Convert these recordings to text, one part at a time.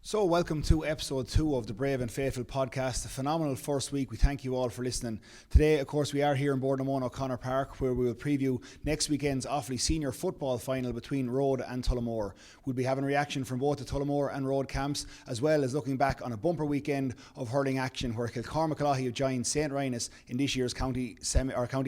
So welcome to episode 2 of the Brave and Faithful podcast. A phenomenal first week. We thank you all for listening. Today, of course, we are here in Bournemouth O'Connor Park, where we will preview next weekend's Offaly senior football final between Rhode and Tullamore. We'll be having reaction from both the Tullamore and Rhode camps, as well as looking back on a bumper weekend of hurling action where Kilcormac have joined St Rynagh in this year's county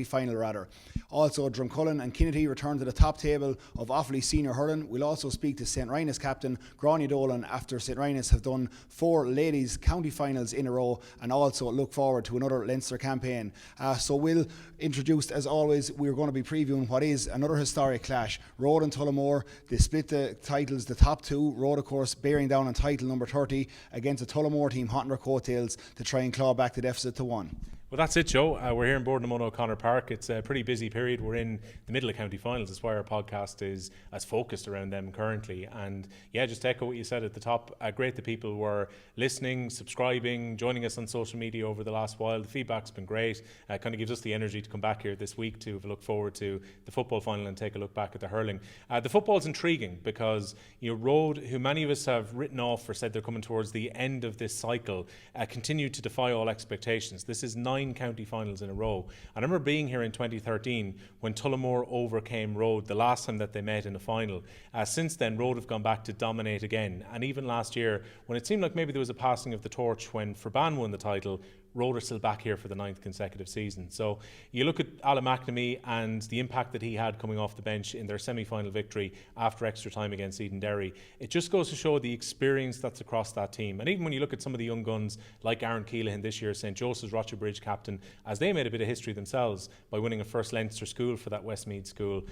final. Also, Drumcullen and Kinnity return to the top table of Offaly senior hurling. We'll also speak to St Rynagh's captain Grainne Dolan after St Rynagh have done 4 ladies county finals in a row, and also look forward to another Leinster campaign. So we'll introduce, as always, we're going to be previewing what is another historic clash. Rhode and Tullamore, they split the titles, the top two. Rhode, of course, bearing down on title number 30 against a Tullamore team hot on their coattails to try and claw back the deficit to 1. Well, that's it, Joe. We're here in Bournemouth O'Connor Park. It's a pretty busy period. We're in the middle of county finals. That's why our podcast is as focused around them currently. And yeah, just to echo what you said at the top, great that people were listening, subscribing, joining us on social media over the last while. The feedback's been great. Kind of gives us the energy to come back here this week to look forward to the football final and take a look back at the hurling. The football's intriguing because, you know, Rhode, who many of us have written off or said they're coming towards the end of this cycle, continue to defy all expectations. This is 9 county finals in a row. I remember being here in 2013 when Tullamore overcame Rhode the last time that they met in a final. Since then, Rhode have gone back to dominate again. And even last year, when it seemed like maybe there was a passing of the torch when Forban won the title, Rhode are still back here for the 9th consecutive season. So you look at Alan McNamee and the impact that he had coming off the bench in their semi-final victory after extra time against Derry. It just goes to show the experience that's across that team. And even when you look at some of the young guns like Aaron Keelan this year, St Joseph's Rochester Bridge captain, as they made a bit of history themselves by winning a first Leinster school for that Westmeath school,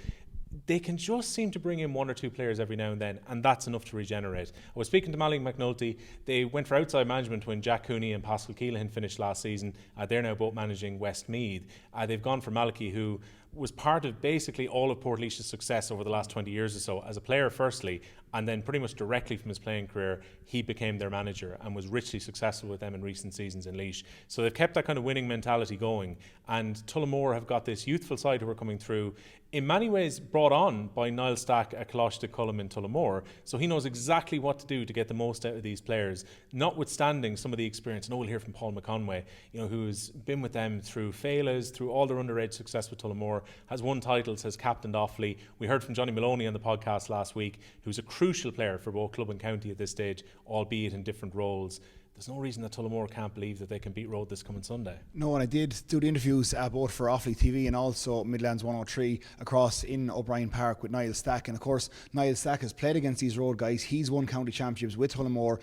they can just seem to bring in 1 or 2 players every now and then, and that's enough to regenerate. I was speaking to Malachy McNulty. They went for outside management when Jack Cooney and Pascal Keelan finished last season. They're now both managing Westmeath. They've gone for Malachy, who was part of basically all of Portlaois's success over the last 20 years or so as a player firstly, and then pretty much directly from his playing career he became their manager and was richly successful with them in recent seasons in Laois. So they've kept that kind of winning mentality going, and Tullamore have got this youthful side who are coming through, in many ways brought on by Niall Stack at Colosh de Cullum in Tullamore, so he knows exactly what to do to get the most out of these players, notwithstanding some of the experience. And we'll hear from Paul McConway, you know, who's been with them through Féiles, through all their underage success with Tullamore, has won titles, has captained Offaly. We heard from Johnny Maloney on the podcast last week, who's a crucial player for both club and county at this stage, albeit in different roles. There's no reason that Tullamore can't believe that they can beat Rhode this coming Sunday. No, and I did do the interviews both for Offaly TV and also Midlands 103 across in O'Brien Park with Niall Stack. And of course, Niall Stack has played against these Rhode guys. He's won county championships with Tullamore,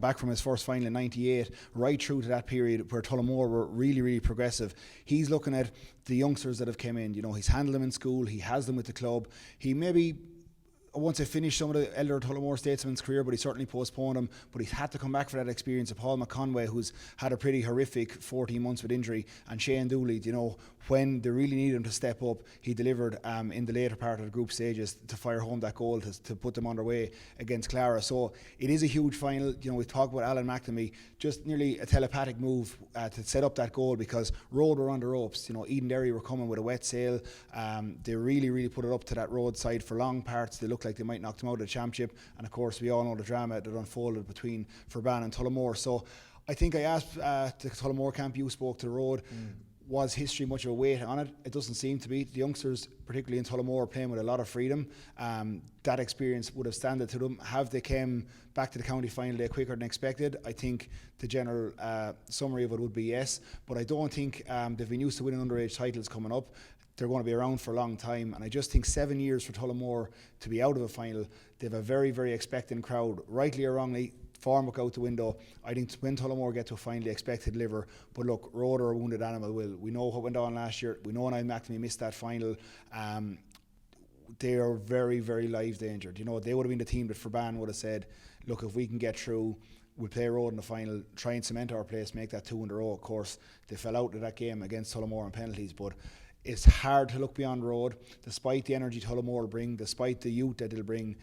back from his first final in 98, right through to that period where Tullamore were really, really progressive. He's looking at the youngsters that have come in. You know, he's handled them in school, he has them with the club. He maybe once I finished some of the elder Tullamore statesman's career, but he certainly postponed him. But he's had to come back for that experience of Paul McConway, who's had a pretty horrific 14 months with injury, and Shane Dooley. You know, when they really needed him to step up, he delivered in the later part of the group stages to fire home that goal to put them on their way against Clara. So it is a huge final. You know, we talk about Alan McNamee, just nearly a telepathic move to set up that goal, because Rhode were on the ropes. You know, Derry were coming with a wet sail. They really, really put it up to that Rhode side for long parts. They looked like they might knock them out of the championship, and of course we all know the drama that unfolded between Forban and Tullamore. So I think I asked the Tullamore camp, you spoke to the Rhode, was history much of a weight on it? It doesn't seem to be. The youngsters, particularly in Tullamore, are playing with a lot of freedom. That experience would have standed to them. Have they came back to the county final day quicker than expected? I think the general summary of it would be yes, but I don't think they've been used to winning underage titles coming up. They're going to be around for a long time, and I just think 7 years for Tullamore to be out of a final. They have a very, very expectant crowd, rightly or wrongly. Form look out the window. I think when Tullamore get to a final, they expect to deliver. But look, Rhode are a wounded animal. We know what went on last year. We know Niall McNamee missed that final. They are very, very live dangered. You know, they would have been the team that Forban would have said, look, if we can get through, we'll play Rhode in the final, try and cement our place, make that 2 in a row. Of course, they fell out of that game against Tullamore on penalties, but it's hard to look beyond Rhode, despite the energy Tullamore will bring, despite the youth that they'll bring.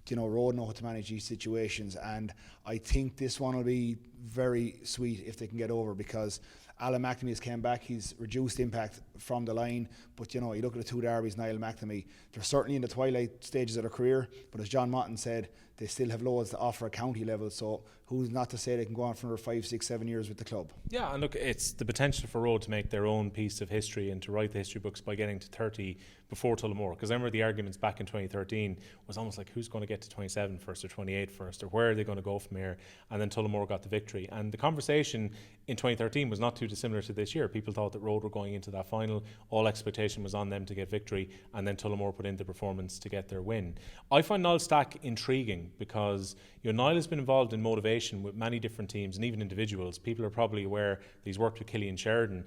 You know, Rhode know how to manage these situations, and I think this one will be very sweet if they can get over, because Alan McNamee has came back. He's reduced impact from the line, but you look at the two Darbys, Niall and McNamee, they're certainly in the twilight stages of their career, but as John Motton said, they still have loads to offer at county level, so who's not to say they can go on for another 5, 6, 7 years with the club. Yeah, and look, it's the potential for Rhode to make their own piece of history and to write the history books by getting to 30 before Tullamore, because I remember the arguments back in 2013 was almost like, who's going to get to 27 first or 28 first, or where are they going to go from here? And then Tullamore got the victory, and the conversation in 2013 was not too dissimilar to this year. People thought that Rhode were going into that final, all expectation was on them to get victory, and then Tullamore put in the performance to get their win. I find Niall Stack intriguing because Niall has been involved in motivation with many different teams and even individuals. People are probably aware that he's worked with Killian Sheridan,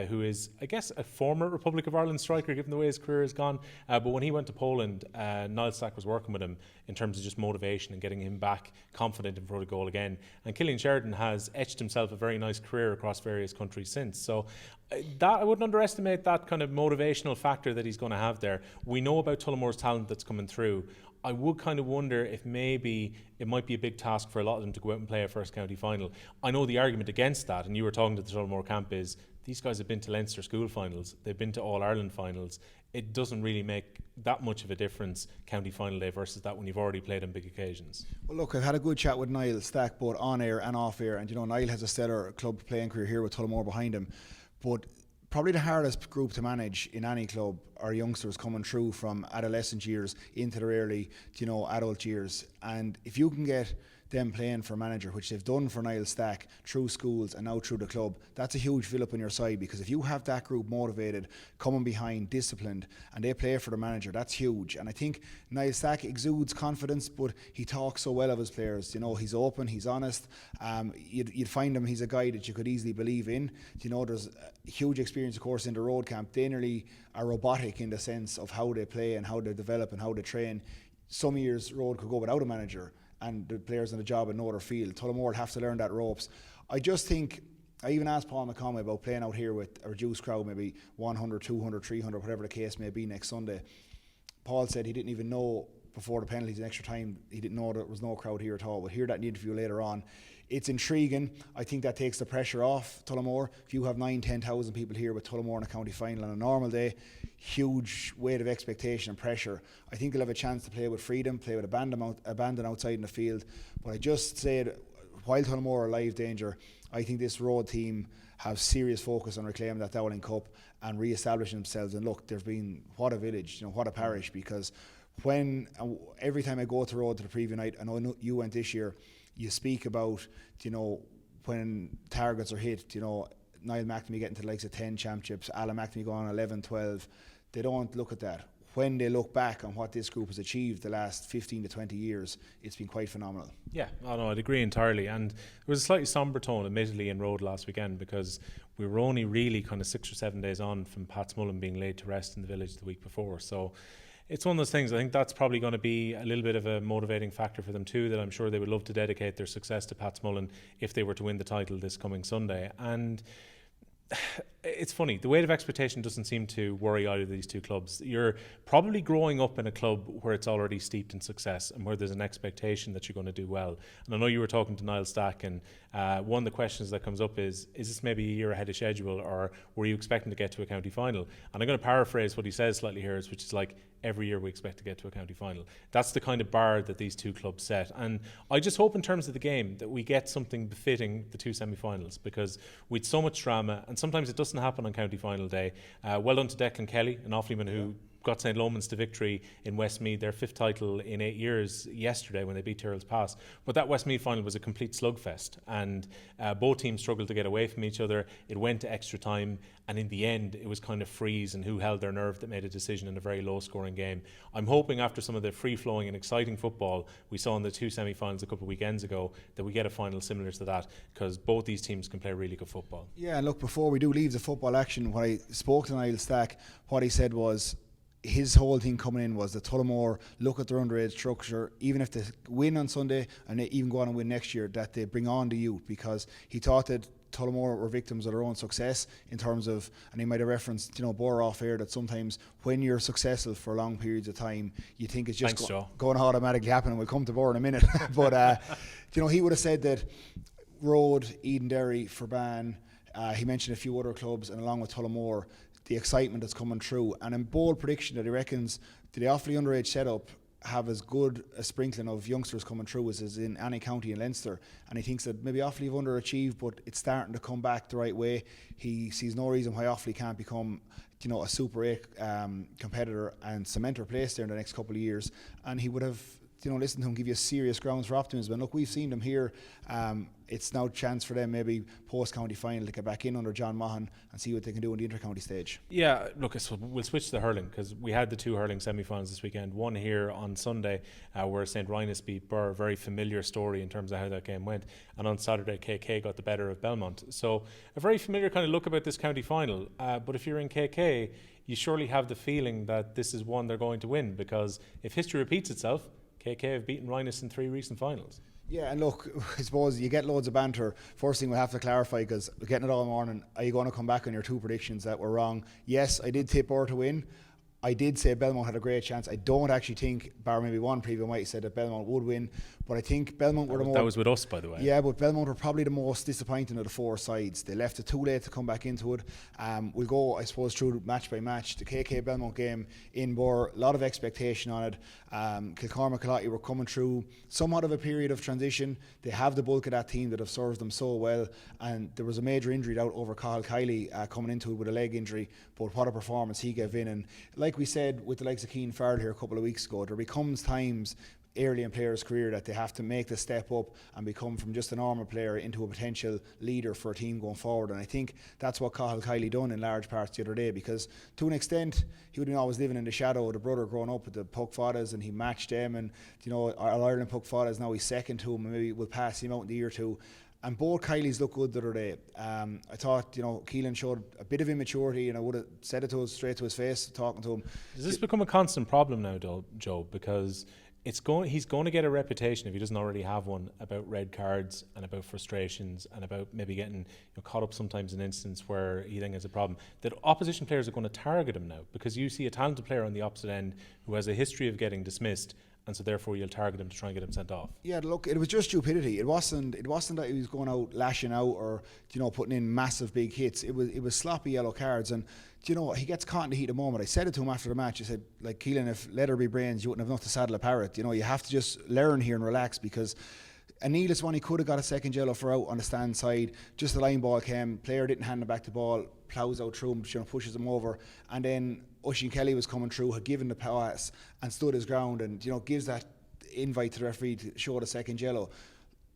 who is, I guess, a former Republic of Ireland striker given the way his career has gone, but when he went to Poland, Niall Stack was working with him in terms of just motivation and getting him back confident in front of goal again. And Killian Sheridan has etched himself a very nice career across various countries since, so that I wouldn't underestimate that kind of motivational factor that he's going to have there. We know about Tullamore's talent that's coming through. I would kind of wonder if maybe it might be a big task for a lot of them to go out and play a first county final. I know the argument against that, and you were talking to the Tullamore camp, is these guys have been to Leinster school finals, they've been to All-Ireland finals. It doesn't really make that much of a difference county final day versus that when you've already played on big occasions. Well, look, I've had a good chat with Niall Stack both on air and off air, and Niall has a stellar club playing career here with Tullamore behind him, but probably the hardest group to manage in any club are youngsters coming through from adolescent years into their early, adult years. And if you can get them playing for a manager, which they've done for Niall Stack through schools and now through the club, that's a huge fill up on your side, because if you have that group motivated, coming behind, disciplined, and they play for the manager, that's huge. And I think Niall Stack exudes confidence, but he talks so well of his players. He's open, he's honest. You'd find him, he's a guy that you could easily believe in. There's a huge experience, of course, in the Rhode camp. They nearly are robotic in the sense of how they play and how they develop and how they train. Some years Rhode could go without a manager, and the players on the job and know their field. Tullamore will have to learn that ropes. I just think, I even asked Paul McConway about playing out here with a reduced crowd, maybe 100, 200, 300, whatever the case may be next Sunday. Paul said he didn't even know before the penalties in extra time, he didn't know there was no crowd here at all. We'll hear that in the interview later on. It's intriguing. I think that takes the pressure off Tullamore. If you have 9,000-10,000 people here with Tullamore in a county final on a normal day, huge weight of expectation and pressure. I think they'll have a chance to play with freedom, play with abandon outside in the field. But I just said, while Tullamore are live danger, I think this Rhode team have serious focus on reclaiming that Dowling Cup and re-establishing themselves. And look, there's been, what a village, what a parish, because every time I go to Rhode to the preview night, I know you went this year, you speak about, when targets are hit, Niall McNamee getting to the likes of 10 championships, Alan McNamee going on 11, 12. They don't look at that. When they look back on what this group has achieved the last 15 to 20 years, it's been quite phenomenal. Yeah, I'd agree entirely. And there was a slightly sombre tone, admittedly, in Rhode last weekend, because we were only really kind of 6 or 7 days on from Pat Mullins being laid to rest in the village the week before. So it's one of those things. I think that's probably going to be a little bit of a motivating factor for them too, that I'm sure they would love to dedicate their success to Pat Mullins if they were to win the title this coming Sunday. And it's funny, the weight of expectation doesn't seem to worry either of these two clubs. You're probably growing up in a club where it's already steeped in success and where there's an expectation that you're going to do well. And I know you were talking to Niall Stack, and one of the questions that comes up is this maybe a year ahead of schedule, or were you expecting to get to a county final? And I'm going to paraphrase what he says slightly here, which is like, every year we expect to get to a county final. That's the kind of bar that these two clubs set. And I just hope in terms of the game that we get something befitting the two semi-finals, because with so much drama, and sometimes it doesn't happen on county final day. Well done to Declan Kelly, an Offalyman who got St Lomans to victory in Westmeath, their 5th title in 8 years yesterday when they beat Tyrrell's Pass. But that Westmeath final was a complete slugfest, and both teams struggled to get away from each other. It went to extra time, and in the end it was kind of freeze and who held their nerve that made a decision in a very low scoring game. I'm hoping after some of the free flowing and exciting football we saw in the two semi-finals a couple of weekends ago that we get a final similar to that, because both these teams can play really good football. Yeah, and look, before we do leave the football action, when I spoke to Niall Stack, what he said was his whole thing coming in was that Tullamore look at their underage structure, even if they win on Sunday and they even go on and win next year, that they bring on the youth, because he thought that Tullamore were victims of their own success in terms of, and he might have referenced, Birr off air, that sometimes when you're successful for long periods of time, you think it's just going to automatically happen, and we'll come to Birr in a minute. But, he would have said that Rhode, Edenderry, Ferban, he mentioned a few other clubs, and along with Tullamore, the excitement that's coming through. And in bold prediction that he reckons the Offaly underage setup have as good a sprinkling of youngsters coming through as is in any county in Leinster, and he thinks that maybe Offaly have underachieved, but it's starting to come back the right way. He sees no reason why Offaly can't become, a Super 8 competitor and cement their place there in the next couple of years. And he would have, listen to him give you serious grounds for optimism. And look, we've seen them here. It's now a chance for them, maybe post-county final, to get back in under John Maughan and see what they can do in the inter-county stage. Yeah, look, we'll switch to the hurling, because we had the two hurling semi-finals this weekend. One here on Sunday where St Rynagh beat Birr, a very familiar story in terms of how that game went. And on Saturday, KK got the better of Belmont. So a very familiar kind of look about this county final. But if you're in KK, you surely have the feeling that this is one they're going to win, because if history repeats itself, KK have beaten Rynagh in 3 recent finals. Yeah, and look, I suppose you get loads of banter. First thing we'll have to clarify, because we're getting it all morning, are you going to come back on your 2 predictions that were wrong? Yes, I did tip Birr to win. I did say Belmont had a great chance. I don't actually think, bar maybe one preview might have said that Belmont would win, but I think Belmont were the more... That was with us, by the way. Yeah, but Belmont were probably the most disappointing of the 4 sides. They left it too late to come back into it. We'll go, I suppose, through match by match. The KK Belmont game in Birr, a lot of expectation on it. Kilcormac Malachy were coming through somewhat of a period of transition. They have the bulk of that team that have served them so well, and there was a major injury out over Cathal Kiley coming into it with a leg injury, but what a performance he gave in. And like we said with the likes of Keane Farrell here a couple of weeks ago, there becomes times early in players' career that they have to make the step up and become from just a normal player into a potential leader for a team going forward. And I think that's what Cathal Kiley done in large parts the other day, because to an extent he would have been always living in the shadow of the brother growing up with the Puck Fadas, and he matched them, and Ireland Puck Fadas, now he's second to him, and maybe will pass him out in the year two. And both Kileys look good the other day. I thought, Keelan showed a bit of immaturity, and I would have said it straight to his face, talking to him. Does this become a constant problem now, Joe? Because he's going to get a reputation, if he doesn't already have one, about red cards and about frustrations and about maybe getting caught up sometimes in instances where he then has a problem. That opposition players are going to target him now, because you see a talented player on the opposite end who has a history of getting dismissed, and so therefore you'll target him to try and get him sent off. Yeah, look, it was just stupidity. It wasn't that he was going out lashing out or putting in massive big hits. It was sloppy yellow cards, and he gets caught in the heat of the moment. I said it to him after the match. I said, like, Keelan, if leather be brains, you wouldn't have enough to saddle a parrot. You have to just learn here and relax, because Anelis one, he could have got a second yellow for out on the stand side. Just the line ball came, player didn't hand him back the ball, ploughs out through him, pushes him over, and then Oisín Kelly was coming through, had given the pass and stood his ground, and gives that invite to the referee to show the second yellow.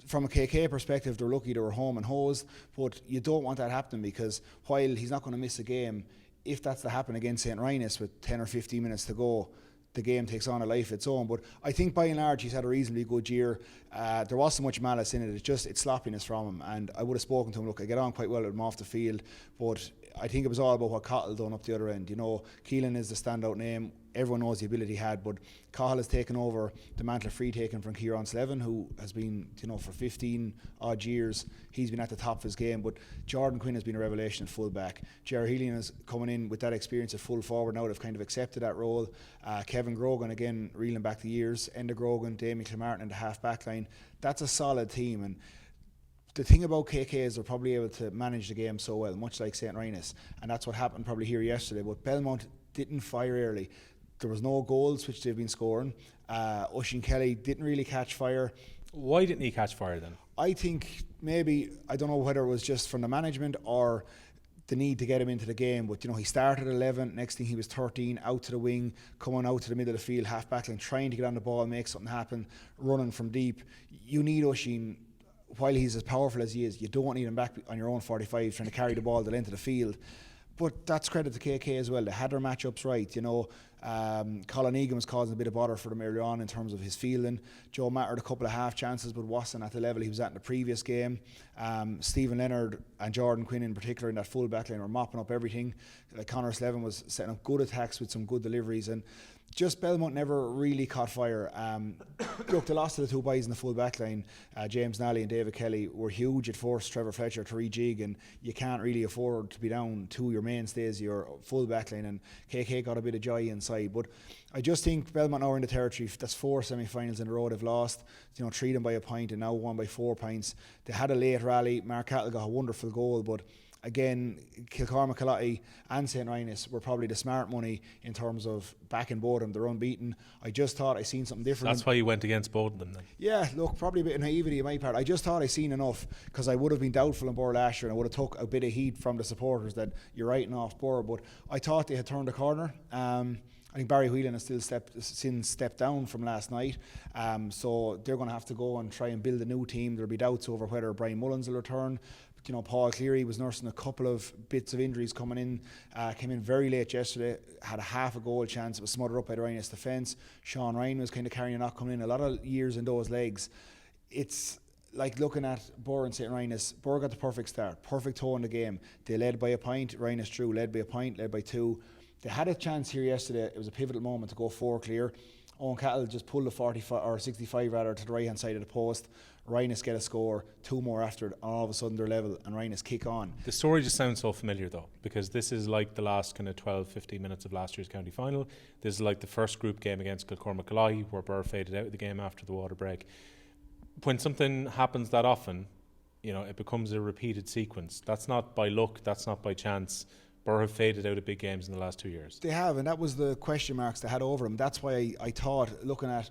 From a KK perspective, they're lucky they were home and hosed, but you don't want that happening, because while he's not going to miss a game, if that's to happen against St Rynagh with 10 or 15 minutes to go, the game takes on a life of its own. But I think by and large he's had a reasonably good year. There was so much malice in it. It's sloppiness from him, and I would have spoken to him. Look, I get on quite well with him off the field, but I think it was all about what Cathal done up the other end. Keelan is the standout name. Everyone knows the ability he had, but Cathal has taken over the mantle of free taking from Kieran Slevin, who has been, for 15 odd years, he's been at the top of his game. But Jordan Quinn has been a revelation at full back. Jerry Healing is coming in with that experience at full forward now. They've kind of accepted that role. Kevin Grogan, again, reeling back the years. Enda Grogan, Damien Clemartin in the half back line. That's a solid team, and the thing about KK is they're probably able to manage the game so well, much like St Rynagh, and that's what happened probably here yesterday. But Belmont didn't fire early. There was no goals, which they've been scoring. Oisín Kelly didn't really catch fire. Why didn't he catch fire then? I think maybe, I don't know whether it was just from the management or the need to get him into the game, but he started 11, next thing he was 13, out to the wing, coming out to the middle of the field, half back line, trying to get on the ball, make something happen, running from deep. You need Oisín. While he's as powerful as he is, you don't need him back on your own 45 trying to carry the ball the length of the field. But that's credit to KK as well. They had their matchups right. Colin Egan was causing a bit of bother for them early on in terms of his fielding. Joe mattered a couple of half chances, but wasn't at the level he was at in the previous game. Stephen Leonard and Jordan Quinn in particular in that full back line were mopping up everything. Conor Slevin was setting up good attacks with some good deliveries, and just Belmont never really caught fire. Look, the loss to the two boys in the full back line, James Nally and David Kelly, were huge. It forced Trevor Fletcher to rejig, and you can't really afford to be down to your mainstays, your full back line, and KK got a bit of joy inside. But I just think Belmont now are in the territory. That's 4 semi-finals in a row they've lost. 3 of them by a point and now 1 by 4 points. They had a late rally. Mark Cattle got a wonderful goal, but again, Kilcormac, Malachy and St Rynagh were probably the smart money in terms of backing both of them. They're unbeaten. I just thought I seen something different. That's why you went against both of them then? Yeah, look, probably a bit of naivety on my part. I just thought I seen enough, because I would have been doubtful in Birr last year and I would have took a bit of heat from the supporters that you're writing off Birr, but I thought they had turned the corner. I think Barry Whelan has still stepped down from last night, so they're going to have to go and try and build a new team. There'll be doubts over whether Brian Mullins will return. Paul Cleary was nursing a couple of bits of injuries coming in, came in very late yesterday, had a half a goal chance. It was smothered up by the Ryan's defence. Sean Ryan was kind of carrying a knock coming in. A lot of years in those legs. It's like looking at Birr and St Rynagh. Birr got the perfect start, perfect toe in the game. They led by a point. Rynagh drew, led by a point, led by 2. They had a chance here yesterday. It was a pivotal moment to go 4 clear. Owen Cattle just pulled the 45 or 65 rather to the right hand side of the post. Rynagh get a score, 2 more after it, and all of a sudden they're level and Rynagh kick on. The story just sounds so familiar though, because this is like the last kind of 12-15 minutes of last year's county final. This is like the first group game against Kilcormac Malachy where Birr faded out of the game after the water break. When something happens that often, it becomes a repeated sequence. That's not by luck, that's not by chance. Birr have faded out of big games in the last 2 years. They have, and that was the question marks they had over them. That's why I thought, looking at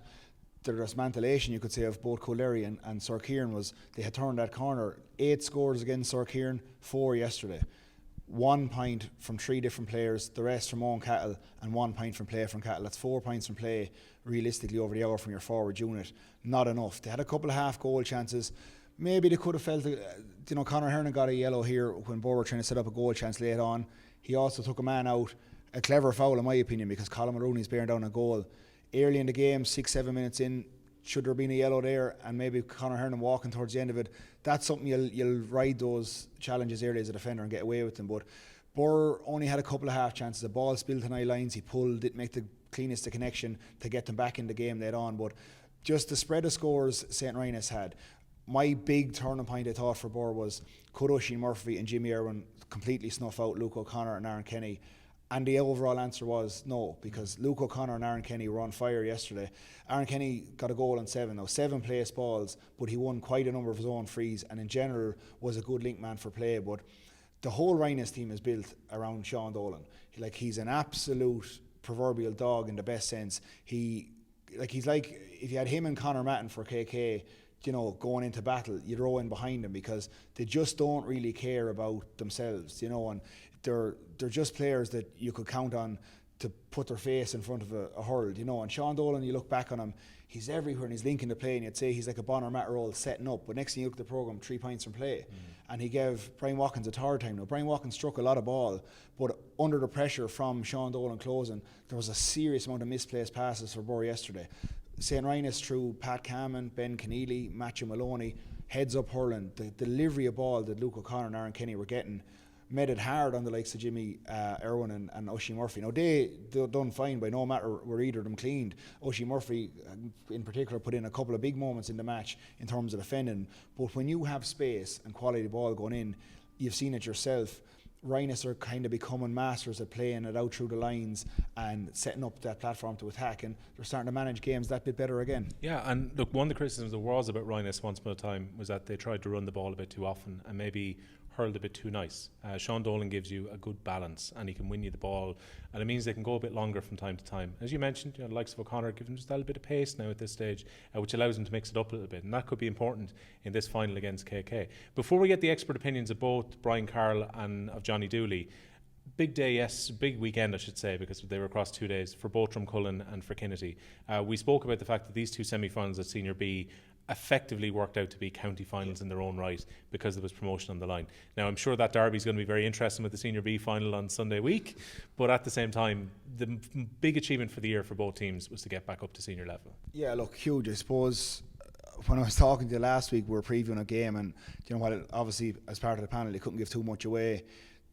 the dismantlation, you could say, of both Coolderry and Sir Kieran, was they had turned that corner. 8 scores against Sir Kieran, 4 yesterday. 1 point from 3 different players, the rest from Owen Cattle, and 1 point from play from Cattle. That's 4 points from play, realistically, over the hour from your forward unit. Not enough. They had a couple of half-goal chances. Maybe they could have felt, Conor Hernan got a yellow here when Birr were trying to set up a goal chance late on. He also took a man out, a clever foul in my opinion, because Colin Maroney's bearing down a goal. Early in the game, 6-7 minutes in, should there have been a yellow there, and maybe Conor Hernan walking towards the end of it, that's something you'll ride those challenges early as a defender and get away with them. But Birr only had a couple of half chances. The ball spilled to Niall lines, he pulled, didn't make the cleanest of connection to get them back in the game later on. But just the spread of scores St Rynagh had. My big turning point I thought for Birr was, could Oisin Murphy and Jimmy Irwin completely snuff out Luke O'Connor and Aaron Kenny? And the overall answer was no, because Luke O'Connor and Aaron Kenny were on fire yesterday. Aaron Kenny got a goal on 7 now, 7 place balls, but he won quite a number of his own frees and in general was a good link man for play. But the whole Rynagh team is built around Sean Dolan. He's an absolute proverbial dog in the best sense. He's like if you had him and Conor Matton for KK, going into battle, you throw in behind them, because they just don't really care about themselves, and they're just players that you could count on to put their face in front of a hurl, and Sean Dolan, you look back on him, he's everywhere and he's linking the play, and you'd say he's like a Bonner Matterall setting up, but next thing you look at the programme, 3 points from play. And he gave Brian Watkins a third time. Now Brian Watkins struck a lot of ball, but under the pressure from Sean Dolan closing, there was a serious amount of misplaced passes for Birr yesterday. St Rynagh through Pat Cameron, Ben Keneally, Matthew Maloney, heads up hurling. The delivery of ball that Luke O'Connor and Aaron Kenny were getting made it hard on the likes of Jimmy Irwin and Oisin Murphy. Now they done fine, by no matter were either of them cleaned. Oisin Murphy in particular put in a couple of big moments in the match in terms of defending, but when you have space and quality ball going in, you've seen it yourself. Rynagh are kind of becoming masters at playing it out through the lines and setting up that platform to attack, and they're starting to manage games that bit better again. Yeah, and look, one of the criticisms there was about Rynagh once upon a time was that they tried to run the ball a bit too often and maybe hurled a bit too nice. Sean Dolan gives you a good balance and he can win you the ball, and it means they can go a bit longer from time to time. As you mentioned, the likes of O'Connor give them just a little bit of pace now at this stage, which allows them to mix it up a little bit, and that could be important in this final against KK. Before we get the expert opinions of both Brian Carroll and of Johnny Dooley, big day, yes, big weekend I should say, because they were across 2 days for both Drumcullen and for Kinnity. We spoke about the fact that these 2 semi-finals at Senior B effectively worked out to be county finals in their own right because there was promotion on the line. Now I'm sure that Darby is going to be very interesting with the Senior B final on Sunday week, but at the same time the big achievement for the year for both teams was to get back up to senior level. Yeah, look, huge. I suppose when I was talking to you last week, we were previewing a game, and obviously as part of the panel you couldn't give too much away.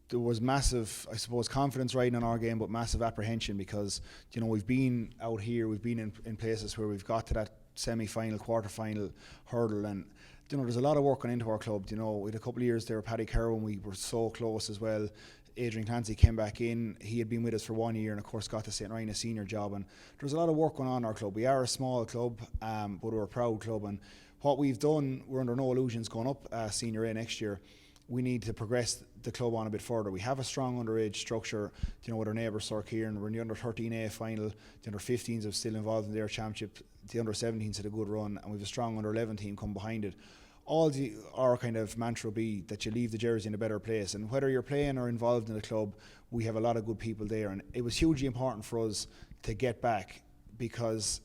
there was massive, I suppose, confidence riding on our game, but massive apprehension because, we've been out here, we've been in places where we've got to that semi-final, quarter-final hurdle, and there's a lot of work going into our club. We had a couple of years there with Paddy Carroll and we were so close as well. Adrian Clancy came back in. He had been with us for 1 year and of course got the St Rynagh senior job, and there's a lot of work going on in our club. We are a small club, but we're a proud club, and what we've done, we're under no illusions going up Senior A next year. We need to progress the club on a bit further. We have a strong underage structure, with our neighbour Sir Kieran. We're in the under 13A final. The under 15s are still involved in their championship. The under 17s had a good run, and we have a strong under 11 team come behind it. Our kind of mantra will be that you leave the jersey in a better place, and whether you're playing or involved in the club, we have a lot of good people there, and it was hugely important for us to get back, because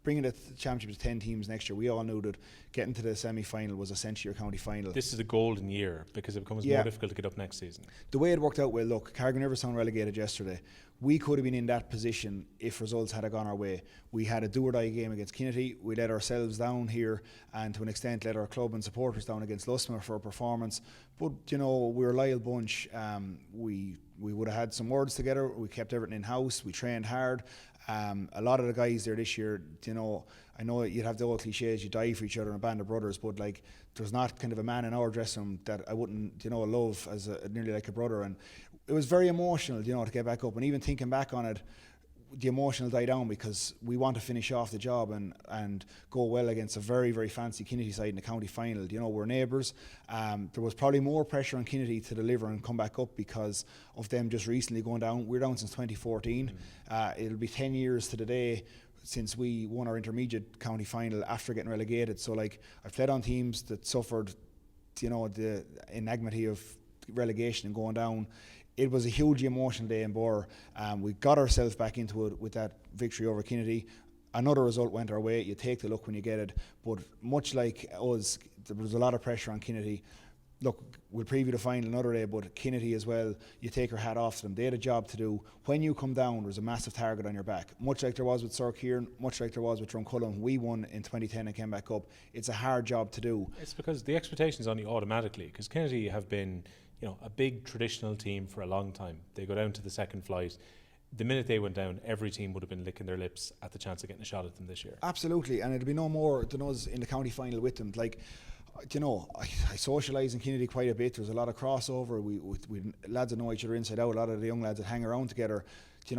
bringing the championship to 10 teams next year, we all knew that getting to the semi-final was essentially your county final. This is a golden year because it becomes more difficult to get up next season. The way it worked out well, look, Carrigan Riverstown relegated yesterday. We could have been in that position if results had gone our way. We had a do-or-die game against Kinnity. We let ourselves down here, and to an extent let our club and supporters down against Lusmore for a performance. But, we're a loyal bunch. We would have had some words together. We kept everything in-house. We trained hard. A lot of the guys there this year, I know you'd have the old cliches, you die for each other in a band of brothers, but there's not kind of a man in our dressing room that I wouldn't, love as nearly like a brother. And it was very emotional, to get back up. And even thinking back on it, the emotion will die down because we want to finish off the job and go well against a very, very fancy Kinnity side in the county final. We're neighbours. There was probably more pressure on Kinnity to deliver and come back up because of them just recently going down. We're down since 2014. It'll be 10 years to the day since we won our intermediate county final after getting relegated. So I've played on teams that suffered, the enigmaty of relegation and going down. It was a hugely emotional day in Birr. We got ourselves back into it with that victory over Kinnity. Another result went our way. You take the luck when you get it. But much like us, there was a lot of pressure on Kinnity. Look, we'll preview the final another day, but Kinnity as well, you take your hat off to them. They had a job to do. When you come down, there's a massive target on your back. Much like there was with Sir Kieran, much like there was with Drumcullen. We won in 2010 and came back up. It's a hard job to do. It's because the expectation's on you automatically, because Kinnity have been a big traditional team for a long time. They go down to the second flight. The minute they went down, every team would have been licking their lips at the chance of getting a shot at them this year. Absolutely, and it'll be no more than us in the county final with them. I socialise in Kinnity quite a bit. There's a lot of crossover. We lads that know each other inside out. A lot of the young lads that hang around together.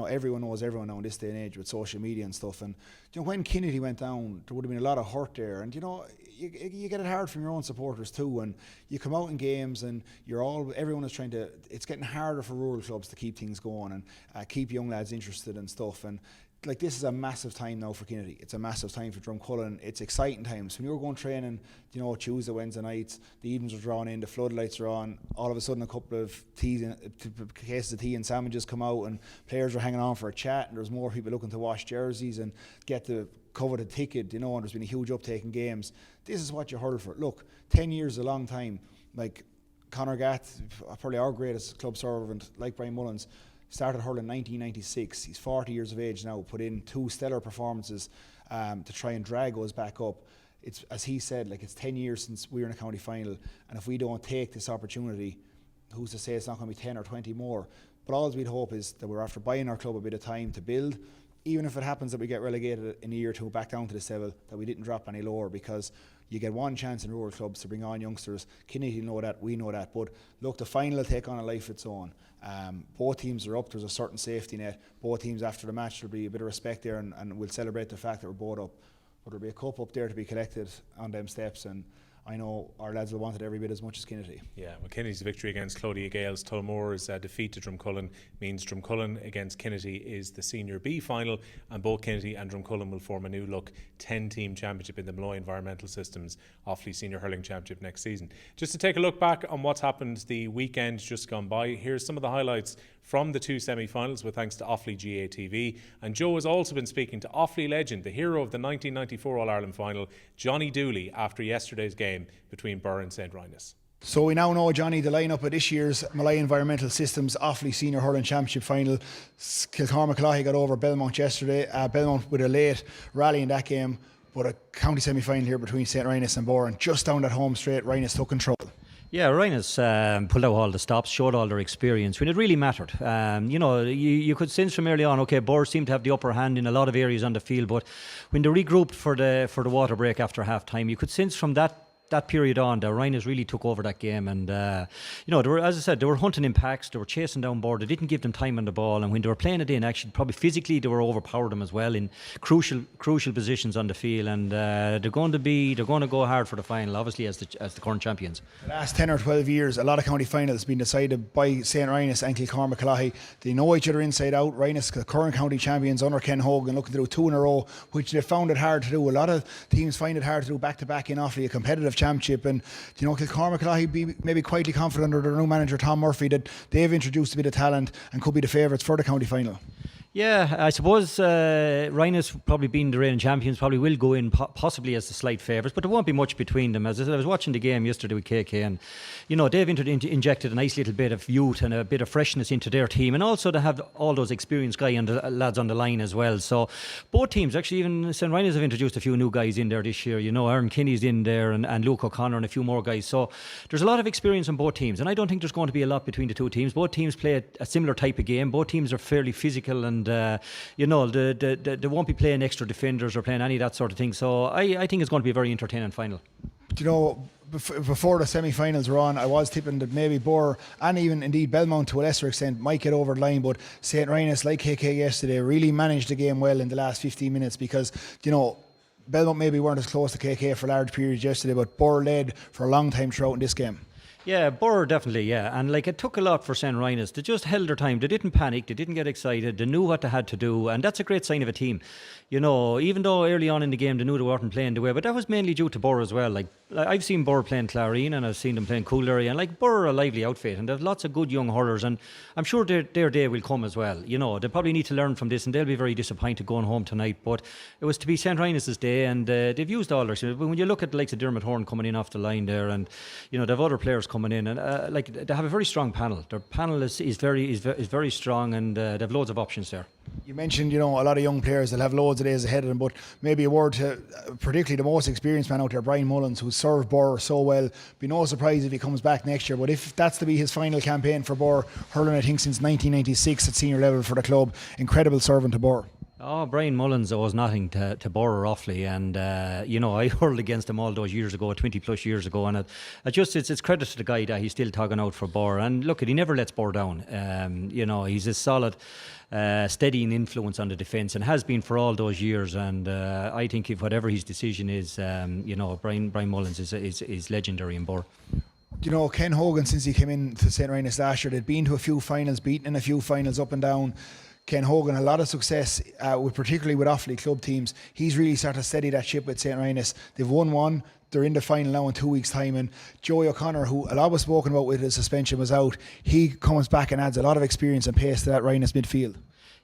Everyone knows everyone now in this day and age with social media and stuff. And when Kinnity went down, there would have been a lot of hurt there. And you get it hard from your own supporters too. And you come out in games and everyone is trying to. It's getting harder for rural clubs to keep things going and keep young lads interested and stuff. And this is a massive time now for Kinnity. It's a massive time for Drumcullen. It's exciting times. When you're going training, Tuesday, Wednesday nights, the evenings are drawn in, the floodlights are on. All of a sudden, a couple of cases of tea and sandwiches come out, and players are hanging on for a chat. And there's more people looking to wash jerseys and get the coveted ticket. And there's been a huge uptake in games. This is what you hurl for. Look, 10 years is a long time. Conor Gath, probably our greatest club servant, like Brian Mullins, started hurling in 1996. He's 40 years of age now, put in 2 stellar performances to try and drag us back up. It's, as he said, it's 10 years since we were in a county final, and if we don't take this opportunity, who's to say it's not going to be 10 or 20 more? But all we'd hope is that we're after buying our club a bit of time to build, even if it happens that we get relegated in a year or two back down to this level, that we didn't drop any lower, because you get one chance in rural clubs to bring on youngsters. Kinnity know that, we know that. But look, the final will take on a life of its own. Both teams are up. There's a certain safety net. Both teams after the match, there'll be a bit of respect there, and we'll celebrate the fact that we're both up. But there'll be a cup up there to be collected on them steps, and I know our lads will want it every bit as much as Kinnity. Yeah, well, Kinnity's victory against Clodagh Gales, Tullamore's defeat to Drumcullen means Drumcullen against Kinnity is the Senior B final, and both Kinnity and Drumcullen will form a new look 10-team championship in the Malloy Environmental Systems Offaly Senior Hurling Championship next season. Just to take a look back on what's happened the weekend just gone by, here's some of the highlights from the 2 semi-finals with thanks to Offaly GATV. And Joe has also been speaking to Offaly legend, the hero of the 1994 All-Ireland final, Johnny Dooley, after yesterday's game between Birr and St Rynagh. So we now know, Johnny, the lineup of this year's Malay Environmental Systems Offaly Senior Hurling Championship final. Kilcormac Malachy got over Belmont yesterday. Belmont with a late rally in that game, but a county semi-final here between St Rynagh and Birr, and just down that home straight, Rynagh took control. Yeah, Ryan's pulled out all the stops, showed all their experience when it really mattered. You could sense from early on, okay, Birr seemed to have the upper hand in a lot of areas on the field, but when they regrouped for the water break after half time, you could sense from that period on, the Rhinos really took over that game, and they were, as I said, they were hunting in packs, they were chasing down Birr, they didn't give them time on the ball, and when they were playing it in, actually probably physically they were overpowered them as well in crucial positions on the field, and they're going to go hard for the final, obviously as the current champions. The last 10 or 12 years, a lot of county finals have been decided by St Rynagh and Kilcormac. They know each other inside out. Rynagh, the current county champions under Ken Hogan, looking to do 2 in a row, which they found it hard to do. A lot of teams find it hard to do back to back in Offaly, a competitive championship, and Kilcormac be maybe quietly confident under their new manager Tom Murphy that they've introduced a bit of talent and could be the favourites for the county final. Yeah, I suppose Rhynos probably being the reigning champions probably will go in possibly as the slight favourites, but there won't be much between them. As I said, I was watching the game yesterday with KK, and they've injected a nice little bit of youth and a bit of freshness into their team, and also to have all those experienced guys and the lads on the line as well. So both teams, actually even St Rynagh have introduced a few new guys in there this year. Aaron Kinney's in there and Luke O'Connor and a few more guys. So there's a lot of experience on both teams, and I don't think there's going to be a lot between the two teams. Both teams play a similar type of game. Both teams are fairly physical, and they won't be playing extra defenders or playing any of that sort of thing. So I think it's going to be a very entertaining final. Before the semi-finals were on, I was tipping that maybe Birr and even indeed Belmont to a lesser extent might get over the line, but St Rynagh, like KK yesterday, really managed the game well in the last 15 minutes because, Belmont maybe weren't as close to KK for large periods yesterday, but Birr led for a long time throughout in this game. Yeah, Birr definitely, yeah. And it took a lot for St Rynagh. They just held their time. They didn't panic. They didn't get excited. They knew what they had to do. And that's a great sign of a team. Even though early on in the game they knew they weren't playing the way, but that was mainly due to Birr as well. I've seen Birr playing Clarine and I've seen them playing Coolderry, and Birr are a lively outfit and they've lots of good young hurlers, and I'm sure their day will come as well. They probably need to learn from this, and they'll be very disappointed going home tonight, but it was to be St Rynagh's day, and they've used all their. When you look at the likes of Dermot Horn coming in off the line there, and they have other players coming in, and they have a very strong panel. Their panel is very strong, and they have loads of options there. You mentioned, a lot of young players that have loads of days ahead of them, but maybe a word to particularly the most experienced man out there, Brian Mullins, who's served Birr so well. Be no surprise if he comes back next year, but if that's to be his final campaign for Birr, hurling I think since 1996 at senior level for the club, incredible servant to Birr. Oh, Brian Mullins owes nothing to Birr or Offaly, and I hurled against him all those years ago, 20 plus years ago, and it's credit to the guy that he's still tugging out for Birr, and look, he never lets Birr down. He's a solid, steadying influence on the defence, and has been for all those years, and I think if whatever his decision is, Brian Mullins is legendary in Birr. Ken Hogan, since he came in to St Rynagh last year, they'd been to a few finals, beaten in a few finals up and down. Ken Hogan, a lot of success, particularly with Offaly club teams. He's really started to steady that ship with St Rynagh. They've won one. They're in the final now in 2 weeks' time. And Joey O'Connor, who a lot was spoken about with his suspension, was out. He comes back and adds a lot of experience and pace to that Rynagh midfield.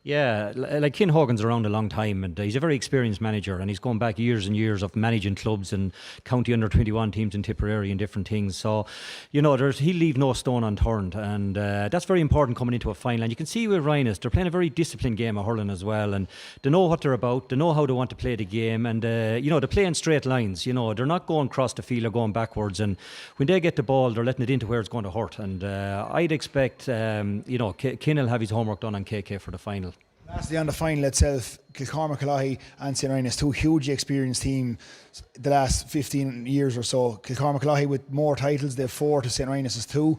Yeah, Ken Hogan's around a long time, and he's a very experienced manager, and he's gone back years and years of managing clubs and county under 21 teams in Tipperary and different things. So, he'll leave no stone unturned, and that's very important coming into a final. And you can see with Rynagh, they're playing a very disciplined game of hurling as well, and they know what they're about, they know how they want to play the game, and they play in straight lines. They're not going across the field or going backwards, and when they get the ball, they're letting it into where it's going to hurt. And I'd expect, Ken will have his homework done on KK for the final. Lastly, on the final itself, Kilcormac and St Rynagh, two hugely experienced teams the last 15 years or so. Kilcormac with more titles, they have 4 to St Rynagh's 2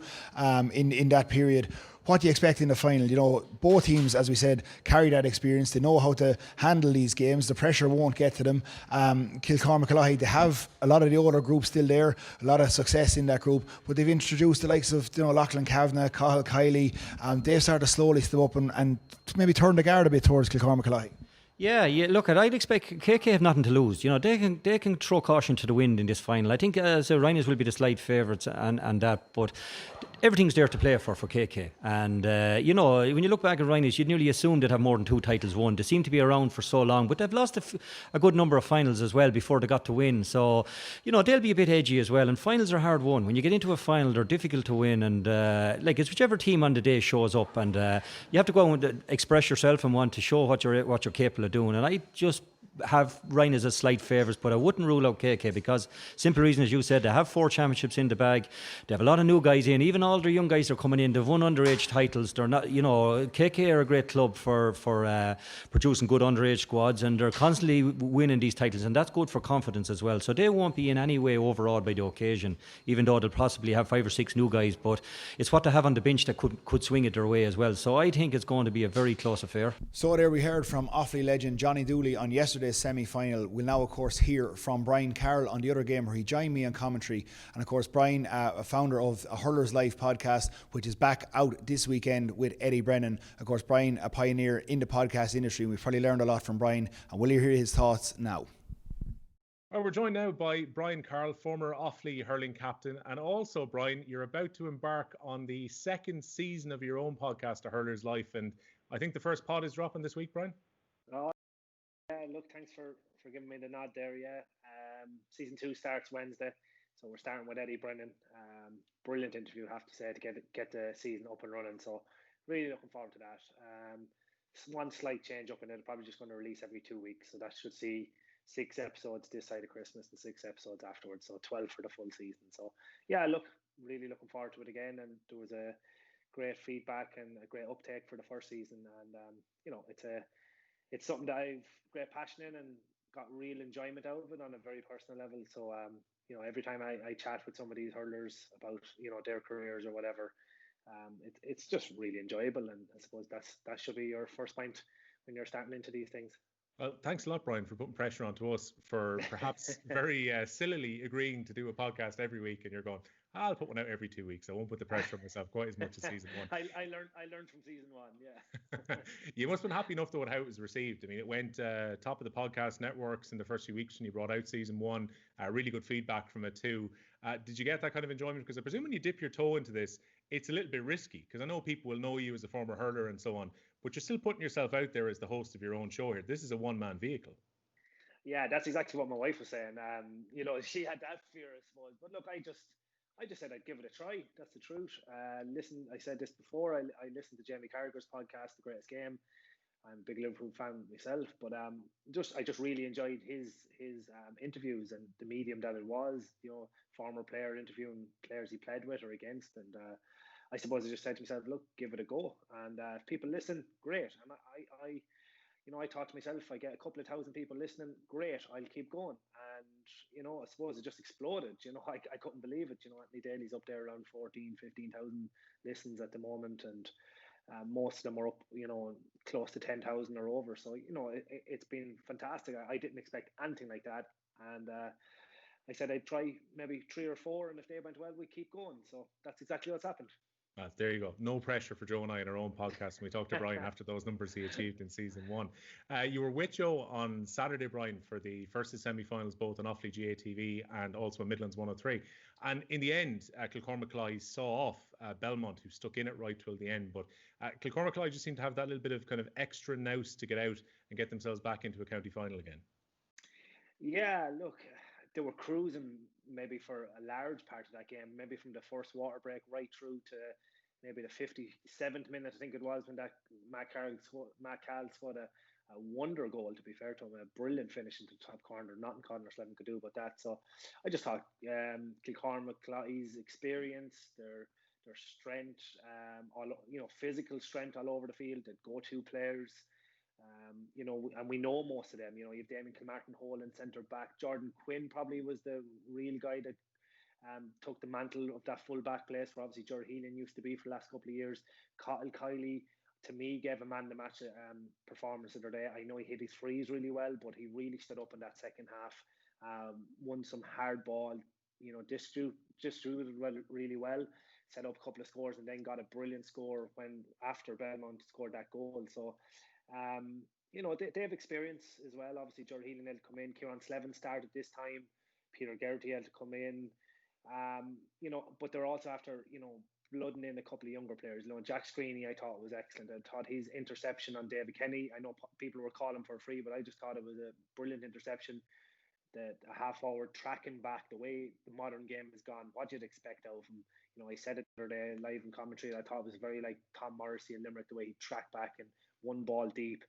in that period. What do you expect in the final? Both teams, as we said, carry that experience. They know how to handle these games. The pressure won't get to them. Kilcormac, they have a lot of the older group still there, a lot of success in that group, but they've introduced the likes of Lachlan Kavanagh, Cahill Kiley. They've started to slowly step up and maybe turn the guard a bit towards Kilcormac. Yeah, look, I'd expect KK have nothing to lose. They can throw caution to the wind in this final. I think Rynagh will be the slight favourites and that, but everything's there to play for KK. And, when you look back at Rynagh, you'd nearly assume they'd have more than 2 titles won. They seem to be around for so long, but they've lost a good number of finals as well before they got to win. So, they'll be a bit edgy as well. And finals are hard won. When you get into a final, they're difficult to win. And, it's whichever team on the day shows up. And you have to go and express yourself and want to show what you're capable of doing. And I just have Ryan as a slight favourites, but I wouldn't rule out KK because simple reason, as you said, they have 4 championships in the bag. They have a lot of new guys in. Even all the young guys are coming in. They've won underage titles. They're not, KK are a great club for producing good underage squads, and they're constantly winning these titles, and that's good for confidence as well. So they won't be in any way overawed by the occasion, even though they'll possibly have 5 or 6 new guys. But it's what they have on the bench that could swing it their way as well. So I think it's going to be a very close affair. So there we heard from Offaly legend Johnny Dooley on yesterday's semi-final. We'll now of course hear from Brian Carroll on the other game where he joined me on commentary. And of course Brian, a founder of a Hurler's Life podcast, which is back out this weekend with Eddie Brennan. Of course Brian, a pioneer in the podcast industry, and we've probably learned a lot from Brian, and we'll hear his thoughts now. Well, we're joined now by Brian Carroll, former Offaly hurling captain, and also, Brian, you're about to embark on the 2nd season of your own podcast, A Hurler's Life, and I think the first pod is dropping this week, Brian? Oh, yeah, look, thanks for giving me the nod there, yeah. Season 2 starts Wednesday, so we're starting with Eddie Brennan. Brilliant interview, I have to say, to get the season up and running, so really looking forward to that. One slight change up in it, probably just going to release every 2 weeks, so that should see 6 episodes this side of Christmas and 6 episodes afterwards, so 12 for the full season. So yeah, look, really looking forward to it again, and there was a great feedback and a great uptake for the first season, and it's something that I've great passion in and got real enjoyment out of it on a very personal level. So every time I chat with some of these hurlers about their careers or whatever, it's just really enjoyable, and I suppose that should be your first point when you're starting into these things. Well, thanks a lot, Brian, for putting pressure onto us for perhaps very sillily agreeing to do a podcast every week, and you're going, I'll put one out every 2 weeks. I won't put the pressure on myself quite as much as season 1. I learned from season 1, yeah. You must have been happy enough though with how it was received. I mean, it went top of the podcast networks in the first few weeks when you brought out season 1. Really good feedback from it too. Did you get that kind of enjoyment? Because I presume when you dip your toe into this, it's a little bit risky, because I know people will know you as a former hurler and so on, but you're still putting yourself out there as the host of your own show here. This is a one-man vehicle. Yeah, that's exactly what my wife was saying. She had that fear, I suppose. But look, I just said I'd give it a try. That's the truth. Listen, I said this before. I listened to Jamie Carragher's podcast, The Greatest Game. I'm a big Liverpool fan myself, but I just really enjoyed his interviews and the medium that it was. Former player interviewing players he played with or against, and I suppose I just said to myself, look, give it a go, and if people listen, great. And I thought to myself, if I get a couple of thousand people listening, great, I'll keep going. And I suppose it just exploded. I couldn't believe it. Anthony Daly's up there around 15,000 listens at the moment, and most of them are up, close to 10,000 or over. So it's been fantastic. I didn't expect anything like that, and I said I'd try maybe 3 or 4, and if they went well, we'd keep going. So that's exactly what's happened. There you go. No pressure for Joe and I in our own podcast. We talked to Brian after those numbers he achieved in season 1. You were with Joe on Saturday, Brian, for the first of semi-finals, both on Offaly GATV and also Midlands 103. And in the end, Kilcormac saw off Belmont, who stuck in it right till the end. But Kilcormac just seemed to have that little bit of kind of extra nous to get out and get themselves back into a county final again. Yeah, look, they were cruising maybe for a large part of that game, maybe from the first water break right through to maybe the 57th minute, I think it was, when that Matt Carroll scored a wonder goal, to be fair to him, a brilliant finish into the top corner. Nothing Conor Slevin could do but that. So I just thought Kilcormac's experience, their strength, physical strength all over the field, the go-to players, and we know most of them. You have Damien Kilmartin Hole in centre back. Jordan Quinn probably was the real guy that took the mantle of that full back place where obviously Ger Healan used to be for the last couple of years. Kyle Kiley, to me, gave a man the match performance the other day. I know he hit his frees really well, but he really stood up in that second half. Won some hard ball, distributed really well, set up a couple of scores, and then got a brilliant score when after Belmont scored that goal. So they have experience as well. Obviously, Ger Healan had to come in. Kieran Slevin started this time. Peter Geraghty had to come in. But they're also after, blooding in a couple of younger players. Jack Screeney, I thought was excellent. I thought his interception on David Kenny, I know people were calling for free, but I just thought it was a brilliant interception. The half forward tracking back, the way the modern game has gone, what you'd expect out of him. I said it the other day live in commentary, I thought it was very like Tom Morrissey in Limerick, the way he tracked back and one ball deep.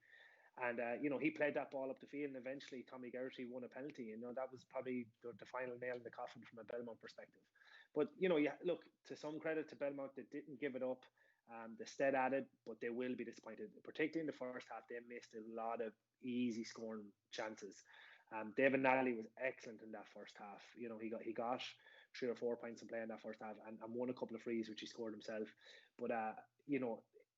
And, he played that ball up the field, and eventually Tommy Geraghty won a penalty. That was probably the final nail in the coffin from a Belmont perspective. But, look, to some credit to Belmont, they didn't give it up. They stayed at it, but they will be disappointed. Particularly in the first half, they missed a lot of easy scoring chances. David Nally was excellent in that first half. He got 3 or 4 points in play in that first half and won a couple of frees, which he scored himself. But,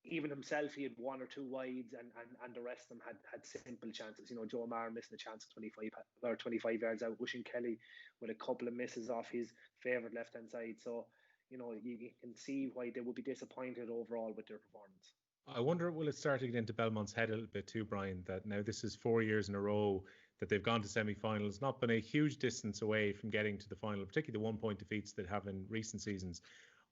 even himself, he had 1 or 2 wides, and the rest of them had simple chances. Joe Maher missing a chance at 25 yards out. Oisin Kelly with a couple of misses off his favourite left-hand side. So, you can see why they would be disappointed overall with their performance. I wonder, will it start to get into Belmont's head a little bit too, Brian, that now this is 4 years in a row that they've gone to semi-finals, not been a huge distance away from getting to the final, particularly the 1-point defeats that have in recent seasons.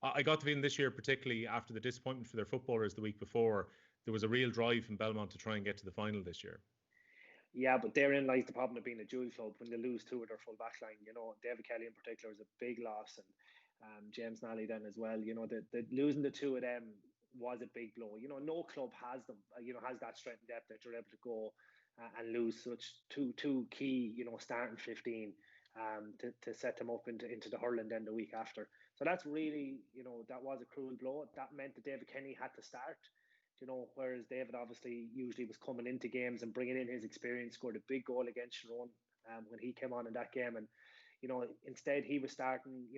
I got the feeling this year, particularly after the disappointment for their footballers the week before, there was a real drive from Belmont to try and get to the final this year. Yeah, but therein lies the problem of being a dual club when they lose 2 of their full back line. David Kelly in particular is a big loss, and James Nally then as well. The losing the 2 of them was a big blow. No club has them, has that strength and depth that you're able to go and lose such two key, starting 15 to set them up into the hurling then the week after. So that's really, that was a cruel blow. That meant that David Kenny had to start, whereas David obviously usually was coming into games and bringing in his experience, scored a big goal against Tyrone when he came on in that game. And, instead he was starting,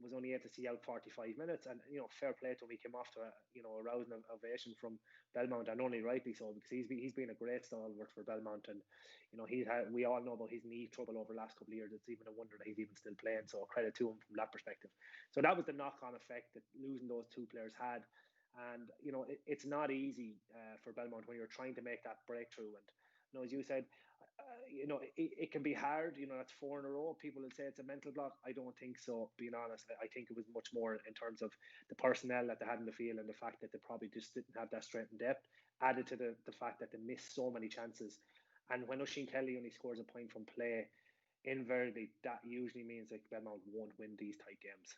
was only able to see out 45 minutes. And, fair play to him. He came off to a rousing ovation from Belmont, and only rightly so, because he's been a great stalwart for Belmont. And, we all know about his knee trouble over the last couple of years. It's even a wonder that he's even still playing. So credit to him from that perspective. So that was the knock-on effect that losing those 2 players had. And, it's not easy for Belmont when you're trying to make that breakthrough. And, as you said, it can be hard. That's 4 in a row. People will say it's a mental block. I don't think so, being honest. I think it was much more in terms of the personnel that they had in the field and the fact that they probably just didn't have that strength and depth, added to the fact that they missed so many chances. And when Oisin Kelly only scores a point from play, invariably, that usually means that Belmont won't win these tight games.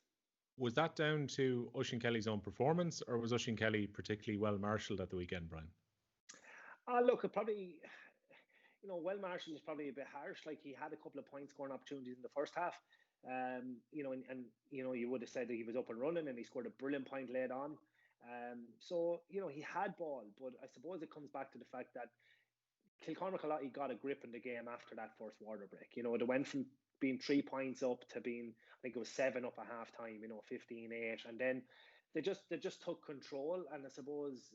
Was that down to Oisin Kelly's own performance, or was Oisin Kelly particularly well marshalled at the weekend, Brian? Look, it probably, well marshalled is probably a bit harsh. Like, he had a couple of point scoring opportunities in the first half. You would have said that he was up and running, and he scored a brilliant point late on. So, he had ball, but I suppose it comes back to the fact that Kilcormac got a grip in the game after that first water break. They went from being 3 points up to being, I think it was 7 up at half time, 15-8. And then they just took control. And I suppose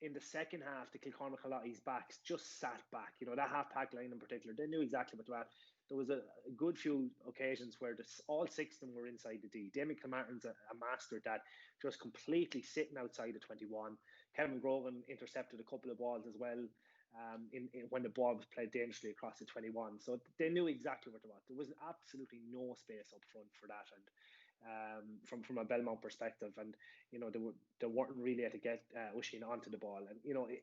in the second half, the Kilcormac backs just sat back. That half-back line in particular, they knew exactly what they were at. There was a good few occasions where all 6 of them were inside the D. Damien Kilmartin's a master at that, just completely sitting outside the 21. Kevin Grogan intercepted a couple of balls as well. When the ball was played dangerously across the 21. So they knew exactly what they wanted. There was absolutely no space up front for that. And from a Belmont perspective, and they weren't really able to get Oisin onto the ball. And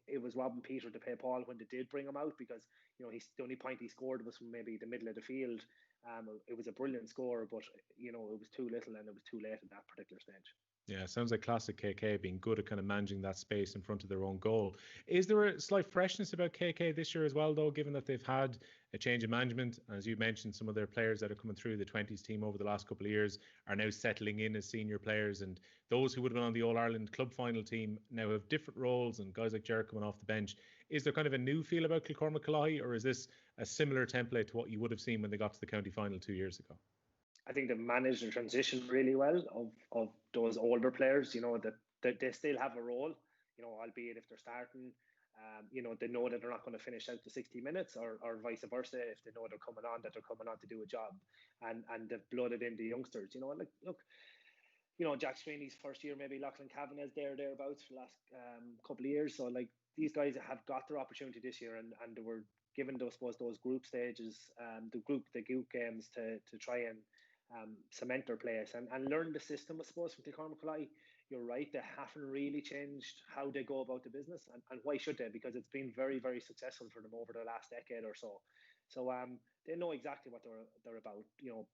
it was robbing Peter to pay Paul when they did bring him out, because the only point he scored was from maybe the middle of the field. It was a brilliant score, but it was too little and it was too late at that particular stage. Yeah, sounds like classic KK, being good at kind of managing that space in front of their own goal. Is there a slight freshness about KK this year as well, though, given that they've had a change of management? As you mentioned, some of their players that are coming through the 20s team over the last couple of years are now settling in as senior players, and those who would have been on the All-Ireland club final team now have different roles, and guys like Ger coming off the bench. Is there kind of a new feel about Kilcormac, or is this a similar template to what you would have seen when they got to the county final 2 years ago? I think they've managed the transition really well of those older players, that they still have a role, albeit if they're starting, they know that they're not going to finish out the 60 minutes or vice versa. If they know they're coming on to do a job, and they've blooded in the youngsters, Jack Sweeney's first year, maybe Lachlan Kavanagh's thereabouts for the last couple of years. So like, these guys have got their opportunity this year, and they were given those group stages, the group games to try and cement their place and learn the system, I suppose, from Kilcormac. You're right, they haven't really changed how they go about the business, and why should they? Because it's been very, very successful for them over the last decade or so. So they know exactly what they're about.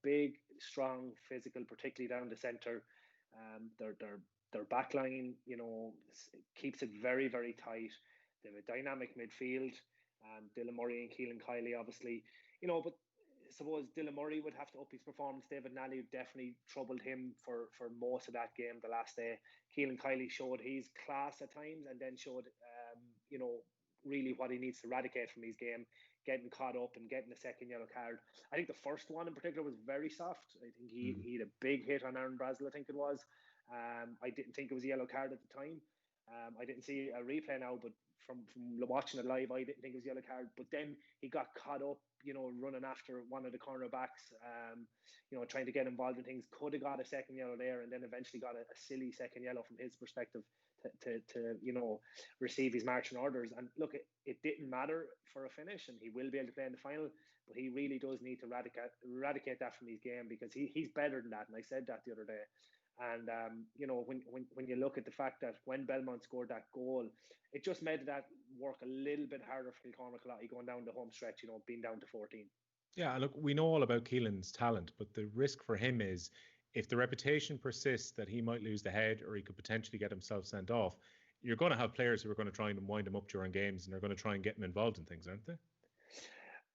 Big, strong, physical, particularly down the centre. Their backline, keeps it very, very tight. They have a dynamic midfield. Dylan Murray and Keelan Kiley, obviously, you know, but I suppose Dylan Murray would have to up his performance. David Nally definitely troubled him for most of that game the last day. Keelan Kiley showed his class at times, and then showed, you know, really what he needs to eradicate from his game, getting caught up and getting a second yellow card. I think the first one in particular was very soft. I think he had a big hit on Aaron Brazel, I think it was. I didn't think it was a yellow card at the time. I didn't see a replay now, but from watching it live, I didn't think it was a yellow card. But then he got caught up, you know, running after one of the cornerbacks, you know, trying to get involved in things. Could have got a second yellow there, and then eventually got a silly second yellow from his perspective to you know, receive his marching orders. And look, it didn't matter for a finish, and he will be able to play in the final, but he really does need to eradicate that from his game, because he's better than that. And I said that the other day. And you know, when you look at the fact that when Belmont scored that goal, it just made that work a little bit harder for Kilcormac going down the home stretch, you know, being down to 14. Yeah, look, we know all about Keelan's talent, but the risk for him is, if the reputation persists that he might lose the head or he could potentially get himself sent off, you're going to have players who are going to try and wind him up during games, and they're going to try and get him involved in things, aren't they?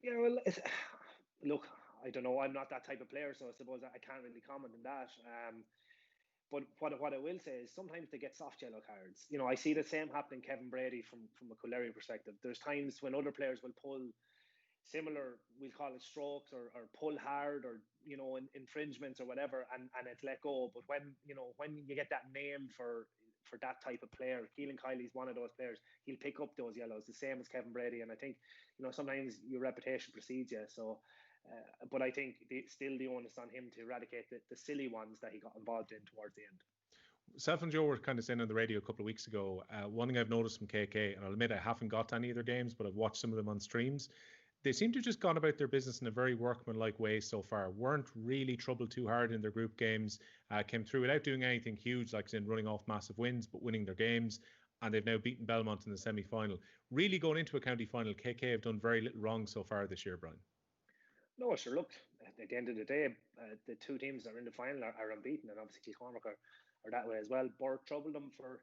Yeah, well, look, I don't know. I'm not that type of player, so I suppose I can't really comment on that. But what I will say is, sometimes they get soft yellow cards. You know, I see the same happening Kevin Brady from a Cooley perspective. There's times when other players will pull similar, we'll call it strokes, or pull hard, or, you know, infringements or whatever, and it's let go. But when, you know, when you get that name for that type of player, Keelan Kiley's one of those players, he'll pick up those yellows, the same as Kevin Brady. And I think, you know, sometimes your reputation precedes you. So, but I think still the onus on him to eradicate the silly ones that he got involved in towards the end. Self and Joe were kind of saying on the radio a couple of weeks ago, one thing I've noticed from KK, and I'll admit I haven't got to any of their games, but I've watched some of them on streams. They seem to have just gone about their business in a very workmanlike way so far. Weren't really troubled too hard in their group games. Came through without doing anything huge, like in running off massive wins, but winning their games. And they've now beaten Belmont in the semi-final. Really, going into a county final, KK have done very little wrong so far this year, Brian. No, sure. Look, at the end of the day, the two teams that are in the final are unbeaten, and obviously Kilcormac are that way as well. Birr troubled them for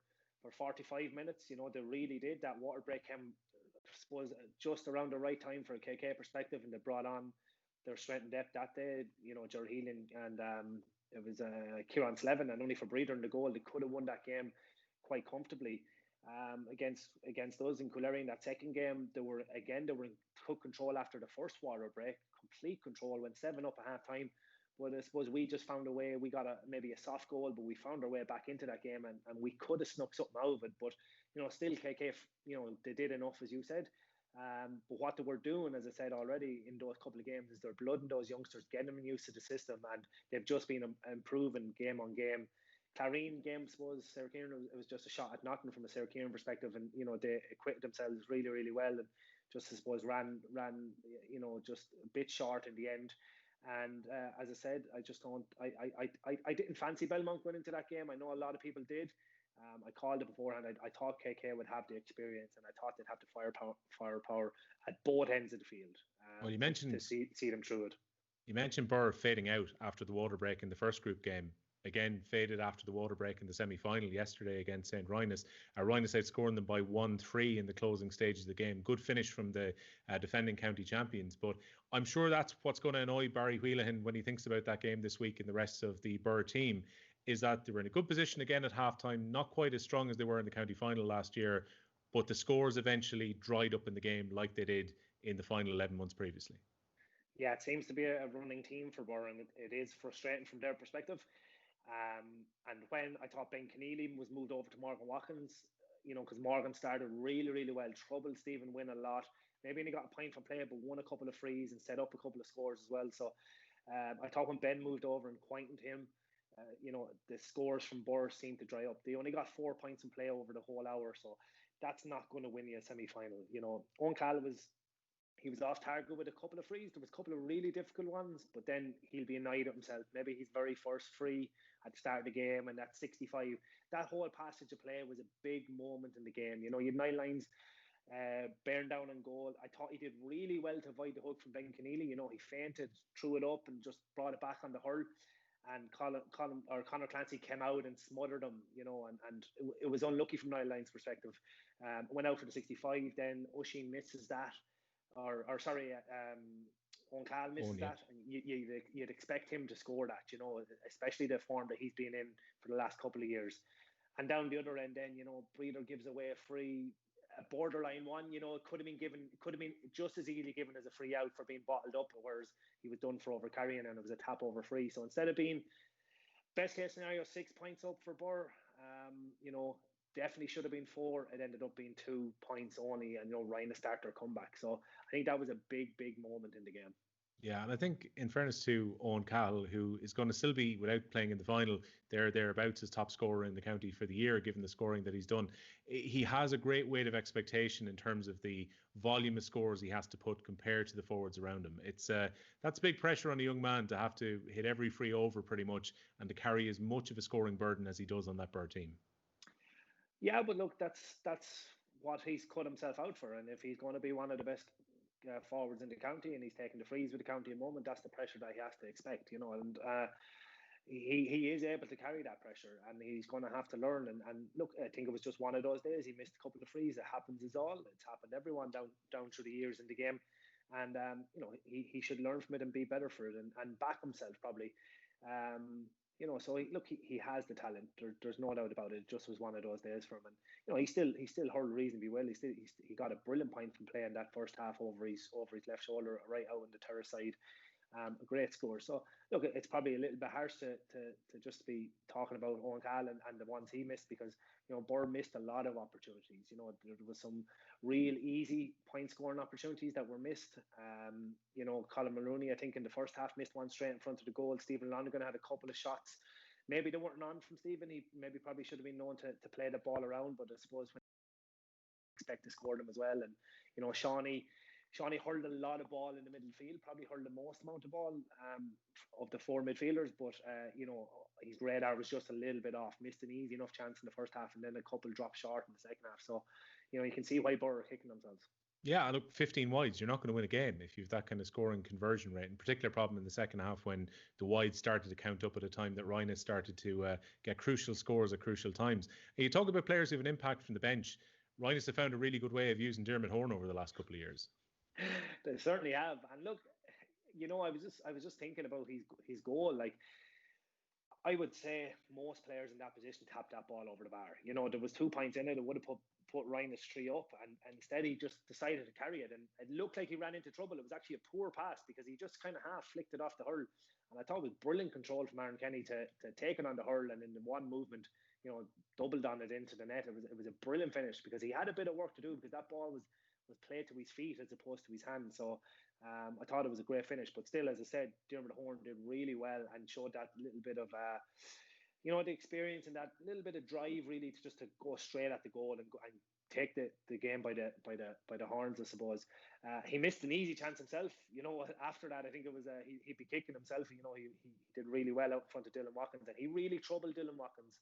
45 minutes. You know, they really did. That water break came, I suppose, just around the right time for a KK perspective, and they brought on their strength and depth that day. You know, Ger Healing and it was Kieran Slevin, and only for Breeder in the goal, they could have won that game quite comfortably. Against us in Cooley in that second game, they were in took control after the first water break, complete control, went 7 up at half time. But I suppose we just found a way. We got maybe a soft goal, but we found our way back into that game, and we could have snuck something out of it. But, you know, still KK, you know, they did enough, as you said. But what they were doing, as I said already, in those couple of games, is they're blooding those youngsters, getting them used to the system, and they've just been improving game on game. Clarine game, I suppose, Sarah Kieran, it was just a shot at nothing from a Sarah Kieran perspective, and, you know, they acquitted themselves really, really well, and just, I suppose, ran, you know, just a bit short in the end. And as I said, I just don't. I didn't fancy Belmont going into that game. I know a lot of people did. I called it beforehand. I thought KK would have the experience, and I thought they'd have the firepower at both ends of the field. Well, you mentioned to see them through it. You mentioned Birr fading out after the water break in the first group game. Again, faded after the water break in the semi-final yesterday against St Rynagh. Rynagh outscoring them by 1-3 in the closing stages of the game. Good finish from the defending county champions. But I'm sure that's what's going to annoy Barry Wheelahan when he thinks about that game this week and the rest of the Birr team, is that they were in a good position again at halftime, not quite as strong as they were in the county final last year, but the scores eventually dried up in the game like they did in the final 11 months previously. Yeah, it seems to be a running team for Birr, and it is frustrating from their perspective. And when I thought Ben Keneally was moved over to Morgan Watkins, you know, because Morgan started really, really well, troubled Stephen Wynn a lot. Maybe only got a point from play, but won a couple of frees and set up a couple of scores as well. So I thought when Ben moved over and quietened him, you know, the scores from Birr seemed to dry up. They only got 4 points in play over the whole hour, so that's not going to win you a semi-final. You know, Owen Cal he was off target with a couple of frees. There was a couple of really difficult ones, but then he'll be annoyed at himself. Maybe his very first free at the start of the game, and that 65, that whole passage of play was a big moment in the game. You know, you had Niall Lyons bearing down on goal. I thought he did really well to avoid the hook from Ben Keneally. You know, he feinted, threw it up, and just brought it back on the hurl. and Conor Clancy came out and smothered him, and it was unlucky from Niall Lyon's perspective. Went out for the 65, then Oisin misses that, or sorry, Owen Cahill misses that, and you'd expect him to score that, especially the form that he's been in for the last couple of years. And down the other end, then Breeder gives away a free, a borderline one. It could have been just as easily given as a free out for being bottled up, whereas he was done for over carrying, and it was a tap over free. So instead of being best case scenario 6 points up for Birr, definitely should have been 4. It ended up being 2 points only, and Ryan started their comeback. So I think that was a big moment in the game. Yeah, and I think in fairness to Owen Cahill, who is going to still be, without playing in the final, thereabouts as top scorer in the county for the year, given the scoring that he's done. He has a great weight of expectation in terms of the volume of scores he has to put compared to the forwards around him. That's big pressure on a young man to have to hit every free over pretty much, and to carry as much of a scoring burden as he does on that Birr team. Yeah, but look, that's what he's cut himself out for, and if he's going to be one of the best forwards in the county, and he's taking the frees with the county at the moment, that's the pressure that he has to expect, and he is able to carry that pressure, and he's going to have to learn. And look, I think it was just one of those days. He missed a couple of frees. It happens is all. It's happened to everyone down through the years in the game, and he should learn from it and be better for it, and back himself probably. So he has the talent. There's no doubt about it. It just was one of those days for him, and he still hurled reasonably well. He got a brilliant point from playing that first half over his left shoulder, right out on the terrace side. A great score. So look, it's probably a little bit harsh to just be talking about Owen Cahill and the ones he missed, because Birr missed a lot of opportunities. There was some real easy point scoring opportunities that were missed. Colin Mulrooney, I think in the first half, missed one straight in front of the goal. Stephen Lonergan had a couple of shots. Maybe they weren't on from Stephen. He maybe probably should have been known to play the ball around, but I suppose when expect to score them as well. And Shawnee hurled a lot of ball in the middle field, probably hurled the most amount of ball of the 4 midfielders, but his radar was just a little bit off. Missed an easy enough chance in the first half, and then a couple dropped short in the second half. So you can see why Birr are kicking themselves. Yeah, look, 15 wides, you're not going to win a game if you've that kind of scoring conversion rate. In particular problem in the second half, when the wides started to count up at a time that Rhino started to get crucial scores at crucial times. And you talk about players who have an impact from the bench. Rhinos have found a really good way of using Dermot Horn over the last couple of years. They certainly have. And look, I was just thinking about his goal. Like, I would say most players in that position tapped that ball over the bar. There was 2 points in it. It would have put Ryan's 3 up, and instead he just decided to carry it, and it looked like he ran into trouble. It was actually a poor pass because he just kind of half flicked it off the hurl, and I thought it was brilliant control from Aaron Kenny to take it on the hurl, and in the one movement, doubled on it into the net. It was a brilliant finish, because he had a bit of work to do, because that ball was played to his feet as opposed to his hands. So I thought it was a great finish. But still, as I said, Dermot Horn did really well and showed that little bit of the experience and that little bit of drive, really, to go straight at the goal and take the game by the horns, I suppose. He missed an easy chance himself. After that, I think it was he'd be kicking himself. He did really well out in front of Dylan Watkins, and he really troubled Dylan Watkins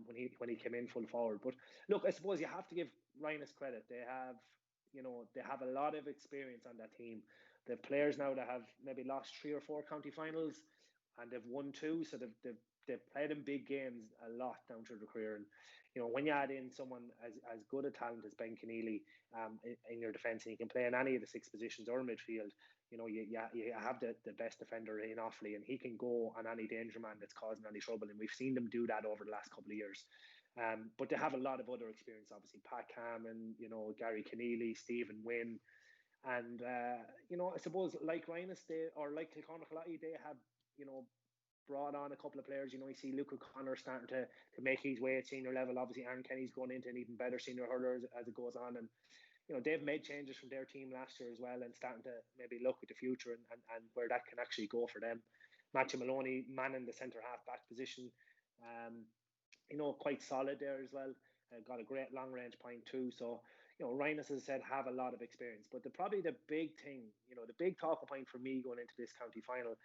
when he came in full forward. But look, I suppose you have to give Rhinos credit. They have a lot of experience on that team. They have players now that have maybe lost 3 or 4 county finals, and they've won 2. So they've played in big games a lot down through their career. And when you add in someone as good a talent as Ben Keneally in your defence, and he can play in any of the 6 positions or midfield, you have the best defender in Offaly, and he can go on any danger man that's causing any trouble. And we've seen them do that over the last couple of years. But they have a lot of other experience, obviously. Pat Cameron, Gary Keneally, Stephen Wynn. And, I suppose like Rhinos, or like Kilcormac, they have, brought on a couple of players. You see Luke O'Connor starting to make his way at senior level. Obviously, Aaron Kenny's going into an even better senior hurler as it goes on. And, they've made changes from their team last year as well, and starting to maybe look at the future and where that can actually go for them. Matthew Maloney manning the centre half back position. Quite solid there as well. Got a great long range point too. So, Rhinos, as I said, have a lot of experience. But probably the big thing, the big talking point for me going into this county final,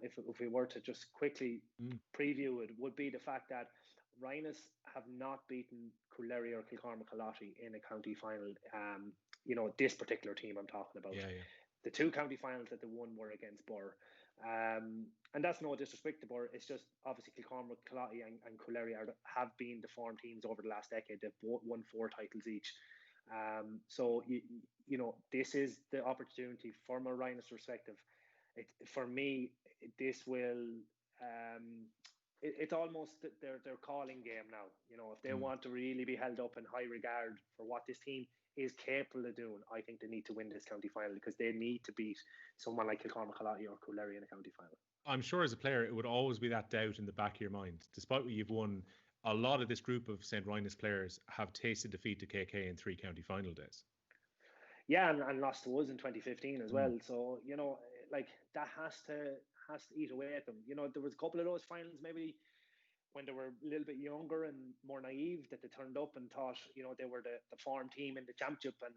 if we were to just quickly preview it, would be the fact that Rhinos have not beaten Coollerry or Kilcormac in a county final. This particular team I'm talking about. Yeah. The 2 county finals that they won were against Birr. And that's no disrespect to Birr. It's just obviously Kilcormac, Malachy and Coollerry have been the form teams over the last decade. They've both won 4 titles each. So, you know, this is the opportunity from a Rhinus perspective. For me, this will... it's almost their calling game now. You know, if they want to really be held up in high regard for what this team is capable of doing, I think they need to win this county final, because they need to beat someone like Kilcormac, Malachy or Coollerry in a county final. I'm sure as a player, it would always be that doubt in the back of your mind. Despite what you've won, a lot of this group of St Rynagh players have tasted defeat to KK in 3 county final days. Yeah, and lost to us in 2015 as well. So, you know, like, that has to eat away at them. You know, there was a couple of those finals maybe when they were a little bit younger and more naive, that they turned up and thought, you know, they were the form team in the championship, and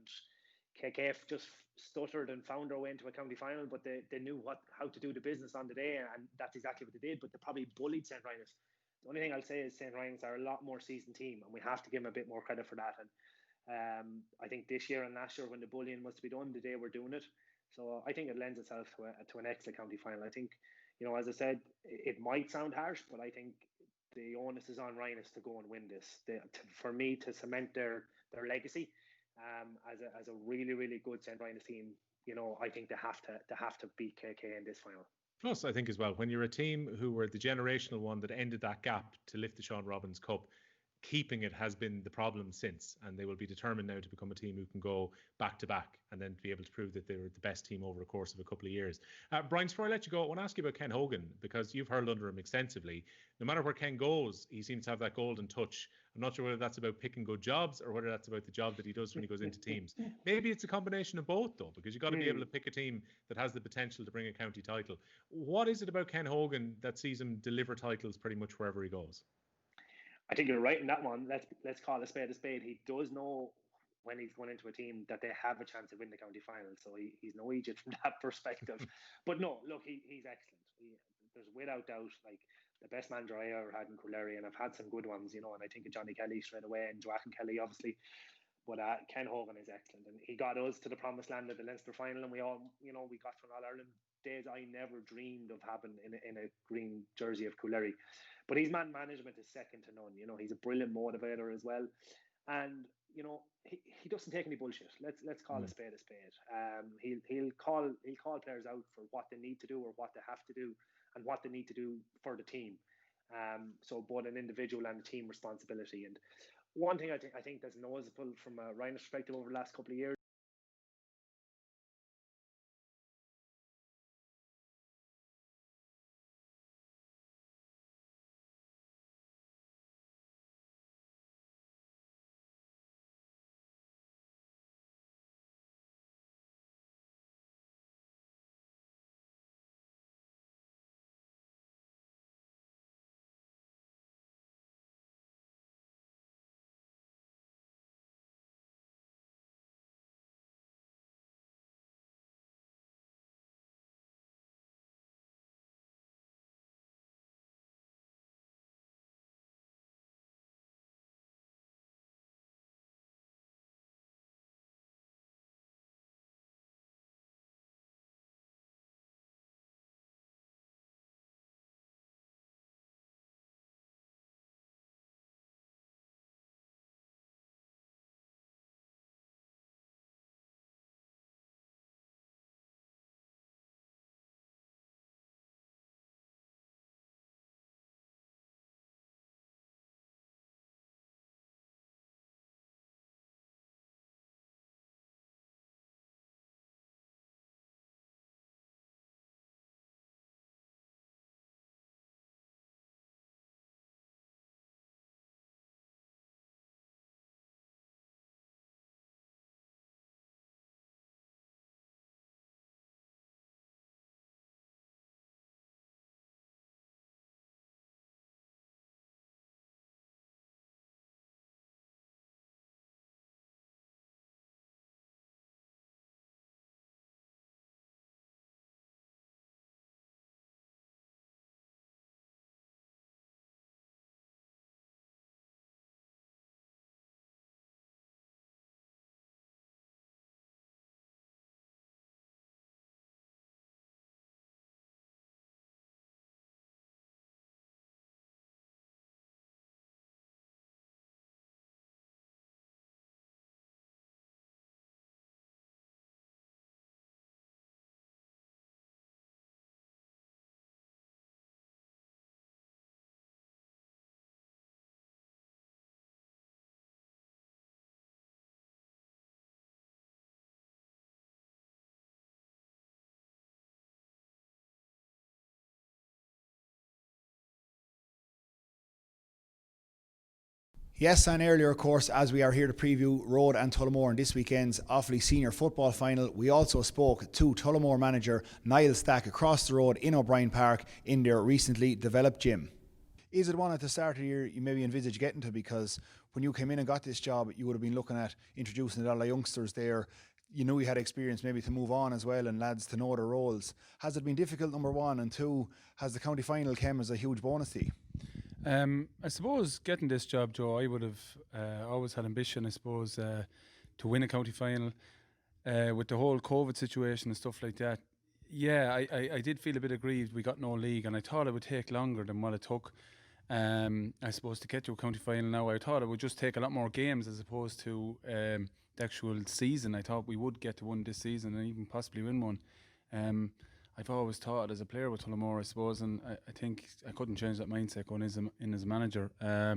KKF just stuttered and found their way into a county final, but they knew how to do the business on the day, and that's exactly what they did. But they probably bullied St Rynagh. The only thing I'll say is St Rynagh are a lot more seasoned team, and we have to give them a bit more credit for that. And I think this year and last year, when the bullying was to be done, they were doing it. So I think it lends itself to an excellent county final. I think, you know, as I said, it might sound harsh, but I think the onus is on Rhinus to go and win this. For me, to cement their legacy as a really, really good St Rynagh team, you know, I think they have to beat KK in this final. Plus, I think as well, when you're a team who were the generational one that ended that gap to lift the Sean Robbins Cup, keeping it has been the problem since, and they will be determined now to become a team who can go back to back and then be able to prove that they were the best team over a course of a couple of years. Brian, before I let you go, I want to ask you about Ken Hogan, because you've hurled under him extensively. No matter where Ken goes, he seems to have that golden touch. I'm not sure whether that's about picking good jobs or whether that's about the job that he does when he goes into teams. Maybe it's a combination of both, though, because you've got to be able to pick a team that has the potential to bring a county title. What is it about Ken Hogan that sees him deliver titles pretty much wherever he goes? I think you're right in that one. Let's call a spade a spade. He does know when he's going into a team that they have a chance to win the county final. So he's no idiot from that perspective. But no, look, he's excellent. There's without doubt, like, the best manager I ever had in Coollerry, and I've had some good ones, you know, and I think of Johnny Kelly straight away and Joachim Kelly, obviously. But Ken Hogan is excellent, and he got us to the promised land of the Leinster final, and we all, you know, we got to an All-Ireland days I never dreamed of having in a green jersey of Coollerry. But his man management is second to none. You know, he's a brilliant motivator as well, and you know, he doesn't take any bullshit. Let's call a spade a spade. He'll call players out for what they need to do or what they have to do and what they need to do for the team. So both an individual and a team responsibility. And one thing I think that's noticeable from a Rhino perspective over the last couple of years Yes, and earlier, of course, as we are here to preview Rhode and Tullamore in this weekend's Offaly Senior Football Final, we also spoke to Tullamore manager Niall Stack across the road in O'Brien Park in their recently developed gym. Is it one at the start of the year you maybe envisage getting to? Because when you came in and got this job, you would have been looking at introducing a lot of youngsters there. You knew you had experience maybe to move on as well and lads to know their roles. Has it been difficult, number one? And two, has the county final come as a huge bonus to you? I suppose getting this job, Joe, I would have always had ambition, I suppose, to win a county final. With the whole COVID situation and stuff like that, yeah, I did feel a bit aggrieved we got no league, and I thought it would take longer than what it took. I suppose to get to a county final now, I thought it would just take a lot more games as opposed to the actual season. I thought we would get to one this season and even possibly win one. I've always thought as a player with Tullamore, I suppose, and I think I couldn't change that mindset going in as a manager. I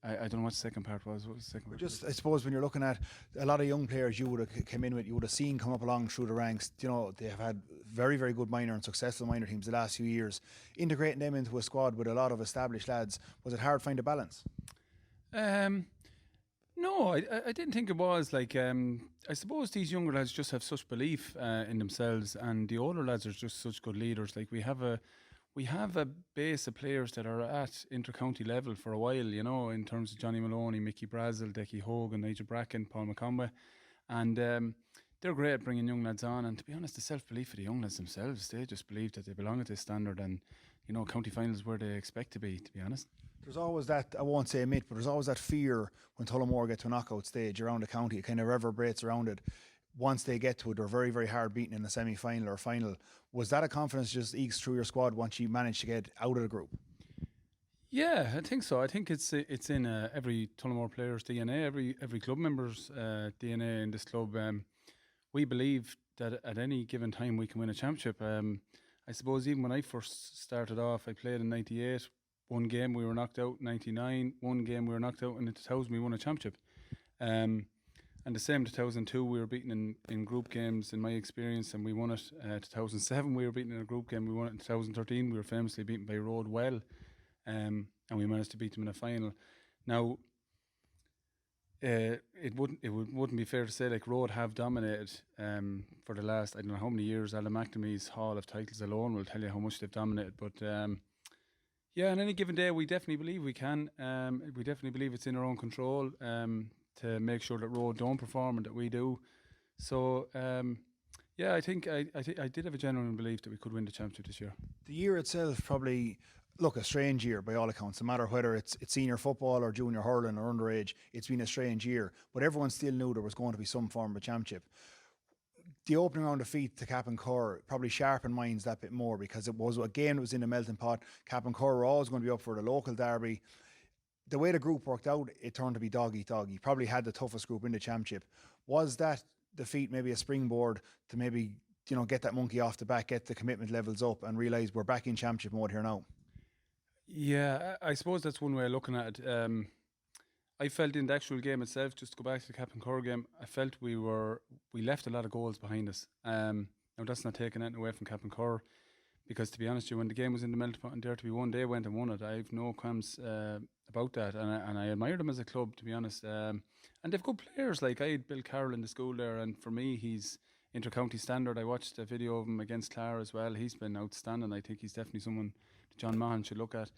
don't know what the second part was. What was the second part? Just, I suppose, when you're looking at a lot of young players you would have come in with, you would have seen come up along through the ranks. You know, they have had very, very good minor and successful minor teams the last few years. Integrating them into a squad with a lot of established lads, was it hard to find a balance? No, I didn't think it was. Like, I suppose these younger lads just have such belief in themselves, and the older lads are just such good leaders. Like, we have a base of players that are at inter-county level for a while, you know, in terms of Johnny Maloney, Mickey Brazel, Decky Hogan, Nigel Bracken, Paul McConway, and they're great at bringing young lads on. And to be honest, the self-belief of the young lads themselves, they just believe that they belong at this standard, and you know, county finals where they expect to be honest. There's always that, I won't say myth, but there's always that fear when Tullamore get to a knockout stage around the county. It kind of reverberates around it. Once they get to it, they're very, very hard beaten in the semi-final or final. Was that a confidence just ekes through your squad once you managed to get out of the group? Yeah, I think so. I think it's in every Tullamore player's DNA, every club member's DNA in this club. We believe that at any given time we can win a championship. I suppose even when I first started off, I played in 98. One game we were knocked out in 99. One game we were knocked out in 2000. We won a championship. And the same 2002, we were beaten in group games, in my experience, and we won it. 2007, we were beaten in a group game. We won it in 2013. We were famously beaten by Rhode well, and we managed to beat them in a final. Now, it wouldn't be fair to say like Rhode have dominated for the last, I don't know how many years. Alan McNamee's haul of titles alone will tell you how much they've dominated. But yeah, on any given day, we definitely believe we can. We definitely believe it's in our own control to make sure that Rhode don't perform and that we do. So yeah, I think I did have a genuine belief that we could win the championship this year. The year itself probably, look, a strange year by all accounts. No matter whether it's senior football or junior hurling or underage, it's been a strange year. But everyone still knew there was going to be some form of a championship. The opening round defeat to Cap and Cur probably sharpened minds that bit more, because it was a game that was in the melting pot. Cap and Cur were always going to be up for the local derby. The way the group worked out, it turned to be dog eat dog. Probably had the toughest group in the championship. Was that defeat maybe a springboard to maybe, you know, get that monkey off the back, get the commitment levels up, and realise we're back in championship mode here now? Yeah, I suppose that's one way of looking at it. I felt in the actual game itself, just to go back to the Cap and Cur game, I felt we left a lot of goals behind us. Now that's not taking anything away from Cap and Cur, because to be honest, when the game was in the melting pot and there to be won, they went and won it. I have no qualms about that, and I admire them as a club, to be honest. And they've good players. Like, I had Bill Carroll in the school there, and for me, he's inter-county standard. I watched a video of him against Clara as well. He's been outstanding. I think he's definitely someone that John Mahan should look at.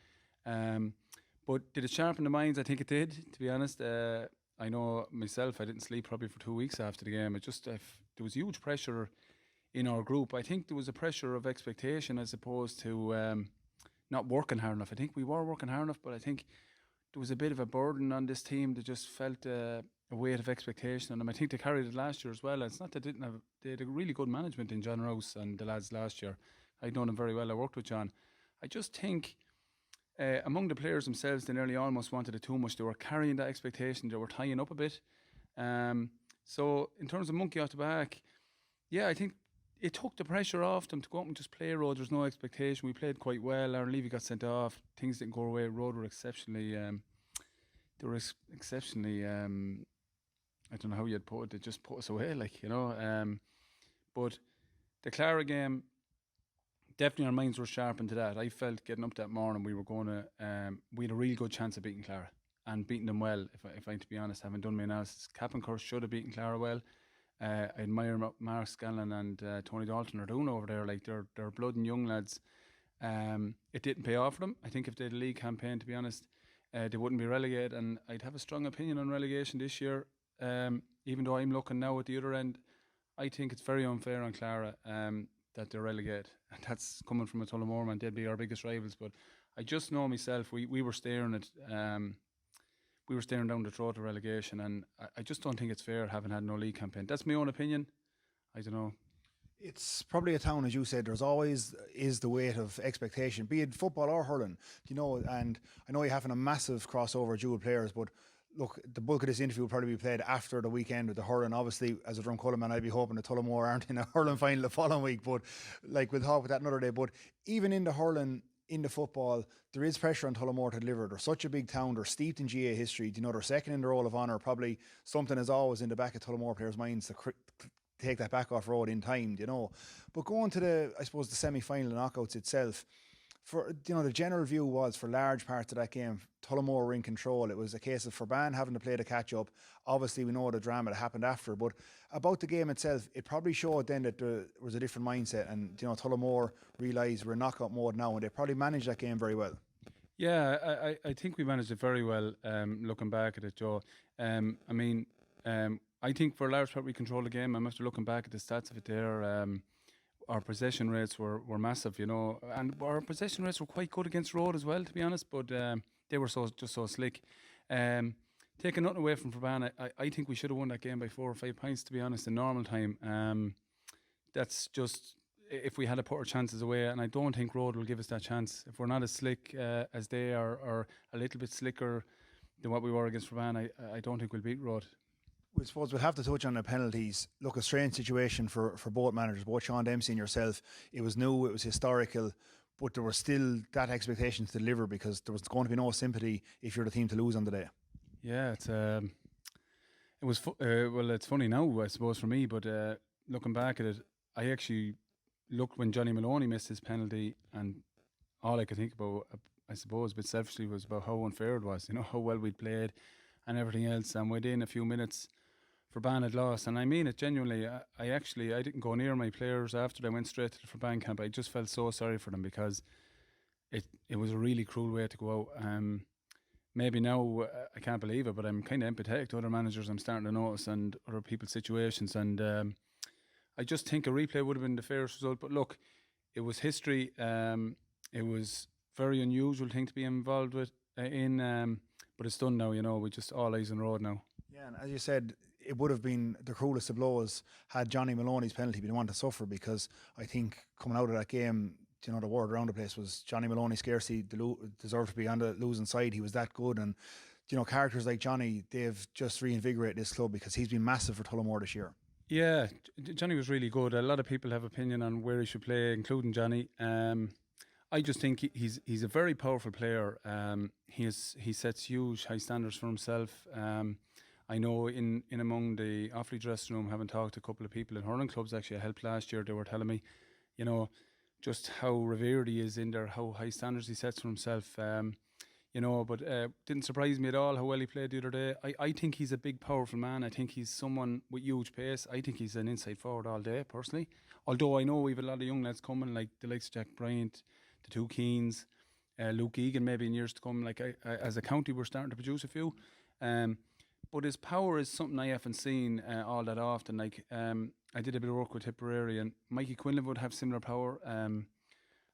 But did it sharpen the minds? I think it did, to be honest. I know myself, I didn't sleep probably for 2 weeks after the game. It just, there was huge pressure in our group. I think there was a pressure of expectation as opposed to not working hard enough. I think we were working hard enough, but I think there was a bit of a burden on this team that just felt a weight of expectation on them. I think they carried it last year as well. It's not that they had a really good management in John Rouse and the lads last year. I'd known him very well. I worked with John. I just think among the players themselves, they nearly almost wanted it too much. They were carrying that expectation. They were tying up a bit. So in terms of monkey off the back, yeah, I think it took the pressure off them to go up and just play Rhode. There's no expectation. We played quite well. Aaron Levy got sent off. Things didn't go away. Rhode were exceptionally, I don't know how you'd put it. They just put us away, like, you know. But the Clara game, definitely our minds were sharpened to that. I felt getting up that morning we were going to, we had a really good chance of beating Clara. and beaten them well, if I'm to be honest, having done my analysis. Cappencourt should have beaten Clara well. I admire Mark Scanlon and Tony Dalton are doing over there. Like, they're blood and young lads. It didn't pay off for them. I think if they had a league campaign, to be honest, they wouldn't be relegated, and I'd have a strong opinion on relegation this year. Even though I'm looking now at the other end, I think it's very unfair on Clara that they're relegated. And that's coming from a Tullamore man. They'd be our biggest rivals. But I just know myself, we were staring at we were staring down the throat of relegation, and I just don't think it's fair having had no league campaign. That's my own opinion. I don't know. It's probably a town, as you said, there's always is the weight of expectation, be it football or hurling, you know, and I know you're having a massive crossover dual players, but look, the bulk of this interview will probably be played after the weekend with the hurling. Obviously, as a Drumcullen man, I'd be hoping the Tullamore aren't in a hurling final the following week, but like we'll talk about that another day. But even in the hurling, in the football, there is pressure on Tullamore to deliver. They're such a big town, they're steeped in GA history, you know, they're second in the roll of honour. Probably something is always in the back of Tullamore players' minds to take that back off Rhode in time, you know. But going to the semi-final knockouts itself, for the general view was for large parts of that game, Tullamore were in control. It was a case of Forban having to play the catch up. Obviously, we know the drama that happened after, but about the game itself, it probably showed then that there was a different mindset, and Tullamore realised we're in knockout mode now, and they probably managed that game very well. Yeah, I think we managed it very well. Looking back at it, Joe. I think for a large part we controlled the game. I'm after looking back at the stats of it there. Our possession rates were massive, and our possession rates were quite good against Rhode as well, to be honest. But they were so slick. Taking nothing away from Forban, I think we should have won that game by 4 or 5 points, to be honest, in normal time. That's just if we had to put our chances away, and I don't think Rhode will give us that chance. If we're not as slick as they are, or a little bit slicker than what we were against Forban, I don't think we'll beat Rhode. I suppose we'll have to touch on the penalties. Look, a strange situation for both managers, both Sean Dempsey and yourself. It was new, it was historical, but there was still that expectation to deliver because there was going to be no sympathy if you're the team to lose on the day. Yeah, it's funny now, I suppose, for me, but looking back at it, I actually looked when Johnny Maloney missed his penalty, and all I could think about, I suppose, a bit selfishly, was about how unfair it was, how well we'd played and everything else, and within a few minutes Forban had lost. And I mean it genuinely. I didn't go near my players after they went straight to the Forban camp. I just felt so sorry for them because it was a really cruel way to go out. Maybe now I can't believe it, but I'm kind of empathetic to other managers I'm starting to notice and other people's situations, and I just think a replay would have been the fairest result. But look, it was history. It was very unusual thing to be involved with but it's done now, we just all eyes on the road now. Yeah, and as you said, it would have been the cruelest of blows had Johnny Maloney's penalty been one to suffer, because I think coming out of that game, the word around the place was Johnny Maloney scarcely deserved to be on the losing side. He was that good, and characters like Johnny, they've just reinvigorated this club because he's been massive for Tullamore this year. Yeah, Johnny was really good. A lot of people have opinion on where he should play, including Johnny. I just think he's a very powerful player. He sets huge high standards for himself. I know in among the Offaly dressing room, having talked to a couple of people in hurling clubs, actually I helped last year, they were telling me, just how revered he is in there, how high standards he sets for himself. But didn't surprise me at all how well he played the other day. I think he's a big, powerful man. I think he's someone with huge pace. I think he's an inside forward all day, personally. Although I know we have a lot of young lads coming, like the likes of Jack Bryant, the two Keens, Luke Egan maybe in years to come. Like as a county, we're starting to produce a few. But his power is something I haven't seen all that often. Like I did a bit of work with Tipperary, and Mikey Quinlan would have similar power.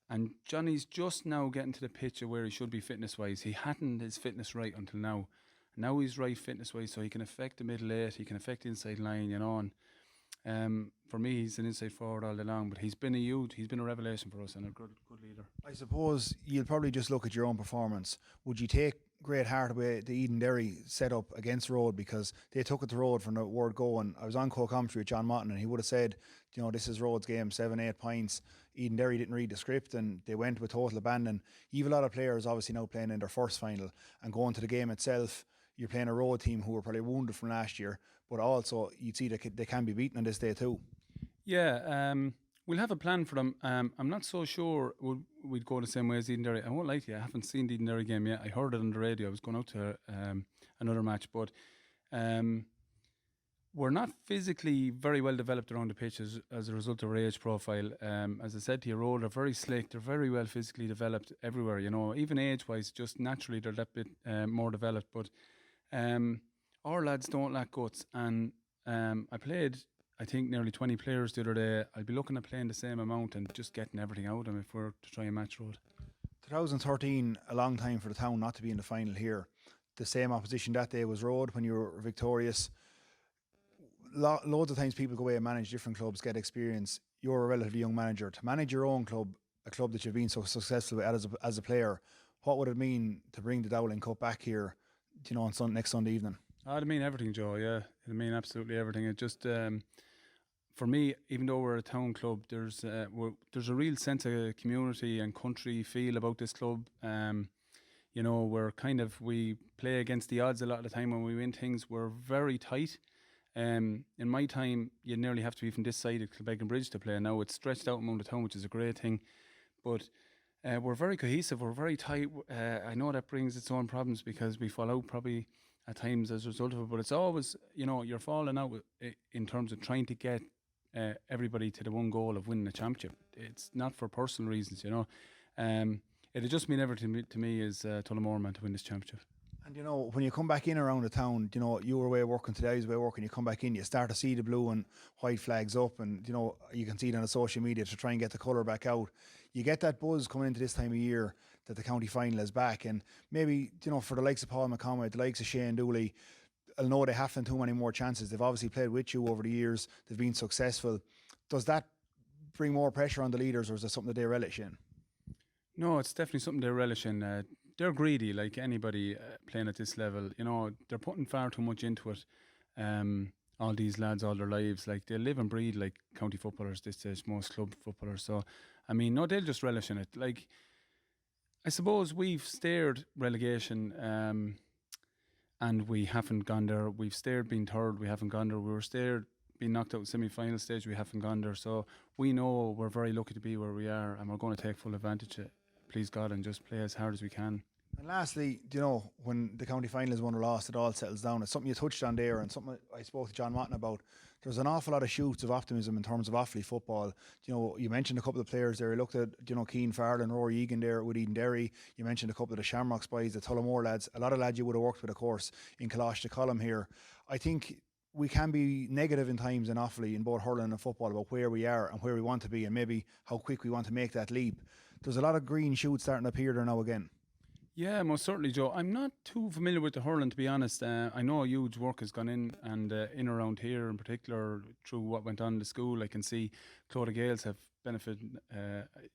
And Johnny's just now getting to the pitch of where he should be fitness-wise. He hadn't his fitness right until now. Now he's right fitness-wise, so he can affect the middle eight, he can affect the inside line, And for me, he's an inside forward all day long, but he's been a revelation for us and a good leader. I suppose you'll probably just look at your own performance. Would you take great heart away the Eden Derry set up against Rhode, because they took it to Rhode from the word go? And I was on co-commentary with John Motton, and he would have said, this is Rhode's game, 7-8 points. Eden Derry didn't read the script and they went with total abandon. You have a lot of players obviously now playing in their first final, and going to the game itself, you're playing a Rhode team who were probably wounded from last year, but also you'd see that they can be beaten on this day too. Yeah, we'll have a plan for them. I'm not so sure we'd go the same way as Eden Derry. I won't lie to you, I haven't seen the Eden Derry game yet. I heard it on the radio. I was going out to another match, but we're not physically very well developed around the pitch as a result of our age profile. As I said to you, Rhode are very slick. They're very well physically developed everywhere, even age-wise, just naturally they're that bit more developed. But our lads don't lack guts. And I played, I think, nearly 20 players the other day. I'll be looking at playing the same amount and just getting everything out of them if we're to try and match Rhode. 2013, a long time for the town not to be in the final here. The same opposition that day was Rhode when you were victorious. Loads of times people go away and manage different clubs, get experience. You're a relatively young manager. To manage your own club, a club that you've been so successful at as a player, what would it mean to bring the Dowling Cup back here, on next Sunday evening? It'd mean everything, Joe, yeah. It'd mean absolutely everything. It just, for me, even though we're a town club, there's a real sense of community and country feel about this club. We play against the odds a lot of the time when we win things. We're very tight. In my time, you nearly have to be from this side of Kilbeggan Bridge to play. Now it's stretched out among the town, which is a great thing. But we're very cohesive, we're very tight. I know that brings its own problems because we fall out probably at times as a result of it. But it's always, you're falling out in terms of trying to get everybody to the one goal of winning the championship. It's not for personal reasons, It'd just mean everything to me is Tullamore meant to win this championship. And when you come back in around the town, you were away working today, I was away working, you come back in, you start to see the blue and white flags up, and you can see it on the social media to try and get the colour back out. You get that buzz coming into this time of year that the county final is back, and maybe, for the likes of Paul McConway, the likes of Shane Dooley, I'll know they haven't too many more chances. They've obviously played with you over the years, they've been successful. Does that bring more pressure on the leaders, or is it something that they relish in? No, it's definitely something they relish in. They're greedy, like anybody playing at this level. They're putting far too much into it. All these lads, all their lives, like they live and breathe like county footballers this stage, most club footballers. So, they'll just relish in it. Like, I suppose we've stared relegation, and we haven't gone there. We've stared being third, we haven't gone there. We were stared being knocked out in semi-final stage, we haven't gone there. So we know we're very lucky to be where we are, and we're going to take full advantage of it, please God, and just play as hard as we can. And lastly, when the county final is won or lost, it all settles down. It's something you touched on there, and something I spoke to John Watton about. There's an awful lot of shoots of optimism in terms of Offaly football. You mentioned a couple of players there. You looked at, Keane Farrell, Rory Egan there with Eden Derry. You mentioned a couple of the Shamrocks boys, the Tullamore lads. A lot of lads you would have worked with, of course, in Coláiste Column here. I think we can be negative in times in Offaly, in both hurling and football, about where we are and where we want to be, and maybe how quick we want to make that leap. There's a lot of green shoots starting to appear there now again. Yeah, most certainly, Joe. I'm not too familiar with the hurling, to be honest. I know huge work has gone in, and in around here in particular, through what went on in the school, I can see Clodagh Gaels have benefited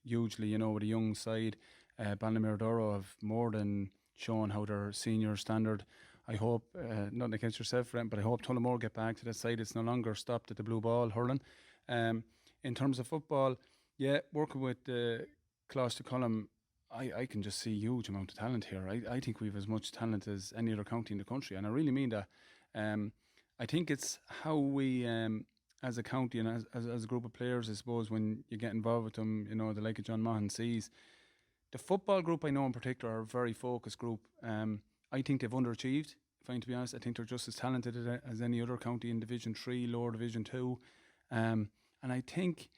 hugely, with a young side. Ballymere have more than shown how their senior standard. I hope, nothing against yourself, friend, but I hope Tullamore get back to that side. It's no longer stopped at the blue ball hurling. In terms of football, yeah, working with Coláiste Column, I can just see a huge amount of talent here. I think we have as much talent as any other county in the country, and I really mean that. I think it's how we, as a county and as a group of players, I suppose, when you get involved with them, the like of John Mahan sees. The football group I know in particular are a very focused group. I think they've underachieved, if I'm to be honest. I think they're just as talented as any other county in Division 3, lower Division 2. And I think,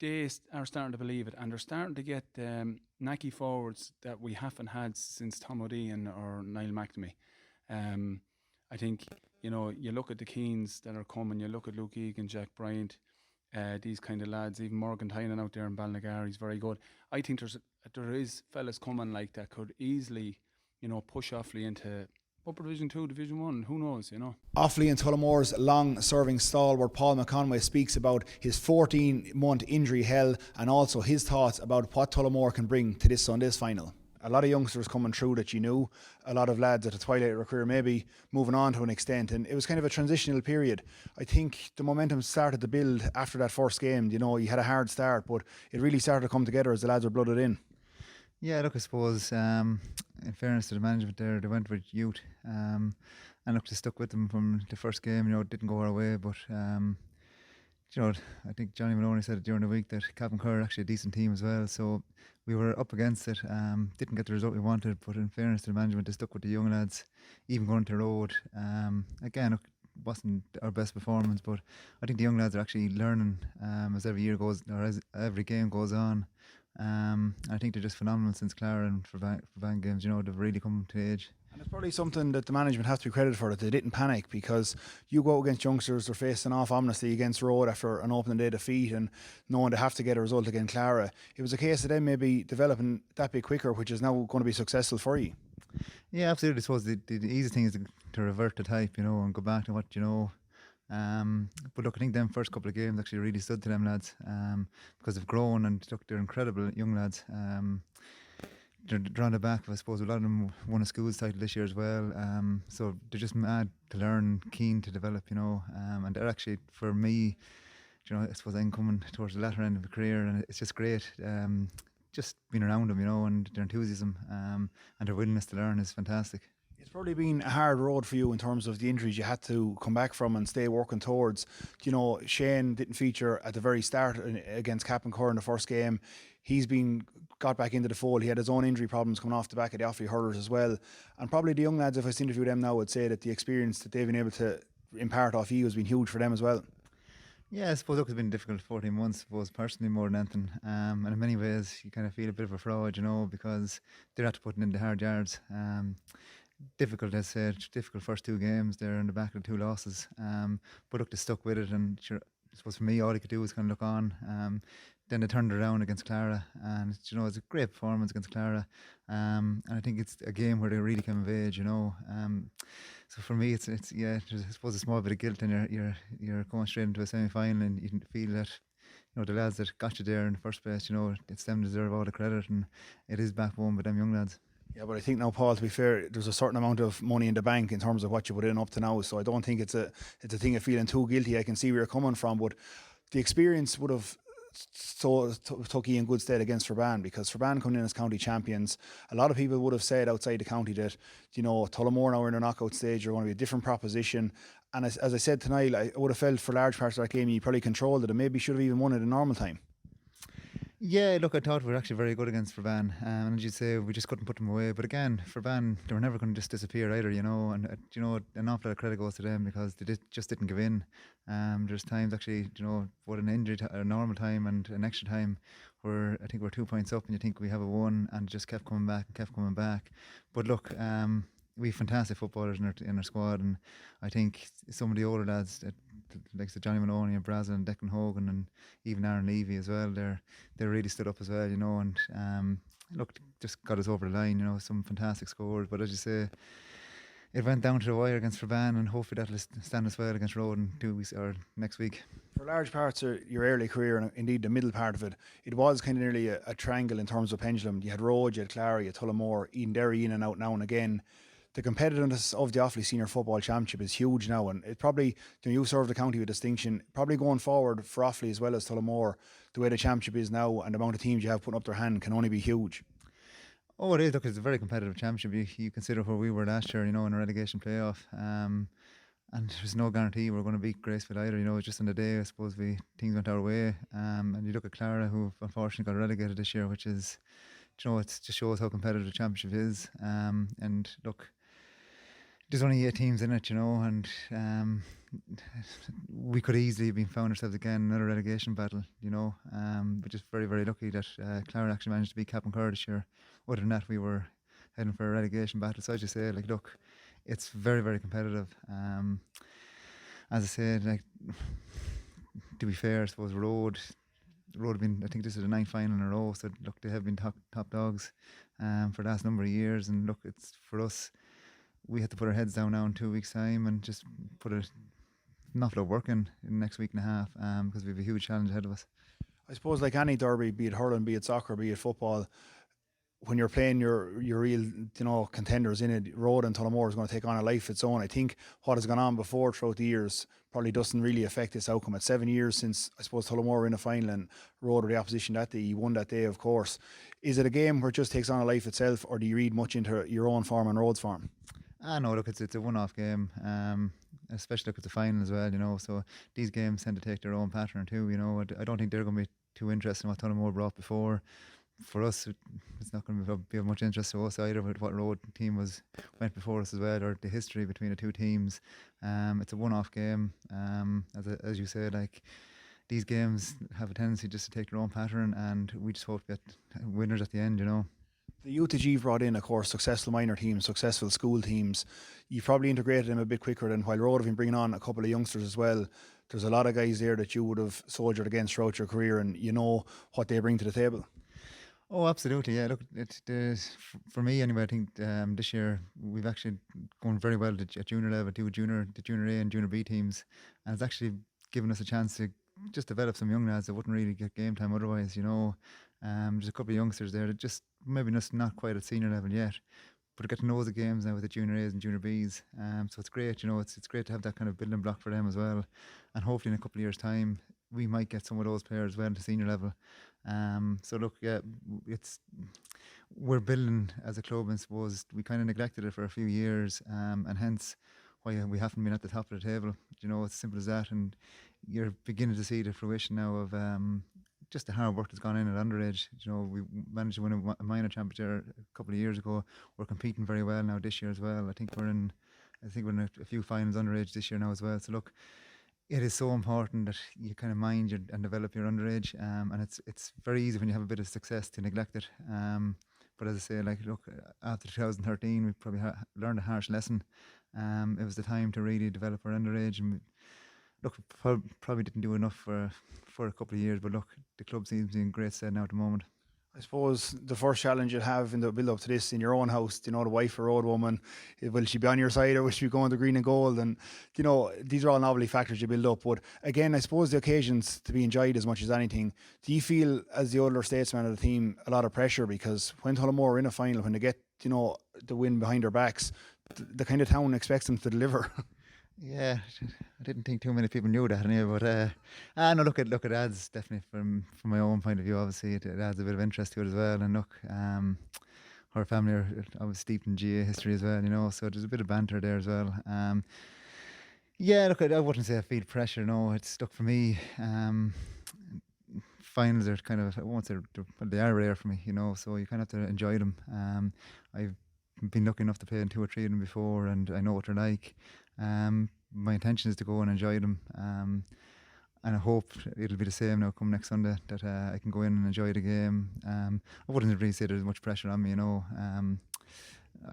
they are starting to believe it, and they're starting to get knacky forwards that we haven't had since Tom O'Dean or Niall McNamee. I think, you look at the Keens that are coming, you look at Luke Egan, Jack Bryant, these kind of lads, even Morgan Tynan out there in Balnagar, he's very good. I think there is fellas coming like that could easily, push Offaly into Upper Division 2, Division 1, who knows, Offaly and Tullamore's long-serving stalwart Paul McConway speaks about his 14-month injury hell and also his thoughts about what Tullamore can bring to this Sunday's final. A lot of youngsters coming through that you knew, a lot of lads at the twilight of their career maybe moving on to an extent, and it was kind of a transitional period. I think the momentum started to build after that first game. You had a hard start, but it really started to come together as the lads were blooded in. Yeah, look, I suppose, in fairness to the management there, they went with youth, and look, they stuck with them from the first game. It didn't go our way, but you know, I think Johnny Maloney said it during the week that Cavan are actually a decent team as well. So we were up against it. Didn't get the result we wanted, but in fairness to the management, they stuck with the young lads, even going to Rhode. Again, look, wasn't our best performance, but I think the young lads are actually learning as every year goes, or as every game goes on. I think they're just phenomenal since Clara and for band games. You know, they've really come to age. And it's probably something that the management has to be credited for, that they didn't panic, because you go against youngsters, they're facing off ominously against Rhode after an opening day defeat and knowing they have to get a result against Clara. It was a case of them maybe developing that bit quicker, which is now going to be successful for you. Yeah, absolutely. I suppose the easy thing is to revert to type, you know, and go back to what you know. But look, I think them first couple of games actually really stood to them lads, because they've grown and look, they're incredible young lads. They're drawn the back. I suppose a lot of them won a schools title this year as well. So they're just mad to learn, keen to develop, you know. And they're actually, for me, you know, I suppose I'm coming towards the latter end of the career, and it's just great. Just being around them, you know, and their enthusiasm and their willingness to learn is fantastic. It's probably been a hard road for you in terms of the injuries you had to come back from and stay working towards. You know, Shane didn't feature at the very start against Cappancur in the first game. He's been got back into the fold. He had his own injury problems coming off the back of the Offaly Hurlers as well. And probably the young lads, if I was to interview them now, would say that the experience that they've been able to impart off you has been huge for them as well. Yeah, I suppose look, it's been difficult 14 months, I suppose, personally more than anything. And in many ways, you kind of feel a bit of a fraud, you know, because they're after putting in the hard yards. Difficult, as I said, difficult first two games. They're in the back of the two losses. But look, they stuck with it, and sure, I suppose for me, all they could do was kind of look on. Then they turned it around against Clara, and you know, it's a great performance against Clara. And I think it's a game where they really came of age, you know. So for me, it's yeah, there's, I suppose a small bit of guilt, and you're going straight into a semi-final, and you can feel that, you know, the lads that got you there in the first place, you know, it's them deserve all the credit, and it is backbone with them young lads. Yeah, but I think now, Paul, to be fair, there's a certain amount of money in the bank in terms of what you put in up to now. So I don't think it's a thing of feeling too guilty. I can see where you're coming from, but the experience would have took you in good stead against Verban, because Verban coming in as county champions, a lot of people would have said outside the county that, you know, Tullamore now in a knockout stage are going to be a different proposition. And as I said tonight, I would have felt for large parts of that game you probably controlled it and maybe should have even won it in normal time. Yeah, look, I thought we were actually very good against Verban, and as you say, we just couldn't put them away. But again, Verban, they were never going to just disappear either, you know. And you know, an awful lot of credit goes to them because they just didn't give in. There's times actually, you know, what an injury, a normal time and an extra time, where I think we're 2 points up, and you think we have a one, and just kept coming back and kept coming back. But look, we have fantastic footballers in our squad, and I think some of the older lads, like the Johnny Maloney and Brazil and Declan Hogan and even Aaron Levy as well, they really stood up as well, you know, and look, just got us over the line, you know, some fantastic scores. But as you say, it went down to the wire against Verban, and hopefully that'll stand us well against Rhode in 2 weeks or next week. For large parts of your early career, and indeed the middle part of it, it was kind of nearly a triangle in terms of pendulum. You had Rhode, you had Clara, you had Tullamore, Eden Derry in and out now and again. The competitiveness of the Offaly Senior Football Championship is huge now, and it probably, you know, you serve the county with distinction, probably going forward for Offaly as well as Tullamore, the way the championship is now and the amount of teams you have putting up their hand can only be huge. Oh, it is. Look, it's a very competitive championship. You consider where we were last year, you know, in a relegation playoff, and there's no guarantee we're going to beat Graceville either. You know, it's just on the day, I suppose, things went our way, and you look at Clara, who unfortunately got relegated this year, which is, you know, it just shows how competitive the championship is. And look, there's only 8 teams in it, you know, and we could easily have been found ourselves again in another relegation battle, you know. But just very, very lucky that Clara actually managed to beat Cappancur this year. Other than that, we were heading for a relegation battle. So as you say, like, look, it's very, very competitive. As I said, like, to be fair, I suppose Rhode have been, I think this is the 9th final in a row, so look, they have been top dogs for the last number of years. And look, it's for us, we had to put our heads down now in 2 weeks' time and just put an awful lot of work in the next week and a half, because we have a huge challenge ahead of us. I suppose like any derby, be it hurling, be it soccer, be it football, when you're playing your real, you know, contenders in it, Rhode and Tullamore is going to take on a life of its own. I think what has gone on before throughout the years probably doesn't really affect this outcome. It's 7 years since, I suppose, Tullamore were in a final and Rhode were the opposition that day. You won that day, of course. Is it a game where it just takes on a life itself, or do you read much into your own form and Rhode's form? No, look, it's a one-off game. especially look at the final as well, you know. So these games tend to take their own pattern too, you know. I don't think they're going to be too interested in what Tullamore brought before. For us, it's not going to be of much interest to us either with what Rhode team went before us as well, or the history between the two teams. It's a one-off game, as you said, like these games have a tendency just to take their own pattern, and we just hope to get winners at the end, you know. The youth that you've brought in, of course, successful minor teams, successful school teams, you've probably integrated them a bit quicker than while Rhode have been bringing on a couple of youngsters as well. There's a lot of guys there that you would have soldiered against throughout your career, and you know what they bring to the table. Oh, absolutely, yeah. Look, for me anyway, I think this year we've actually gone very well at junior level, the junior A and junior B teams, and it's actually given us a chance to just develop some young lads that wouldn't really get game time otherwise, you know. There's a couple of youngsters there that just maybe just not quite at senior level yet, but get to know the games now with the junior A's and junior B's. So it's great, you know. It's great to have that kind of building block for them as well, and hopefully in a couple of years' time we might get some of those players as well to senior level. So look, yeah, we're building as a club, and suppose we kind of neglected it for a few years, and hence why we haven't been at the top of the table. You know, it's as simple as that, and you're beginning to see the fruition now of just the hard work that's gone in at underage. You know, we managed to win a minor championship a couple of years ago. We're competing very well now this year as well. I think we're in a few finals underage this year now as well. So look, it is so important that you kind of mind and develop your underage, and it's very easy when you have a bit of success to neglect it. But as I say, like, look, after 2013, we probably learned a harsh lesson. It was the time to really develop our underage, and look, probably didn't do enough for a couple of years. But look, the club seems in great stead now at the moment. I suppose the first challenge you'll have in the build up to this in your own house, you know, the wife or Rhode woman, will she be on your side or will she be going to green and gold? And, you know, these are all novelty factors you build up. But again, I suppose the occasions to be enjoyed as much as anything. Do you feel, as the older statesman of the team, a lot of pressure? Because when Tullamore are in a final, when they get, you know, the win behind their backs, the kind of town expects them to deliver. Yeah, I didn't think too many people knew that anyway, but no, look, it adds definitely from my own point of view. Obviously, it adds a bit of interest to it as well. And look, our family are obviously steeped in GA history as well, you know. So there's a bit of banter there as well. Yeah, look, I wouldn't say I feel pressure. No, it's look for me. Finals are kind of, I won't say they are rare for me, you know. So you kind of have to enjoy them. I've been lucky enough to play in 2 or 3 of them before, and I know what they're like. My intention is to go and enjoy them, and I hope it'll be the same now come next Sunday, that I can go in and enjoy the game. I wouldn't really say there's much pressure on me, you know.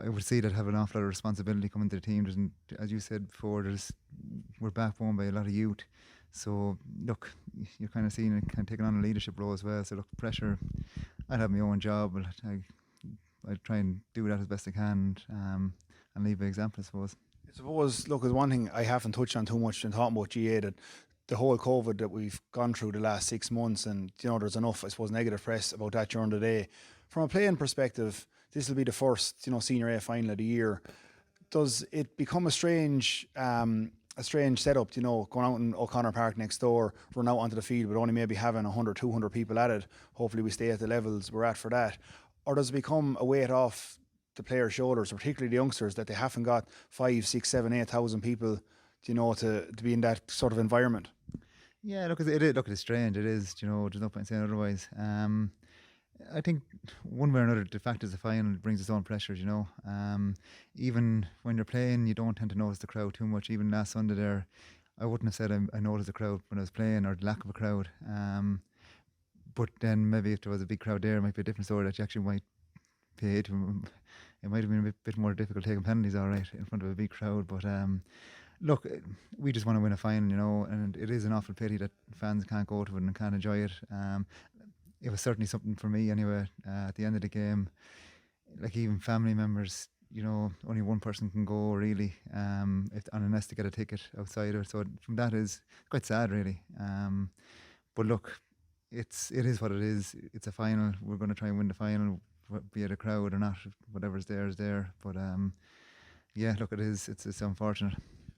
I would say that I have an awful lot of responsibility coming to the team. As you said before, we're backbone by a lot of youth. So look, you're kind of seeing it, kind of taking on a leadership role as well. So look, pressure, I'd have my own job, but I try and do that as best I can, and leave by example, I suppose. I suppose, look, there's one thing I haven't touched on too much in talking about GA, that the whole COVID that we've gone through the last 6 months, and, you know, there's enough, I suppose, negative press about that during the day. From a playing perspective, this will be the first, you know, Senior A final of the year. Does it become a strange setup, you know, going out in O'Connor Park next door, run out onto the field, but only maybe having 100, 200 people at it? Hopefully we stay at the levels we're at for that. Or does it become a weight off the players' shoulders, particularly the youngsters, that they haven't got 5, 6, 7, 8,000 people, you know, to be in that sort of environment? Yeah, look, it's strange. It is, you know, there's no point in saying otherwise. I think one way or another, the fact is the final brings its own pressures, you know. Even when you're playing, you don't tend to notice the crowd too much. Even last Sunday there, I wouldn't have said I noticed the crowd when I was playing, or the lack of a crowd. But then maybe if there was a big crowd there, it might be a different story, that you actually might pay to. It might have been a bit more difficult taking penalties, all right, in front of a big crowd. But look, we just want to win a final, you know, and it is an awful pity that fans can't go to it and can't enjoy it. It was certainly something for me anyway. At the end of the game, like, even family members, you know, only one person can go really, unless they get a ticket outside of it. So from that is quite sad, really. But look, it is what it is. It's a final. We're going to try and win the final, be it a crowd or not. Whatever's there is there. But yeah, look, it's unfortunate.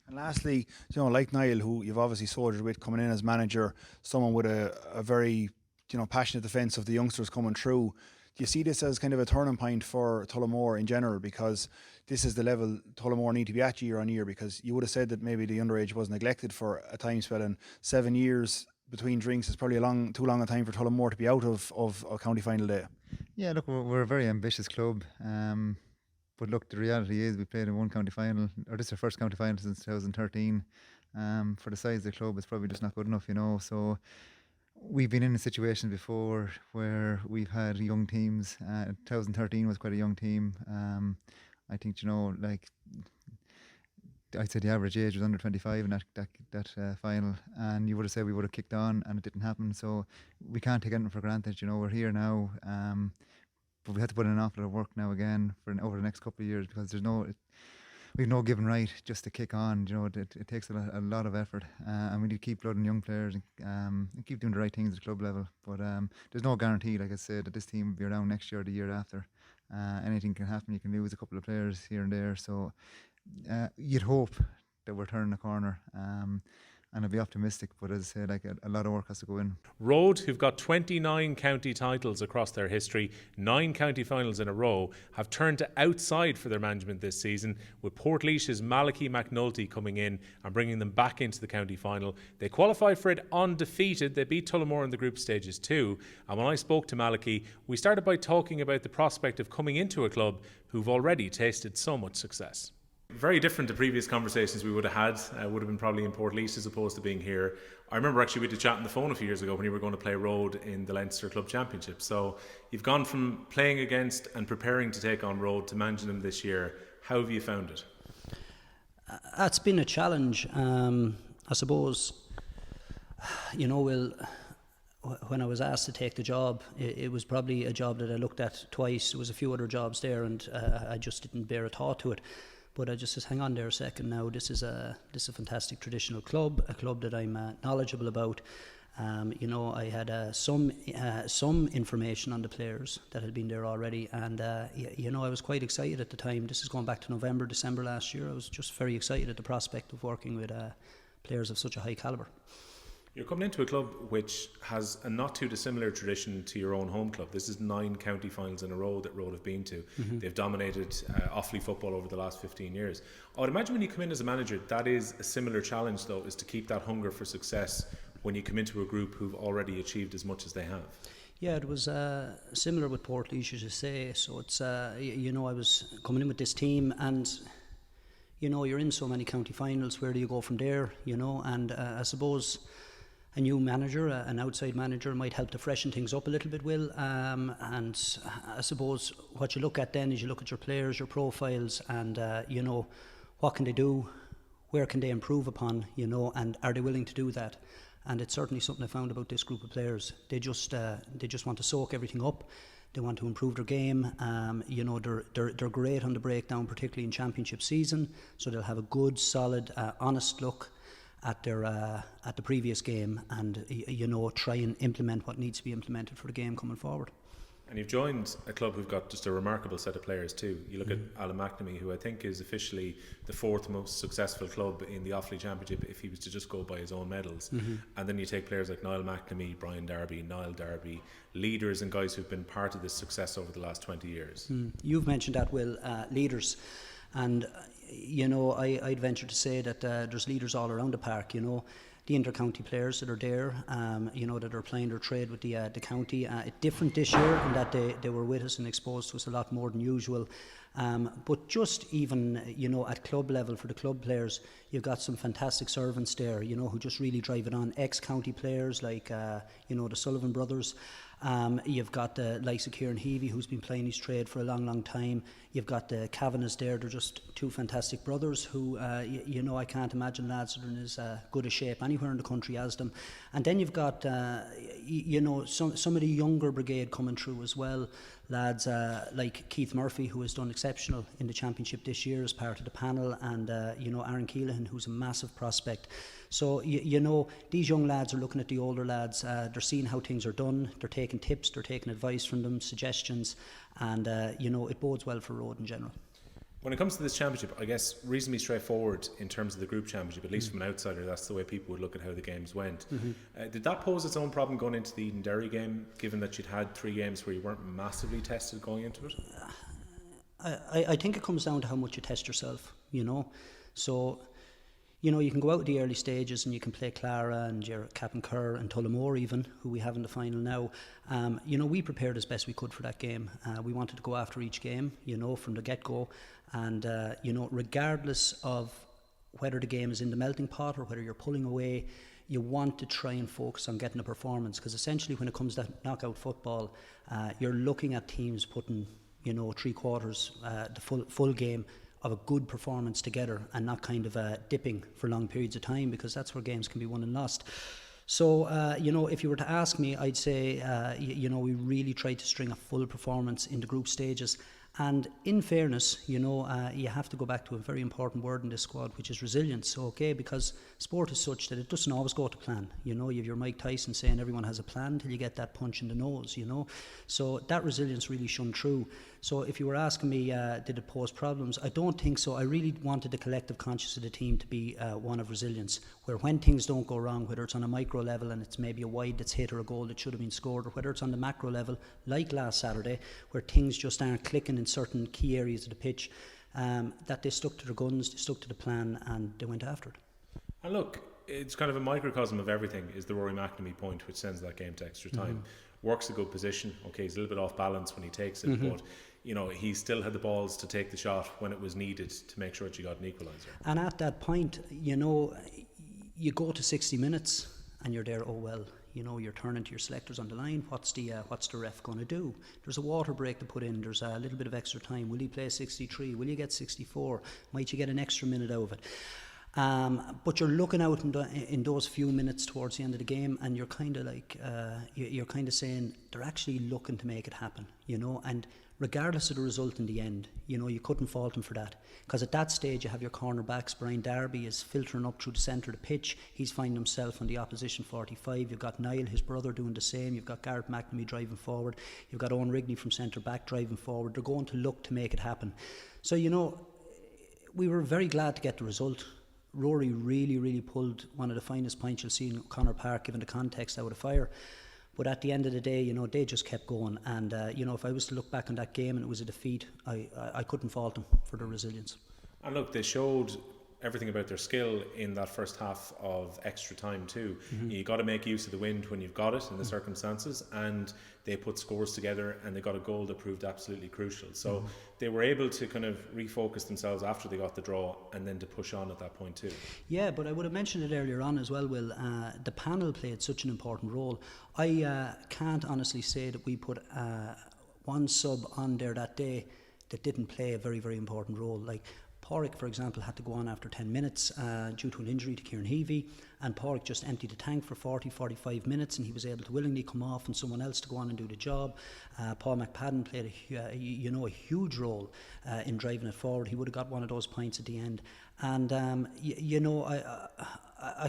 And lastly, you know, like Niall, who you've obviously soldiered with coming in as manager, someone with a very, you know, passionate defence of the youngsters coming through. you see this as kind of a turning point for Tullamore in general, because this is the level Tullamore need to be at year on year? Because you would have said that maybe the underage was neglected for a time spell, and 7 years between drinks is probably too long a time for Tullamore to be out of a county final day. Yeah, look, we're a very ambitious club. But look, the reality is we played in one county final, or this is our first county final since 2013. For the size of the club, it's probably just not good enough, you know. So we've been in a situation before where we've had young teams. 2013 was quite a young team. I think, you know, like, I'd say the average age was under 25 in that final, and you would have said we would have kicked on, and it didn't happen. So we can't take anything for granted. You know, we're here now, but we have to put in an awful lot of work now again over the next couple of years, because we've no given right just to kick on. You know, it takes a lot of effort, and we need to keep loading young players and keep doing the right things at club level. But there's no guarantee, like I said, that this team will be around next year or the year after. Anything can happen. You can lose a couple of players here and there. So you'd hope that we're turning the corner, and I'd be optimistic, but as I say, like, a lot of work has to go in. Rhode, who've got 29 county titles across their history, 9 county finals in a row, have turned to outside for their management this season, with Portlaois's Malachy McNulty coming in and bringing them back into the county final. They qualified for it undefeated. They beat Tullamore in the group stages too. And when I spoke to Malachy, we started by talking about the prospect of coming into a club who've already tasted so much success. Very different to previous conversations we would have had. Would have been probably in Portlaoise as opposed to being here. I remember actually we had a chat on the phone a few years ago when you were going to play Rhode in the Leinster Club Championship. So you've gone from playing against and preparing to take on Rhode to managing them this year. How have you found it? It's been a challenge. I suppose, you know, when I was asked to take the job, it was probably a job that I looked at twice. There was a few other jobs there, and I just didn't bear a thought to it. But I just said, hang on there a second now. This is a fantastic traditional club, a club that I'm knowledgeable about. You know, I had some information on the players that had been there already, and you know, I was quite excited at the time. This is going back to November, December last year. I was just very excited at the prospect of working with players of such a high calibre. You're coming into a club which has a not too dissimilar tradition to your own home club. This is 9 county finals in a row that Rhode have been to. Mm-hmm. They've dominated Offaly football over the last 15 years. I would imagine when you come in as a manager, that is a similar challenge, though, is to keep that hunger for success when you come into a group who've already achieved as much as they have. Yeah, it was similar with Portlaoise, as you say. So it's, you know, I was coming in with this team, and you know, you're in so many county finals. Where do you go from there? You know, and I suppose a new manager, an outside manager, might help to freshen things up a little bit, Will. And I suppose what you look at then is you look at your players, your profiles, and you know, what can they do, where can they improve upon, you know, and are they willing to do that? And it's certainly something I found about this group of players. They just want to soak everything up. They want to improve their game. You know, they're great on the breakdown, particularly in championship season. So they'll have a good, solid, honest look at the previous game, and you know, try and implement what needs to be implemented for the game coming forward. And you've joined a club who've got just a remarkable set of players too. You look at Alan McNamee, who I think is officially the 4th most successful club in the Offaly Championship if he was to just go by his own medals. Mm-hmm. And then you take players like Niall McNamee, Brian Darby, Niall Darby, leaders and guys who've been part of this success over the last 20 years. You've mentioned that, Will, leaders. And you know, I'd venture to say that there's leaders all around the park. You know, the inter-county players that are there, you know, that are playing their trade with the county. Different this year in that they were with us and exposed to us a lot more than usual. But just even, you know, at club level for the club players, you've got some fantastic servants there, you know, who just really drive it on. Ex-county players like, you know, the Sullivan brothers. You've got the likes of Kieran Heavey, who's been playing his trade for a long, long time. You've got the Kavanaghs there. They're just 2 fantastic brothers who, you know, I can't imagine lads are in as good a shape anywhere in the country as them. And then you've got, you know, some of the younger brigade coming through as well. Lads like Keith Murphy, who has done exceptional in the championship this year as part of the panel, and you know, Aaron Keelan, who's a massive prospect. So you know, these young lads are looking at the older lads. They're seeing how things are done. They're taking tips. They're taking advice from them, suggestions, and you know, it bodes well for Rhode in general. When it comes to this championship, I guess reasonably straightforward in terms of the group championship, at least from an outsider. That's the way people would look at how the games went. Did that pose its own problem going into the Eden Derry game, given that you'd had 3 games where you weren't massively tested going into it? I think it comes down to how much you test yourself, So, you can go out in the early stages and you can play Clara and your Captain Kerr and Tullamore even, who we have in the final now. We prepared as best we could for that game. We wanted to go after each game, from the get-go. And, regardless of whether the game is in the melting pot or whether you're pulling away, you want to try and focus on getting a performance. Because essentially when it comes to knockout football, you're looking at teams putting, 3/4, the full game of a good performance together and not kind of dipping for long periods of time, because that's where games can be won and lost. So, if you were to ask me, I'd say, we really tried to string a full performance in the group stages. And in fairness, you have to go back to a very important word in this squad, which is resilience, okay? Because sport is such that it doesn't always go to plan. You have your Mike Tyson saying everyone has a plan till you get that punch in the nose, So that resilience really shone through. So if you were asking me, did it pose problems? I don't think so. I really wanted the collective conscience of the team to be one of resilience, where when things don't go wrong, whether it's on a micro level and it's maybe a wide that's hit or a goal that should have been scored, or whether it's on the macro level, like last Saturday, where things just aren't clicking in certain key areas of the pitch, that they stuck to their guns, they stuck to the plan, and they went after it. And look, it's kind of a microcosm of everything is the Rory McNamee point, which sends that game to extra time. Works a good position. Okay, he's a little bit off balance when he takes it, but he still had the balls to take the shot when it was needed to make sure that you got an equaliser. And at that point, you go to 60 minutes and you're there, oh well, you're turning to your selectors on the line. What's the ref going to do? There's a water break to put in. There's a little bit of extra time. Will he play 63? Will you get 64? Might you get an extra minute out of it? But you're looking out in those few minutes towards the end of the game, and you're kind of like, you're kind of saying they're actually looking to make it happen, and regardless of the result in the end, you couldn't fault him for that. Because at that stage, you have your cornerbacks. Brian Darby is filtering up through the centre of the pitch. He's finding himself on the opposition 45. You've got Niall, his brother, doing the same. You've got Gareth McNamee driving forward. You've got Owen Rigney from centre back driving forward. They're going to look to make it happen. So, we were very glad to get the result. Rory really, really pulled one of the finest pints you'll see in Connaught Park, given the context, out of fire. But at the end of the day, they just kept going. And, if I was to look back on that game and it was a defeat, I couldn't fault them for their resilience. And look, they showed everything about their skill in that first half of extra time too. You got to make use of the wind when you've got it in the circumstances, and they put scores together and they got a goal that proved absolutely crucial. So they were able to kind of refocus themselves after they got the draw and then to push on at that point too. Yeah, but I would have mentioned it earlier on as well, Will. The panel played such an important role. I can't honestly say that we put one sub on there that day that didn't play a very, very important role. Like Pádraig, for example, had to go on after 10 minutes due to an injury to Kieran Heavey, and Pádraig just emptied the tank for 40-45 minutes, and he was able to willingly come off and someone else to go on and do the job. Paul McPadden played a huge role in driving it forward. He would have got one of those points at the end. And I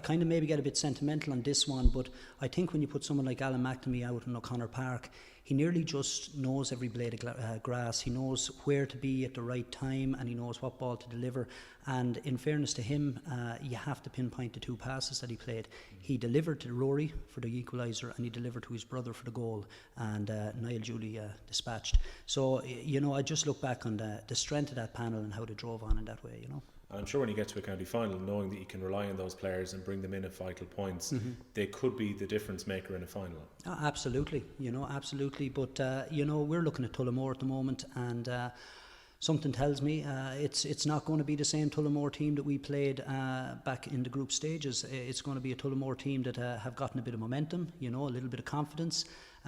kind of maybe get a bit sentimental on this one, but I think when you put someone like Alan McNamee out in O'Connor Park, he nearly just knows every blade of grass. He knows where to be at the right time, and he knows what ball to deliver. And in fairness to him, you have to pinpoint the 2 passes that he played. He delivered to Rory for the equaliser, and he delivered to his brother for the goal, and Niall duly dispatched. So, I just look back on the strength of that panel and how they drove on in that way, And I'm sure when you get to a county final, knowing that you can rely on those players and bring them in at vital points, they could be the difference maker in a final. Oh, absolutely, absolutely. But we're looking at Tullamore at the moment, and something tells me it's not going to be the same Tullamore team that we played back in the group stages. It's going to be a Tullamore team that have gotten a bit of momentum, a little bit of confidence.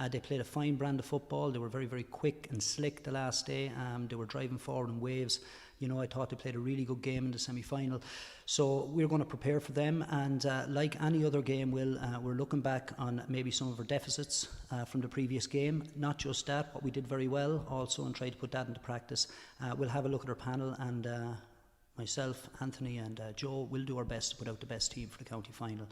They played a fine brand of football. They were very, very quick and slick the last day. They were driving forward in waves. I thought they played a really good game in the semi-final. So we're going to prepare for them, and like any other game, we're looking back on maybe some of our deficits from the previous game. Not just that, what we did very well also, and try to put that into practice. We'll have a look at our panel, and myself, Anthony and Joe will do our best to put out the best team for the county final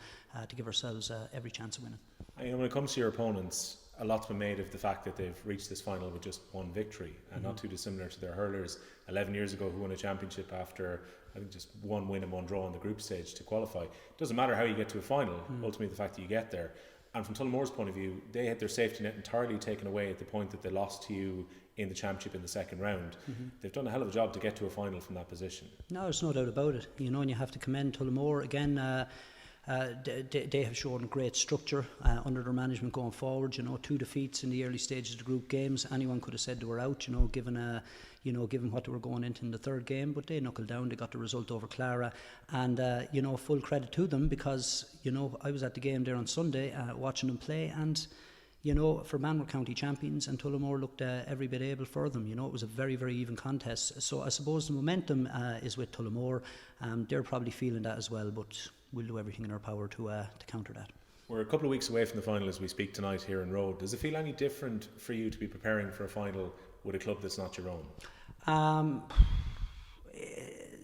to give ourselves every chance of winning. And when it comes to your opponents, a lot's been made of the fact that they've reached this final with just one victory, and not too dissimilar to their hurlers 11 years ago who won a championship after I think just one win and one draw in the group stage to qualify. It doesn't matter how you get to a final, ultimately the fact that you get there. And from Tullamore's point of view, they had their safety net entirely taken away at the point that they lost to you in the championship in the second round. They've done a hell of a job to get to a final from that position. No, there's no doubt about it. You know, and you have to commend Tullamore again. They have shown great structure under their management going forward. You know, 2 defeats in the early stages of the group games. Anyone could have said they were out. You know, given what they were going into in the third game, but they knuckled down. They got the result over Clara, and you know, full credit to them, because you know I was at the game there on Sunday watching them play, and you know, for Man were county champions, and Tullamore looked every bit able for them. You know, it was a very, very even contest. So I suppose the momentum is with Tullamore. They're probably feeling that as well, but we'll do everything in our power to counter that. We're a couple of weeks away from the final as we speak tonight here in Rhode. Does it feel any different for you to be preparing for a final with a club that's not your own?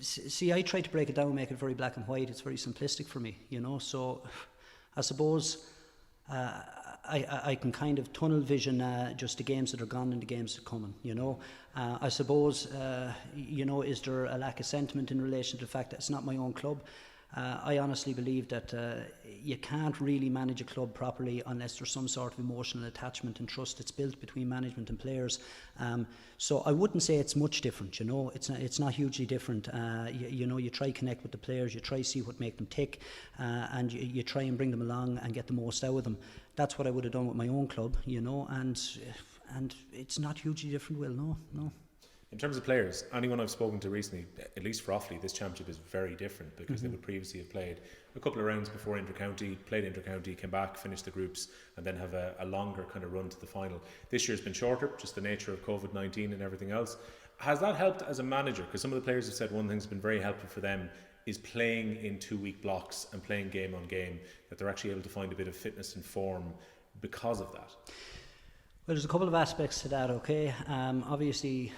See, I try to break it down, make it very black and white. It's very simplistic for me, you know. So I suppose I can kind of tunnel vision just the games that are gone and the games that are coming, you know. I suppose, you know, is there a lack of sentiment in relation to the fact that it's not my own club? I honestly believe that you can't really manage a club properly unless there's some sort of emotional attachment and trust that's built between management and players. So I wouldn't say it's much different, you know. It's not hugely different. You know, you try connect with the players, you try see what make them tick, and you try and bring them along and get the most out of them. That's what I would have done with my own club, you know, and it's not hugely different, Will, no. In terms of players, anyone I've spoken to recently, at least for Offaly, this championship is very different because they would previously have played a couple of rounds before inter-county, played inter-county, came back, finished the groups, and then have a longer kind of run to the final. This year's been shorter, just the nature of COVID-19 and everything else. Has that helped as a manager? Because some of the players have said one thing that's been very helpful for them is playing in 2-week blocks and playing game on game, that they're actually able to find a bit of fitness and form because of that. Well, there's a couple of aspects to that, okay? Obviously,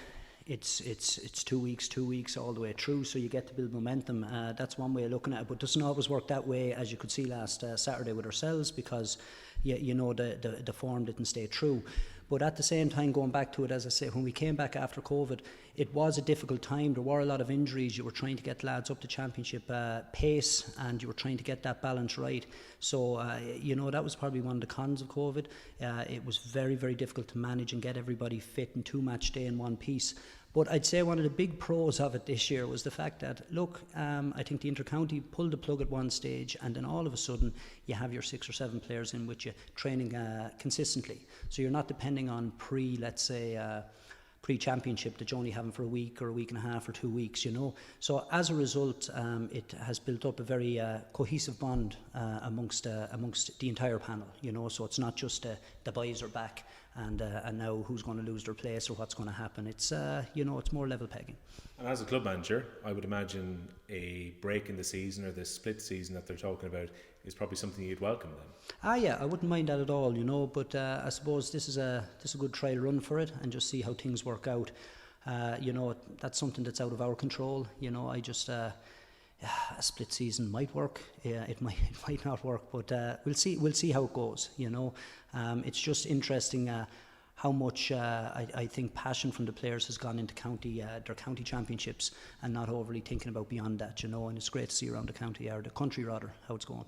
it's 2 weeks all the way through, so you get to build momentum. That's one way of looking at it, but it doesn't always work that way, as you could see last Saturday with ourselves, because you know the form didn't stay true. But at the same time, going back to it, as I say, when we came back after COVID, it was a difficult time. There were a lot of injuries. You were trying to get lads up to championship pace, and you were trying to get that balance right. So, you know, that was probably one of the cons of COVID. It was very, very difficult to manage and get everybody fit in 2 match day in one piece. But I'd say one of the big pros of it this year was the fact that, look, I think the inter-county pulled the plug at one stage, and then all of a sudden you have your 6 or 7 players in with you training consistently. So you're not depending on pre-championship that you only have them for a week or a week and a half or 2 weeks, you know. So as a result, it has built up a very cohesive bond amongst the entire panel, you know. So it's not just the boys are back and now who's going to lose their place or what's going to happen. It's you know, it's more level pegging. And as a club manager, I would imagine a break in the season or the split season that they're talking about is probably something you'd welcome then. Yeah, I wouldn't mind that at all, you know, but I suppose this is a good trial run for it, and just see how things work out. You know, that's something that's out of our control. You know, I just a split season might work. Yeah, it might not work, but we'll see how it goes. You know, it's just interesting how much I think passion from the players has gone into their county championships, and not overly thinking about beyond that. You know, and it's great to see around the county, or the country rather, how it's going.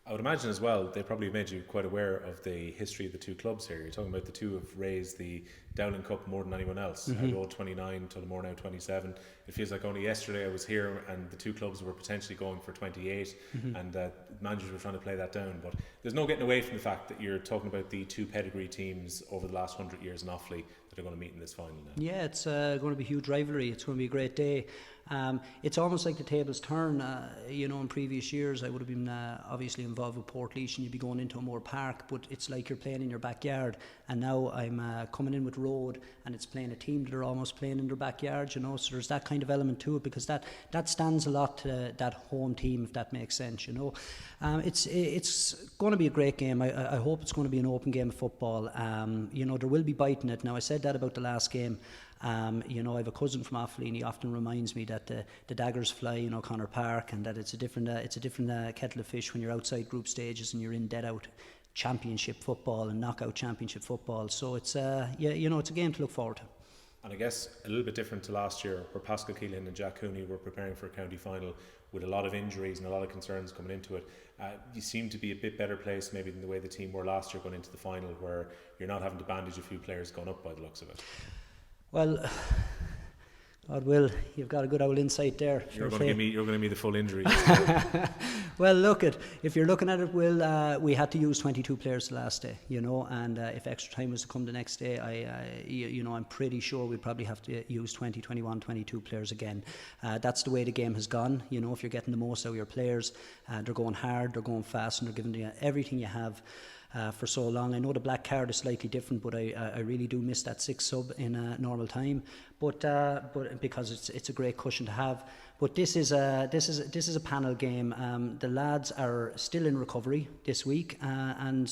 I would imagine as well, they probably made you quite aware of the history of the two clubs here. You're talking about the two have raised the Dolan Cup more than anyone else. Rhode 29, Tullamore now 27. It feels like only yesterday I was here and the two clubs were potentially going for 28 and managers were trying to play that down. But there's no getting away from the fact that you're talking about the two pedigree teams over the last 100 years in Offaly that are going to meet in this final now. Yeah, it's going to be a huge rivalry. It's going to be a great day. It's almost like the tables turn. You know, in previous years I would have been obviously involved with Portlaoise and you'd be going into a more park, but it's like you're playing in your backyard, and now I'm coming in with Rhode and it's playing a team that are almost playing in their backyard, you know. So there's that kind of element to it, because that stands a lot to that home team, if that makes sense, you know. It's going to be a great game. I hope it's going to be an open game of football. You know, there will be biting it. Now, I said that about the last game. You know, I have a cousin from Offaly and he often reminds me that the daggers fly in O'Connor Park, and that it's a different kettle of fish when you're outside group stages and you're in dead out championship football and knockout championship football. So it's it's a game to look forward to. And I guess a little bit different to last year, where Pascal Keelan and Jack Cooney were preparing for a county final with a lot of injuries and a lot of concerns coming into it. You seem to be a bit better placed maybe than the way the team were last year going into the final, where you're not having to bandage a few players going up by the looks of it. Well, God will, you've got a good old insight there. You're going to give me the full injury. Well, if you're looking at it, Will, we had to use 22 players the last day, and if extra time was to come the next day, I'm pretty sure we'd probably have to use 20, 21, 22 players again. That's the way the game has gone. If you're getting the most out of your players, they're going hard, they're going fast, and they're giving you everything you have. For so long. I know the black card is slightly different, but I really do miss that 6 sub in normal time. But because it's a great cushion to have. But this is a panel game. The lads are still in recovery this week, and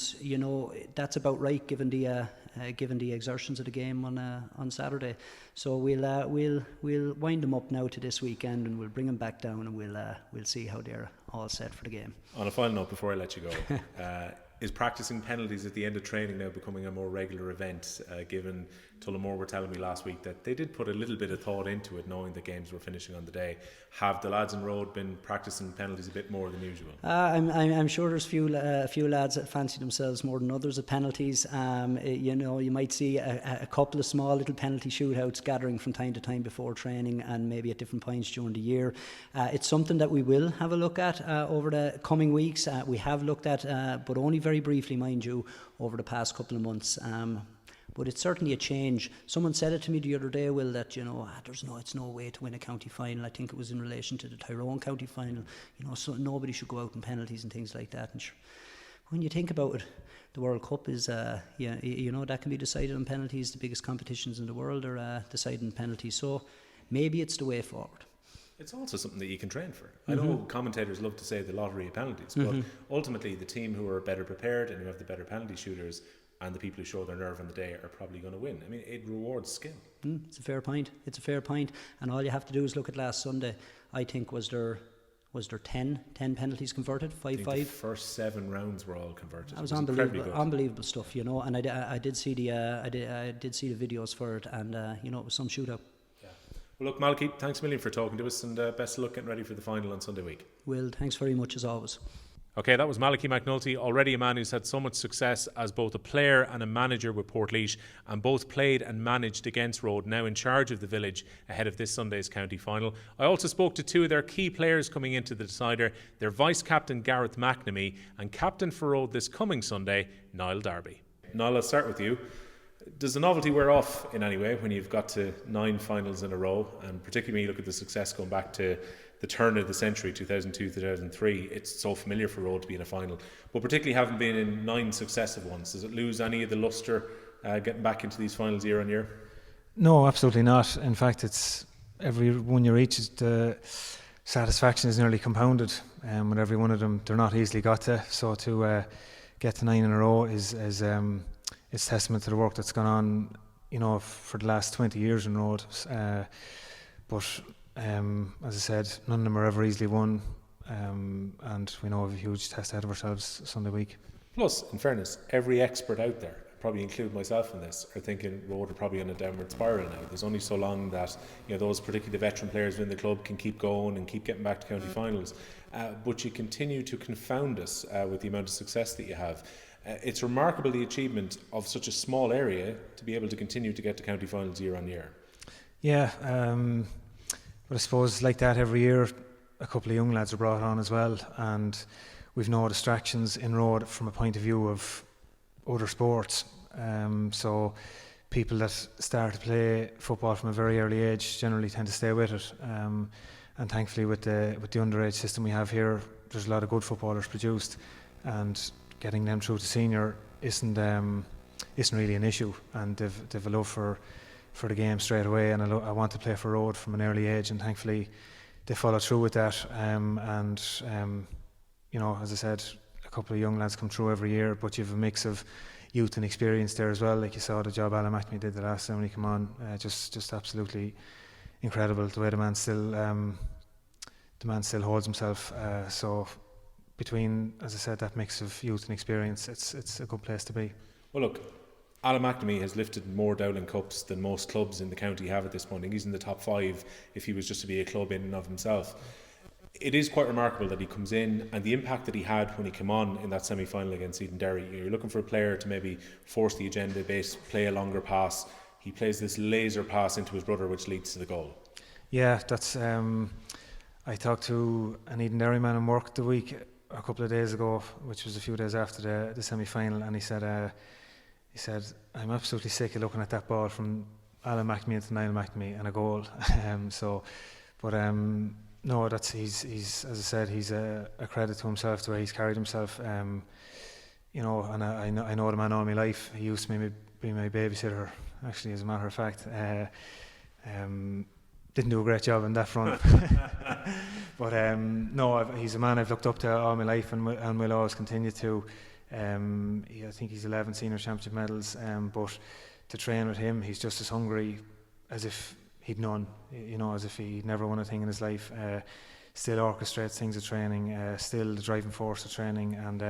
that's about right given the exertions of the game on Saturday. So we'll wind them up now to this weekend, and we'll bring them back down, and we'll see how they're all set for the game. On a final note, before I let you go. Is practicing penalties at the end of training now becoming a more regular event, given Tullamore were telling me last week that they did put a little bit of thought into it, knowing the games were finishing on the day. Have the lads in Rhode been practicing penalties a bit more than usual? I'm sure there's a few lads that fancy themselves more than others at penalties. You might see a couple of small little penalty shootouts gathering from time to time before training and maybe at different points during the year. It's something that we will have a look at over the coming weeks. We have looked at, but only very briefly, mind you, over the past couple of months. But it's certainly a change. Someone said it to me the other day, Will, that it's no way to win a county final. I think it was in relation to the Tyrone county final. So nobody should go out in penalties and things like that. And when you think about it, the World Cup is that can be decided on penalties. The biggest competitions in the world are decided on penalties. So maybe it's the way forward. It's also something that you can train for. I know commentators love to say the lottery of penalties, but ultimately the team who are better prepared and who have the better penalty shooters and the people who show their nerve on the day are probably going to win. I mean, it rewards skill. It's a fair point. And all you have to do is look at last Sunday. I think was there 10 penalties converted, 5-5. The first 7 rounds were all converted. That was unbelievable stuff, and I did see the videos for it, and it was some shootout. Well, look, Malachy, thanks a million for talking to us, and best of luck getting ready for the final on Sunday week. Will, thanks very much as always. Okay, that was Malachy McNulty, already a man who's had so much success as both a player and a manager with Portlaoise, and both played and managed against Rhode, now in charge of the village ahead of this Sunday's county final. I also spoke to 2 of their key players coming into the decider, their vice-captain Gareth McNamee and captain for Rhode this coming Sunday, Niall Darby. Niall, I'll start with you. Does the novelty wear off in any way when you've got to 9 finals in a row, and particularly when you look at the success going back to the turn of the century, 2002-2003, it's so familiar for Rhode to be in a final, but particularly having been in 9 successive ones, does it lose any of the lustre getting back into these finals year on year? No, absolutely not. In fact, it's every one you reach, the satisfaction is nearly compounded with every one of them. They're not easily got to, so to get to 9 in a row is it's testament to the work that's gone on, for the last 20 years in Rhode. But as I said, none of them are ever easily won, and we know we have a huge test ahead of ourselves Sunday week. Plus, in fairness, every expert out there, probably include myself in this, are thinking Rhode are probably on a downward spiral now. There's only so long that those particularly the veteran players within the club can keep going and keep getting back to county finals, but you continue to confound us with the amount of success that you have. It's remarkable the achievement of such a small area to be able to continue to get to county finals year on year. Yeah, but I suppose like that every year a couple of young lads are brought on as well, and we've no distractions in Rhode from a point of view of other sports. So people that start to play football from a very early age generally tend to stay with it. And thankfully with the underage system we have here, there's a lot of good footballers produced, and getting them through to senior isn't really an issue, and they've a love for the game straight away, and I want to play for Rhode from an early age, and thankfully they follow through with that. As I said, a couple of young lads come through every year, but you have a mix of youth and experience there as well. Like you saw the job Alan McNamee did the last time when he came on, just absolutely incredible the way the man still holds himself. So between, as I said, that mix of youth and experience, it's a good place to be. Well, look, Alan McNamee has lifted more Dowling Cups than most clubs in the county have at this point. I think he's in the top 5 if he was just to be a club in and of himself. It is quite remarkable that he comes in, and the impact that he had when he came on in that semi-final against Edenderry. You're looking for a player to maybe force the agenda base, play a longer pass. He plays this laser pass into his brother, which leads to the goal. Yeah, that's. I talked to an Edenderry man in work the week a couple of days ago, which was a few days after the semi-final, and he said, I'm absolutely sick of looking at that ball from Alan McNamee into Niall McNamee and a goal. No, that's he's as I said, he's a credit to himself the way he's carried himself. You know, and I know the man all my life. He used to be my babysitter, actually, as a matter of fact. Didn't do a great job on that front. But no, he's a man I've looked up to all my life and will always continue to. I think he's 11 senior championship medals, but to train with him, he's just as hungry as if he'd none, you know, as if he'd never won a thing in his life. Still orchestrates things at training, still the driving force of training, and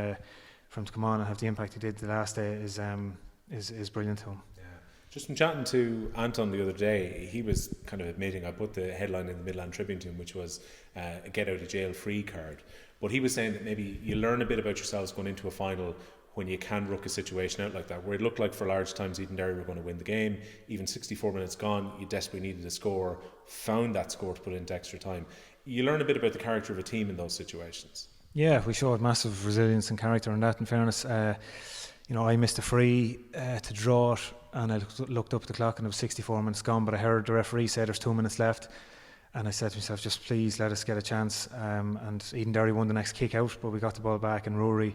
for him to come on and have the impact he did the last day is brilliant to him. Just from chatting to Anton the other day, he was kind of admitting, I put the headline in the Midland Tribune to him, which was a get out of jail free card. But he was saying that maybe you learn a bit about yourselves going into a final when you can ruck a situation out like that, where it looked like for large times Edenderry were going to win the game. Even 64 minutes gone, you desperately needed a score, found that score to put into extra time. You learn a bit about the character of a team in those situations. Yeah, we showed massive resilience and character in that, in fairness. You know, I missed a free to draw it, and I looked up at the clock and it was 64 minutes gone, but I heard the referee say there's 2 minutes left, and I said to myself, just please let us get a chance. And Edenderry won the next kick out, but we got the ball back, and Rory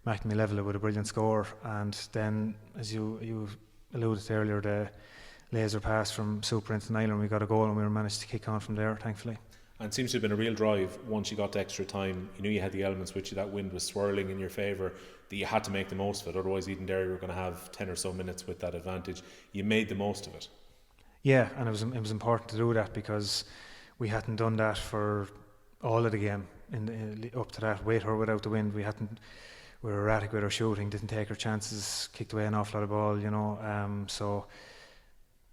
McNamee levelled it with a brilliant score. And then, as you alluded to earlier, the laser pass from Super into Niall, and we got a goal, and we managed to kick on from there, thankfully. And it seems to have been a real drive once you got to extra time. You knew you had the elements with you, that wind was swirling in your favour, that you had to make the most of it, otherwise Edenderry were going to have 10 or so minutes with that advantage. You made the most of it. Yeah, and it was important to do that, because we hadn't done that for all of the game. Up to that, with or without the wind, we were erratic with our shooting, didn't take our chances, kicked away an awful lot of ball, you know. So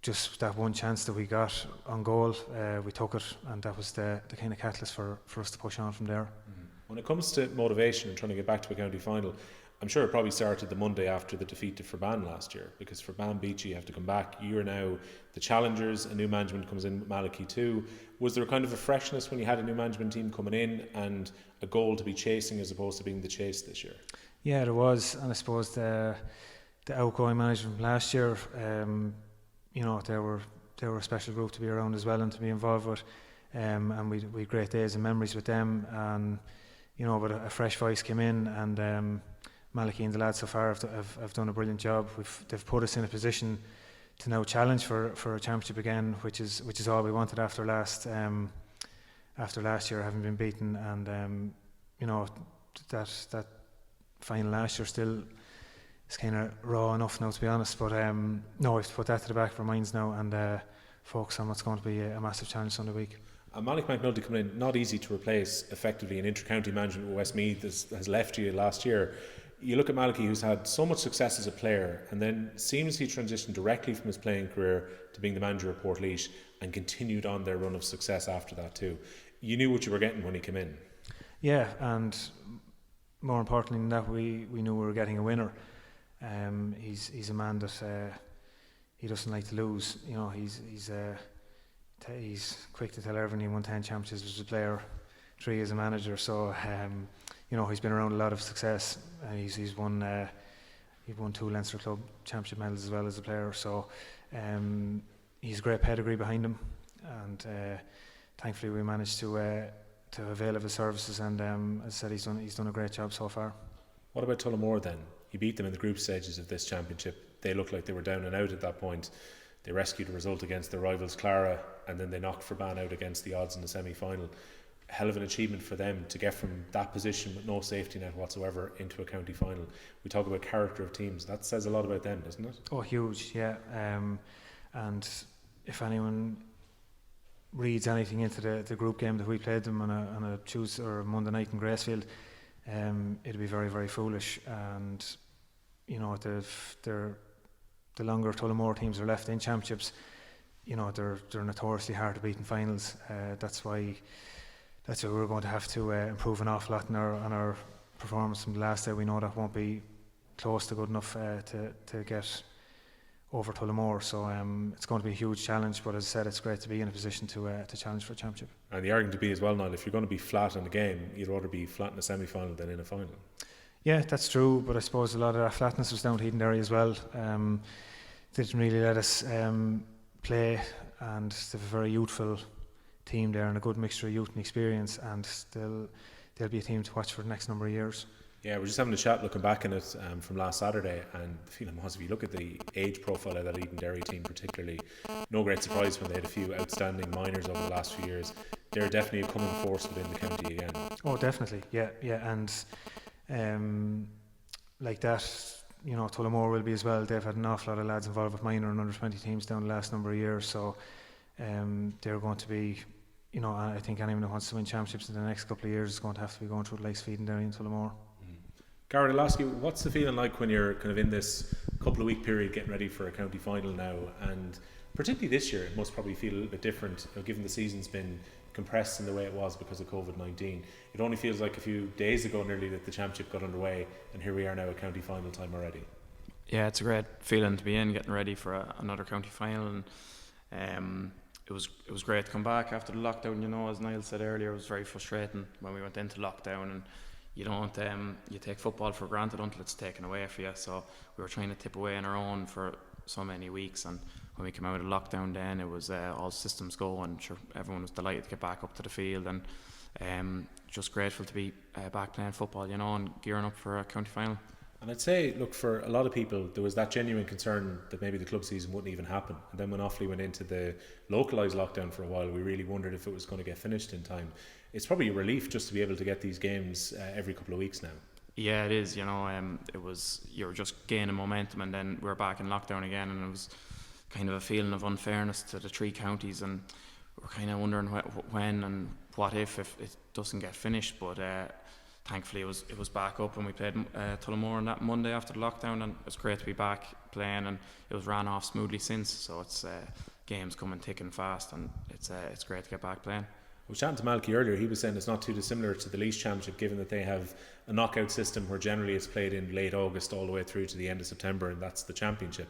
just that one chance that we got on goal, we took it, and that was the kind of catalyst for us to push on from there. When it comes to motivation and trying to get back to a county final, I'm sure it probably started the Monday after the defeat to Ferban last year, because Ferban beat you have to come back. You're now the challengers, a new management comes in with Malachy too. Was there kind of a freshness when you had a new management team coming in and a goal to be chasing as opposed to being the chase this year? Yeah, there was, and I suppose the outgoing management from last year, you know, they were a special group to be around as well and to be involved with, and we had great days and memories with them. And you know, but a fresh voice came in, and Malachy and the lads so far have done a brilliant job. They've put us in a position to now challenge for a championship again, which is all we wanted after last year having been beaten. And you know, that final last year still is kind of raw enough now, to be honest. But no, we've put that to the back of our minds now and focus on what's going to be a massive challenge Sunday week. Malachy McNulty coming in, not easy to replace effectively an inter-county management with Westmeath has left you last year. You look at Malachy, who's had so much success as a player and then seamlessly transitioned directly from his playing career to being the manager of Portlaoise and continued on their run of success after that too. You knew what you were getting when he came in. Yeah, and more importantly than that, we knew we were getting a winner. He's a man that he doesn't like to lose. You know, he's quick to tell everyone he won 10 championships as a player, 3 as a manager. So you know, he's been around a lot of success. He's won 2 Leinster Club Championship medals as well as a player. So he's a great pedigree behind him, and thankfully we managed to avail of his services. And as I said, he's done a great job so far. What about Tullamore then? You beat them in the group stages of this championship. They looked like they were down and out at that point. They rescued a result against their rivals Clara, and then they knocked Ferban out against the odds in the semi-final. Hell of an achievement for them to get from that position with no safety net whatsoever into a county final. We talk about character of teams. That says a lot about them, doesn't it? Oh, huge, yeah. And if anyone reads anything into the group game that we played them on a Tuesday or Monday night in Gracefield, it'd be very, very foolish. And you know, the longer Tullamore teams are left in championships, you know, they're notoriously hard to beat in finals. That's why we're going to have to improve an awful lot on our performance from the last day. We know that won't be close to good enough to get over Tullamore, so it's going to be a huge challenge. But as I said, it's great to be in a position to challenge for a championship. And the argument to be as well, Niall, if you're going to be flat in a game, you'd rather be flat in a semi-final than in a final. Yeah, that's true, but I suppose a lot of that flatness was down to Edenderry as well. They didn't really let us play, and they have a very youthful team there and a good mixture of youth and experience, and they'll be a team to watch for the next number of years. Yeah, we're just having a chat looking back on it from last Saturday, and the feeling was, if you look at the age profile of that Edenderry team particularly, no great surprise when they had a few outstanding minors over the last few years. They're definitely a coming force within the county again. Oh, definitely, yeah, and like that, you know, Tullamore will be as well. They've had an awful lot of lads involved with minor and under 20 teams down the last number of years, so they're going to be, you know, I think anyone who wants to win championships in the next couple of years is going to have to be going through the likes of Edenderry and Tullamore. Gareth, I'll ask you, what's the feeling like when you're kind of in this couple of week period getting ready for a county final now, and particularly this year it must probably feel a little bit different, you know, given the season's been compressed in the way it was because of COVID-19. It only feels like a few days ago nearly that the championship got underway, and here we are now at county final time already. Yeah, it's a great feeling to be in, getting ready for another county final, and it was great to come back after the lockdown. You know, as Niall said earlier, it was very frustrating when we went into lockdown, and you don't you take football for granted until it's taken away for you. So we were trying to tip away on our own for so many weeks, and when we came out of lockdown, then it was all systems go, and sure, everyone was delighted to get back up to the field, and just grateful to be back playing football, you know, and gearing up for a county final. And I'd say, look, for a lot of people, there was that genuine concern that maybe the club season wouldn't even happen. And then when Offaly went into the localised lockdown for a while, we really wondered if it was going to get finished in time. It's probably a relief just to be able to get these games every couple of weeks now. Yeah, it is. You know, you were just gaining momentum, and then we were back in lockdown again, and it was kind of a feeling of unfairness to the three counties, and we're kind of wondering when and what if it doesn't get finished. But thankfully it was back up, and we played Tullamore on that Monday after the lockdown, and it was great to be back playing, and it was ran off smoothly since. So it's games coming thick and fast, and it's great to get back playing. I was chatting to Malachy earlier. He was saying it's not too dissimilar to the Laois Championship, given that they have a knockout system where generally it's played in late August all the way through to the end of September, and that's the championship.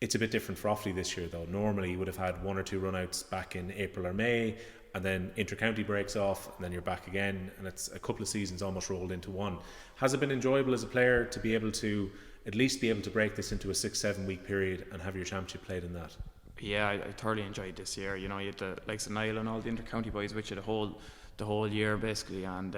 It's a bit different for Offaly this year, though. Normally you would have had one or two run-outs back in April or May, and then inter-county breaks off, and then you're back again, and it's a couple of seasons almost rolled into one. Has it been enjoyable as a player to be able to at least be able to break this into a 6-7 week period and have your championship played in that? Yeah, I thoroughly enjoyed this year. You know, you had the likes of Niall and all the inter-county boys with you the whole year basically, and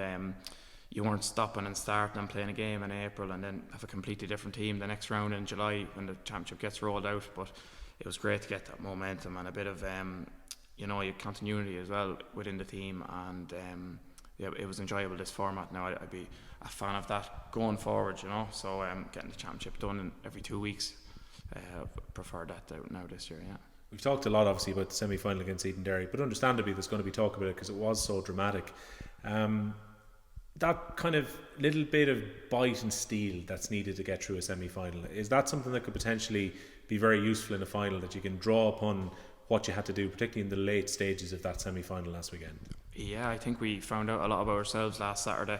you weren't stopping and starting and playing a game in April and then have a completely different team the next round in July when the championship gets rolled out. But it was great to get that momentum and a bit of you know, continuity as well within the team, and yeah, it was enjoyable, this format. Now I'd be a fan of that going forward, you know, so getting the championship done in every 2 weeks, prefer that now this year. Yeah, we've talked a lot obviously about the semi-final against Edenderry, but understandably there's going to be talk about it because it was so dramatic. That kind of little bit of bite and steel that's needed to get through a semi-final, is that something that could potentially be very useful in a final, that you can draw upon what you had to do, particularly in the late stages of that semi-final last weekend? Yeah, I think we found out a lot about ourselves last Saturday.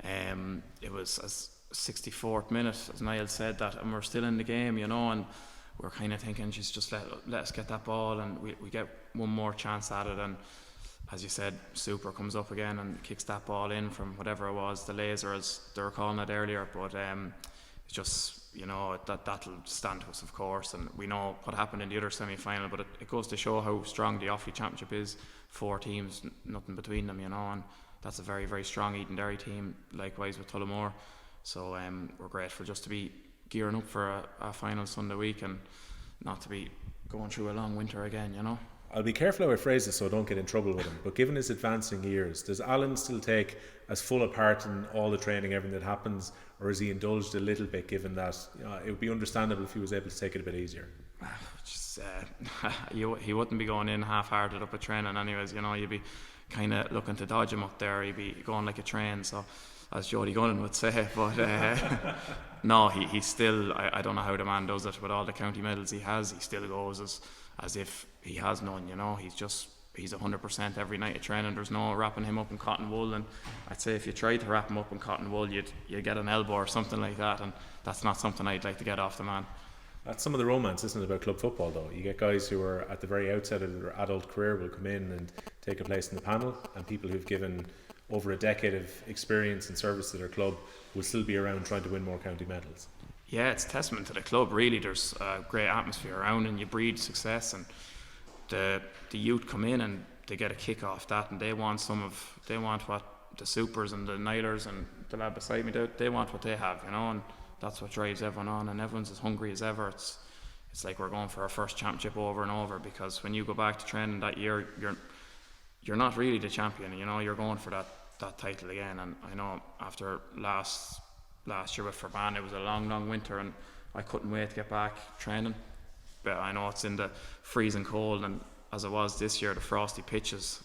It was a 64th minute, as Niall said, that, and we're still in the game, you know, and we're kind of thinking just let us get that ball, and we get one more chance at it. And as you said, Super comes up again and kicks that ball in from whatever it was, the laser as they were calling it earlier. But it's just, you know, that'll stand to us, of course, and we know what happened in the other semi-final, but it goes to show how strong the Offaly Championship is. 4 teams, nothing between them, you know, and that's a very, very strong Edenderry team, likewise with Tullamore. So we're grateful just to be gearing up for a final Sunday week and not to be going through a long winter again, you know. I'll be careful how I phrase this so I don't get in trouble with him, but given his advancing years, does Alan still take as full a part in all the training, everything that happens, or is he indulged a little bit, given that, you know, it would be understandable if he was able to take it a bit easier? He wouldn't be going in half-hearted up at training anyways, you know. You'd be kind of looking to dodge him up there. He'd be going like a train, so as Jody Gunnan would say. But no, he's still, I don't know how the man does it with all the county medals he has. He still goes as if he has none, you know. He's 100% every night of training. There's no wrapping him up in cotton wool, and I'd say if you tried to wrap him up in cotton wool, you'd get an elbow or something like that, and that's not something I'd like to get off the man. That's some of the romance, isn't it, about club football though? You get guys who are at the very outset of their adult career will come in and take a place in the panel, and people who've given over a decade of experience and service to their club will still be around trying to win more county medals. Yeah, it's testament to the club really. There's a great atmosphere around, and you breed success, and the youth come in and they get a kick off that, and they want what the supers and the Nilers and the lad beside me, they want what they have, you know, and that's what drives everyone on, and everyone's as hungry as ever. It's like we're going for our first championship over and over, because when you go back to training that year, you're not really the champion, you know, you're going for that title again. And I know after last year with Forban, it was a long winter, and I couldn't wait to get back training. But I know it's in the freezing cold, and as it was this year, the frosty pitches,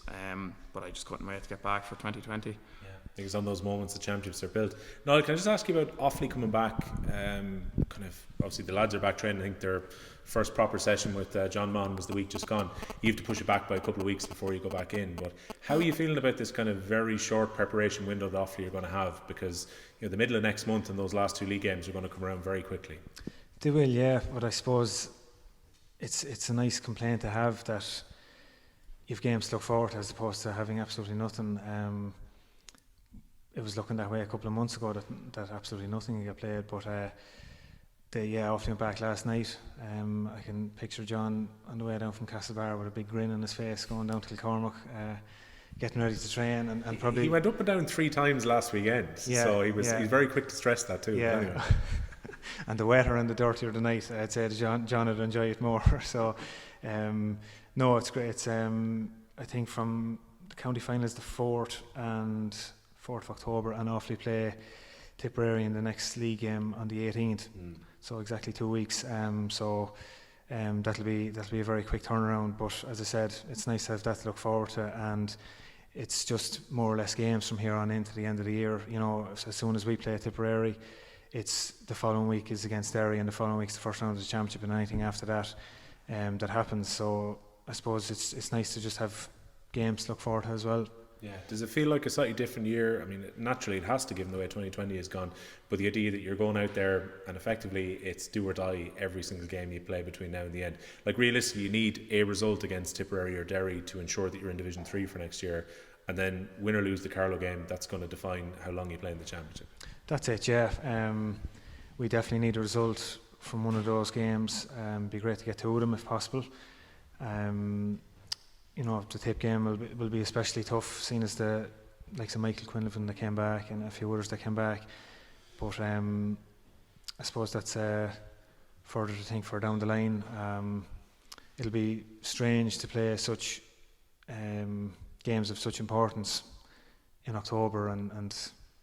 but I just couldn't wait to get back for 2020. Yeah, I think it's on those moments the championships are built. Niall, can I just ask you about Offaly coming back? Kind of obviously the lads are back training. I think their first proper session with John Mon was the week just gone. You have to push it back by a couple of weeks before you go back in. But how are you feeling about this kind of very short preparation window that Offaly are going to have? Because you know the middle of next month and those last two league games are going to come around very quickly. They will, yeah. But I suppose it's a nice complaint to have that you've games to look forward to as opposed to having absolutely nothing. It was looking that way a couple of months ago that absolutely nothing got played, but Offaly went back last night. I can picture John on the way down from Castlebar with a big grin on his face going down to Kilcormac, getting ready to train, and probably he went up and down 3 times last weekend, so he's very quick to stress that too. Yeah. Anyway. And the wetter and the dirtier the night, I'd say John would enjoy it more. So no, it's great. It's I think from the county finals the 4th of October, and Offaly play Tipperary in the next league game on the 18th. So exactly 2 weeks. That'll be a very quick turnaround. But as I said, it's nice to have that to look forward to, and it's just more or less games from here on into the end of the year. You know, as soon as we play Tipperary, it's the following week is against Derry, and the following week's the first round of the championship, and anything after that that happens. So I suppose it's nice to just have games to look forward to as well. Yeah. Does it feel like a slightly different year? I mean, naturally it has to, given the way 2020 has gone, but the idea that you're going out there and effectively it's do or die every single game you play between now and the end. Like realistically, you need a result against Tipperary or Derry to ensure that you're in Division 3 for next year, and then win or lose the Carlow game, that's going to define how long you play in the championship. That's it, yeah. We definitely need a result from one of those games. Be great to get 2 of them if possible. You know, the Tip game will be especially tough, seeing as the likes of Michael Quinlivan that came back and a few others that came back. But I suppose that's further to think for down the line. It'll be strange to play such games of such importance in October and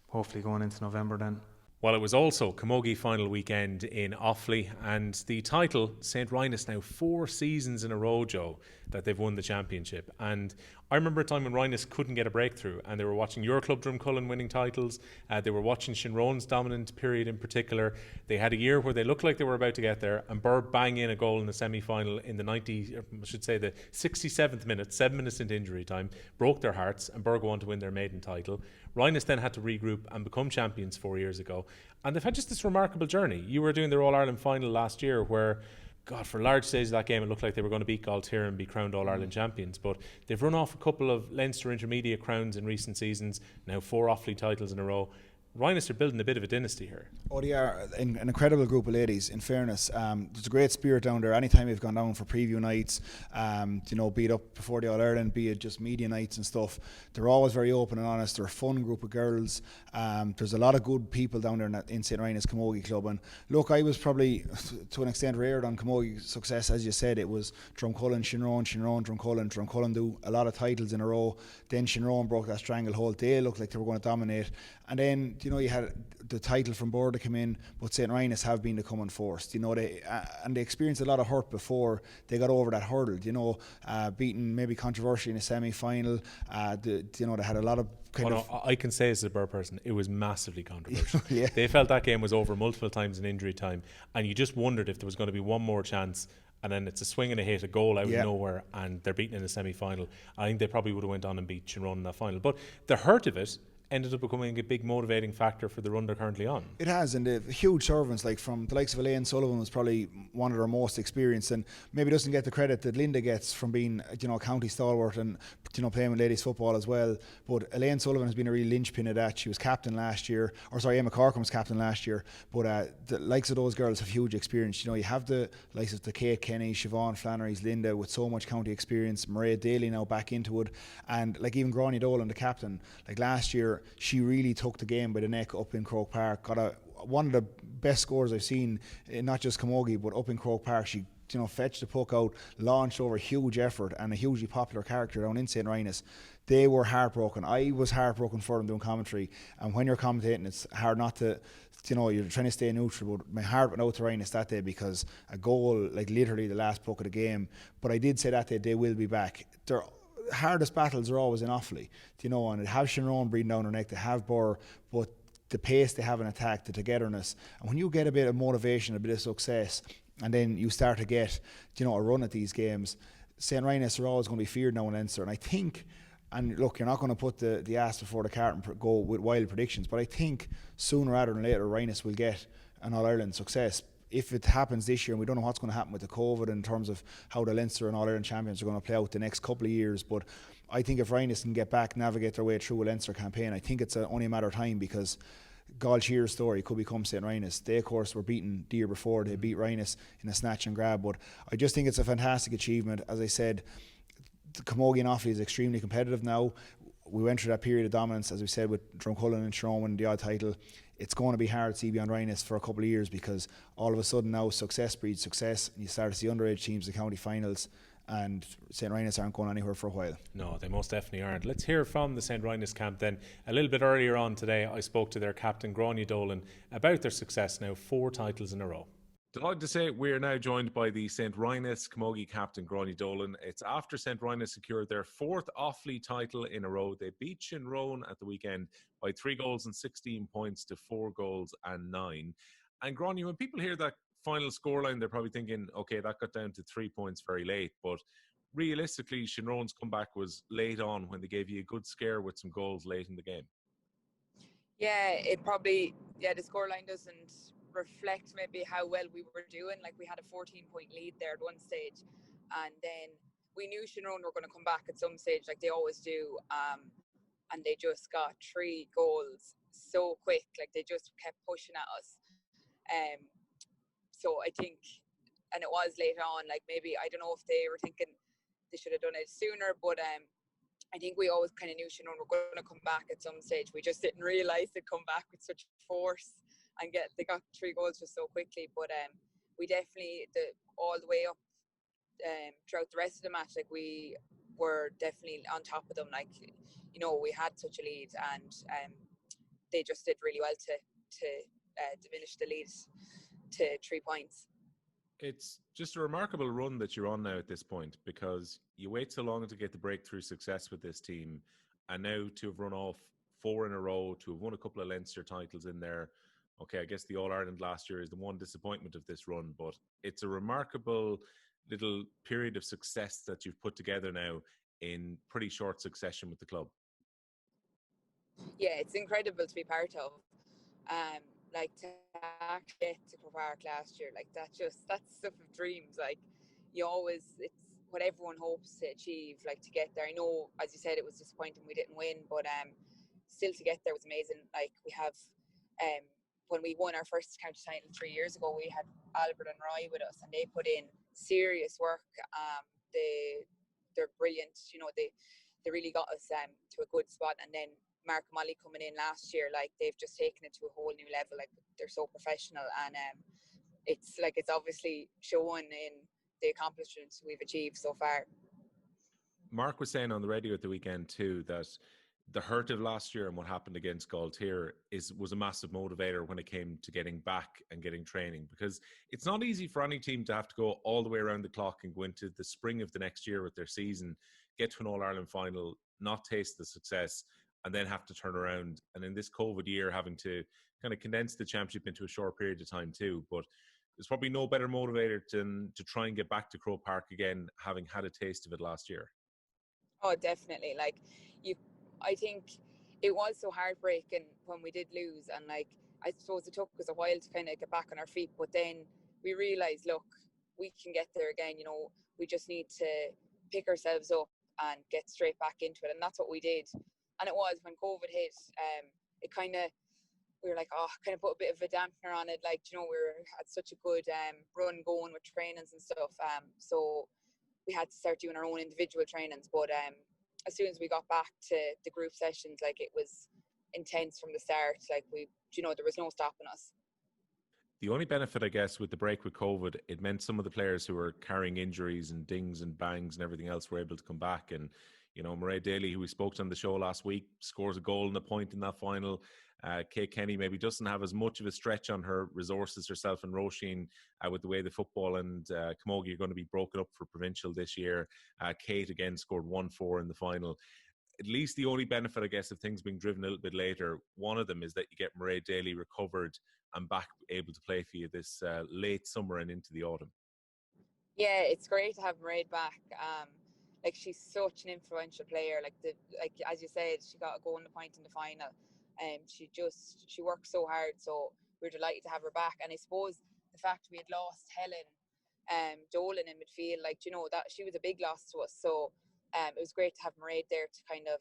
hopefully going into November then. Well, it was also camogie final weekend in Offaly, and the title, St Rynagh, now 4 seasons in a row, Joe, that they've won the championship. And I remember a time when Rynagh couldn't get a breakthrough, and they were watching your club Drumcullen winning titles. They were watching Shinrone's dominant period in particular. They had a year where they looked like they were about to get there, and Birr bang in a goal in the semi-final in the 67th minute, 7 minutes into injury time, broke their hearts, and Birr go on to win their maiden title. Rynagh then had to regroup and become champions 4 years ago, and they've had just this remarkable journey. You were doing their All-Ireland final last year where, God, for large stages of that game it looked like they were going to beat Galtire and be crowned All-Ireland champions, but they've run off a couple of Leinster intermediate crowns in recent seasons, now 4 Offaly titles in a row. Rynagh are building a bit of a dynasty here. Oh, they are an incredible group of ladies, in fairness. There's a great spirit down there. Anytime we've gone down for preview nights, be it up before the All-Ireland, be it just media nights and stuff, they're always very open and honest. They're a fun group of girls. There's a lot of good people down there in St Rynagh's Camogie Club. And look, I was probably, to an extent, reared on Camogie success. As you said, it was Drumcullen, Shinrone, Drumcullen. Drumcullen do a lot of titles in a row. Then Shinrone broke that stranglehold. They looked like they were going to dominate. And then, you know, you had the title from Birr to come in, but St Rynagh have been the coming force. You know, they experienced a lot of hurt before they got over that hurdle. You know, beaten maybe controversially in a semi-final. You know, they had a lot of I can say as a Birr person, it was massively controversial. Yeah. They felt that game was over multiple times in injury time, and you just wondered if there was going to be one more chance. And then it's a swing and a hit, a goal out of nowhere, and they're beaten in a semi-final. I think they probably would have went on and beat Tyrone in that final. But the hurt of it ended up becoming a big motivating factor for the run they're currently on. It has, and the huge servants, like from the likes of Elaine Sullivan, was probably one of their most experienced, and maybe doesn't get the credit that Linda gets from being, you know, a county stalwart and, you know, playing with ladies football as well. But Elaine Sullivan has been a real linchpin of that. She was captain last year, or sorry, Emma Corcoran was captain last year. But the likes of those girls have huge experience. You know, you have the likes of the Kate Kenny, Siobhan Flannery's, Linda with so much county experience, Mairead Daly now back into it, and like even Grainne Dolan, the captain, like last year, she really took the game by the neck up in Croke Park. Got one of the best scores I've seen, not just camogie, but up in Croke Park. She, you know, fetched the puck out, launched over huge effort, and a hugely popular character down in St Rynagh. They were heartbroken. I was heartbroken for them doing commentary, and when you're commentating, it's hard not to, you know, you're trying to stay neutral, but my heart went out to Rynagh that day because a goal, like literally the last puck of the game. But I did say that day they will be back. Their hardest battles are always in Offaly, you know, and they have Shinrone breathing down their neck, they have Birr, but the pace they have in attack, the togetherness, and when you get a bit of motivation, a bit of success, and then you start to get, you know, a run at these games, St Rynagh are always going to be feared now in Leinster. And I think, and look, you're not going to put the ass before the cart and go with wild predictions, but I think sooner rather than later Rynagh will get an All-Ireland success. If it happens this year, and we don't know what's going to happen with the COVID in terms of how the Leinster and All-Ireland champions are going to play out the next couple of years, but I think if Rynagh can get back, navigate their way through a Leinster campaign, I think it's only a matter of time, because Galcheer's story could become St Rynagh. They, of course, were beaten the year before. They beat Rynagh in a snatch and grab, but I just think it's a fantastic achievement. As I said, the camogie in Offaly is extremely competitive now. We went through that period of dominance, as we said, with Drumcullen and Tyrone winning the odd title. It's going to be hard to see beyond Rynagh for a couple of years, because all of a sudden now success breeds success, and you start to see underage teams in the county finals, and St Rynagh aren't going anywhere for a while. No, they most definitely aren't. Let's hear from the St Rynagh camp then. A little bit earlier on today, I spoke to their captain, Grainne Dolan, about their success now, 4 titles in a row. Delighted to say we are now joined by the St Rynagh camogie captain, Grainne Dolan. It's after St Rynagh secured their 4th Offaly title in a row. They beat Shinrone at the weekend by 3 goals and 16 points to 4 goals and 9. And Grainne, when people hear that final scoreline, they're probably thinking, okay, that got down to 3 points very late. But realistically, Shinrone's comeback was late on when they gave you a good scare with some goals late in the game. Yeah, it probably, the scoreline doesn't reflect maybe how well we were doing. Like, we had a 14-point lead there at one stage, and then we knew Shinrone were going to come back at some stage, like they always do, and they just got 3 goals so quick. Like, they just kept pushing at us. So I think, and it was later on, like maybe, I don't know if they were thinking they should have done it sooner, but I think we always kind of knew Shinrone were going to come back at some stage. We just didn't realise they'd come back with such force and they got 3 goals just so quickly. But we definitely, all the way up throughout the rest of the match, like we were definitely on top of them. Like, you know, we had such a lead, and they just did really well to diminish the lead to 3 points. It's just a remarkable run that you're on now at this point, because you wait so long to get the breakthrough success with this team, and now to have run off 4 in a row, to have won a couple of Leinster titles in there. Okay, I guess the All-Ireland last year is the one disappointment of this run, but it's a remarkable little period of success that you've put together now in pretty short succession with the club. Yeah, it's incredible to be part of. Like, to actually get to Croke Park last year, like that's stuff of dreams. Like, it's what everyone hopes to achieve, like to get there. I know, as you said, it was disappointing we didn't win, but still to get there was amazing. Like, we have, when we won our first county title 3 years ago, we had Albert and Roy with us, and they put in serious work. They're brilliant. You know, they really got us to a good spot. And then Mark and Molly coming in last year, like they've just taken it to a whole new level. Like, they're so professional, and it's obviously shown in the accomplishments we've achieved so far. Mark was saying on the radio at the weekend too that the hurt of last year and what happened against Galtier was a massive motivator when it came to getting back and getting training, because it's not easy for any team to have to go all the way around the clock and go into the spring of the next year with their season, get to an All-Ireland final, not taste the success, and then have to turn around. And in this COVID year, having to kind of condense the championship into a short period of time too. But there's probably no better motivator than to try and get back to Croke Park again, having had a taste of it last year. Oh, definitely. Like, I think it was so heartbreaking when we did lose, and like, I suppose it took us a while to kind of get back on our feet, but then we realised, look, we can get there again. You know, we just need to pick ourselves up and get straight back into it, and that's what we did. And it was when COVID hit, it kind of, we were like, oh, kind of put a bit of a dampener on it. Like, you know, we had such a good run going with trainings and stuff. So we had to start doing our own individual trainings. But as soon as we got back to the group sessions, like, it was intense from the start. Like, you know, there was no stopping us. The only benefit, I guess, with the break with COVID, it meant some of the players who were carrying injuries and dings and bangs and everything else were able to come back. And, you know, Mairead Daly, who we spoke to on the show last week, scores a goal and a point in that final. Kate Kenny maybe doesn't have as much of a stretch on her resources herself, and Roisin, with the way the football and camogie are going to be broken up for provincial this year. Kate again scored 1-4 in the final. At least the only benefit, I guess, of things being driven a little bit later, one of them is that you get Mairead Daly recovered and back able to play for you this late summer and into the autumn. Yeah, it's great to have Mairead back. Like, she's such an influential player. Like as you said, she got a goal and a point in the final. She worked so hard. So we're delighted to have her back. And I suppose the fact we had lost Helen Dolan in midfield, like, you know, that she was a big loss to us. So it was great to have Mairead there to kind of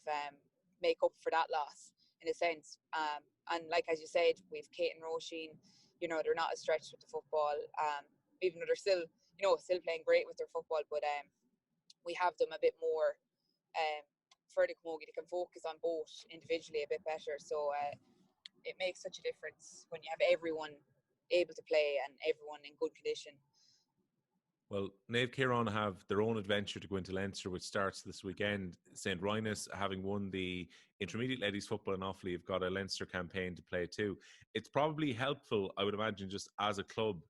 make up for that loss in a sense. And like as you said, we've Kate and Roisin, you know, they're not as stretched with the football, even though they're still, you know, still playing great with their football. But we have them a bit more for the camogie. They can focus on both individually a bit better. So it makes such a difference when you have everyone able to play and everyone in good condition. Well, Naomh Ciaran have their own adventure to go into Leinster, which starts this weekend. St Rynagh, having won the intermediate ladies football in Offaly, have got a Leinster campaign to play too. It's probably helpful, I would imagine, just as a club,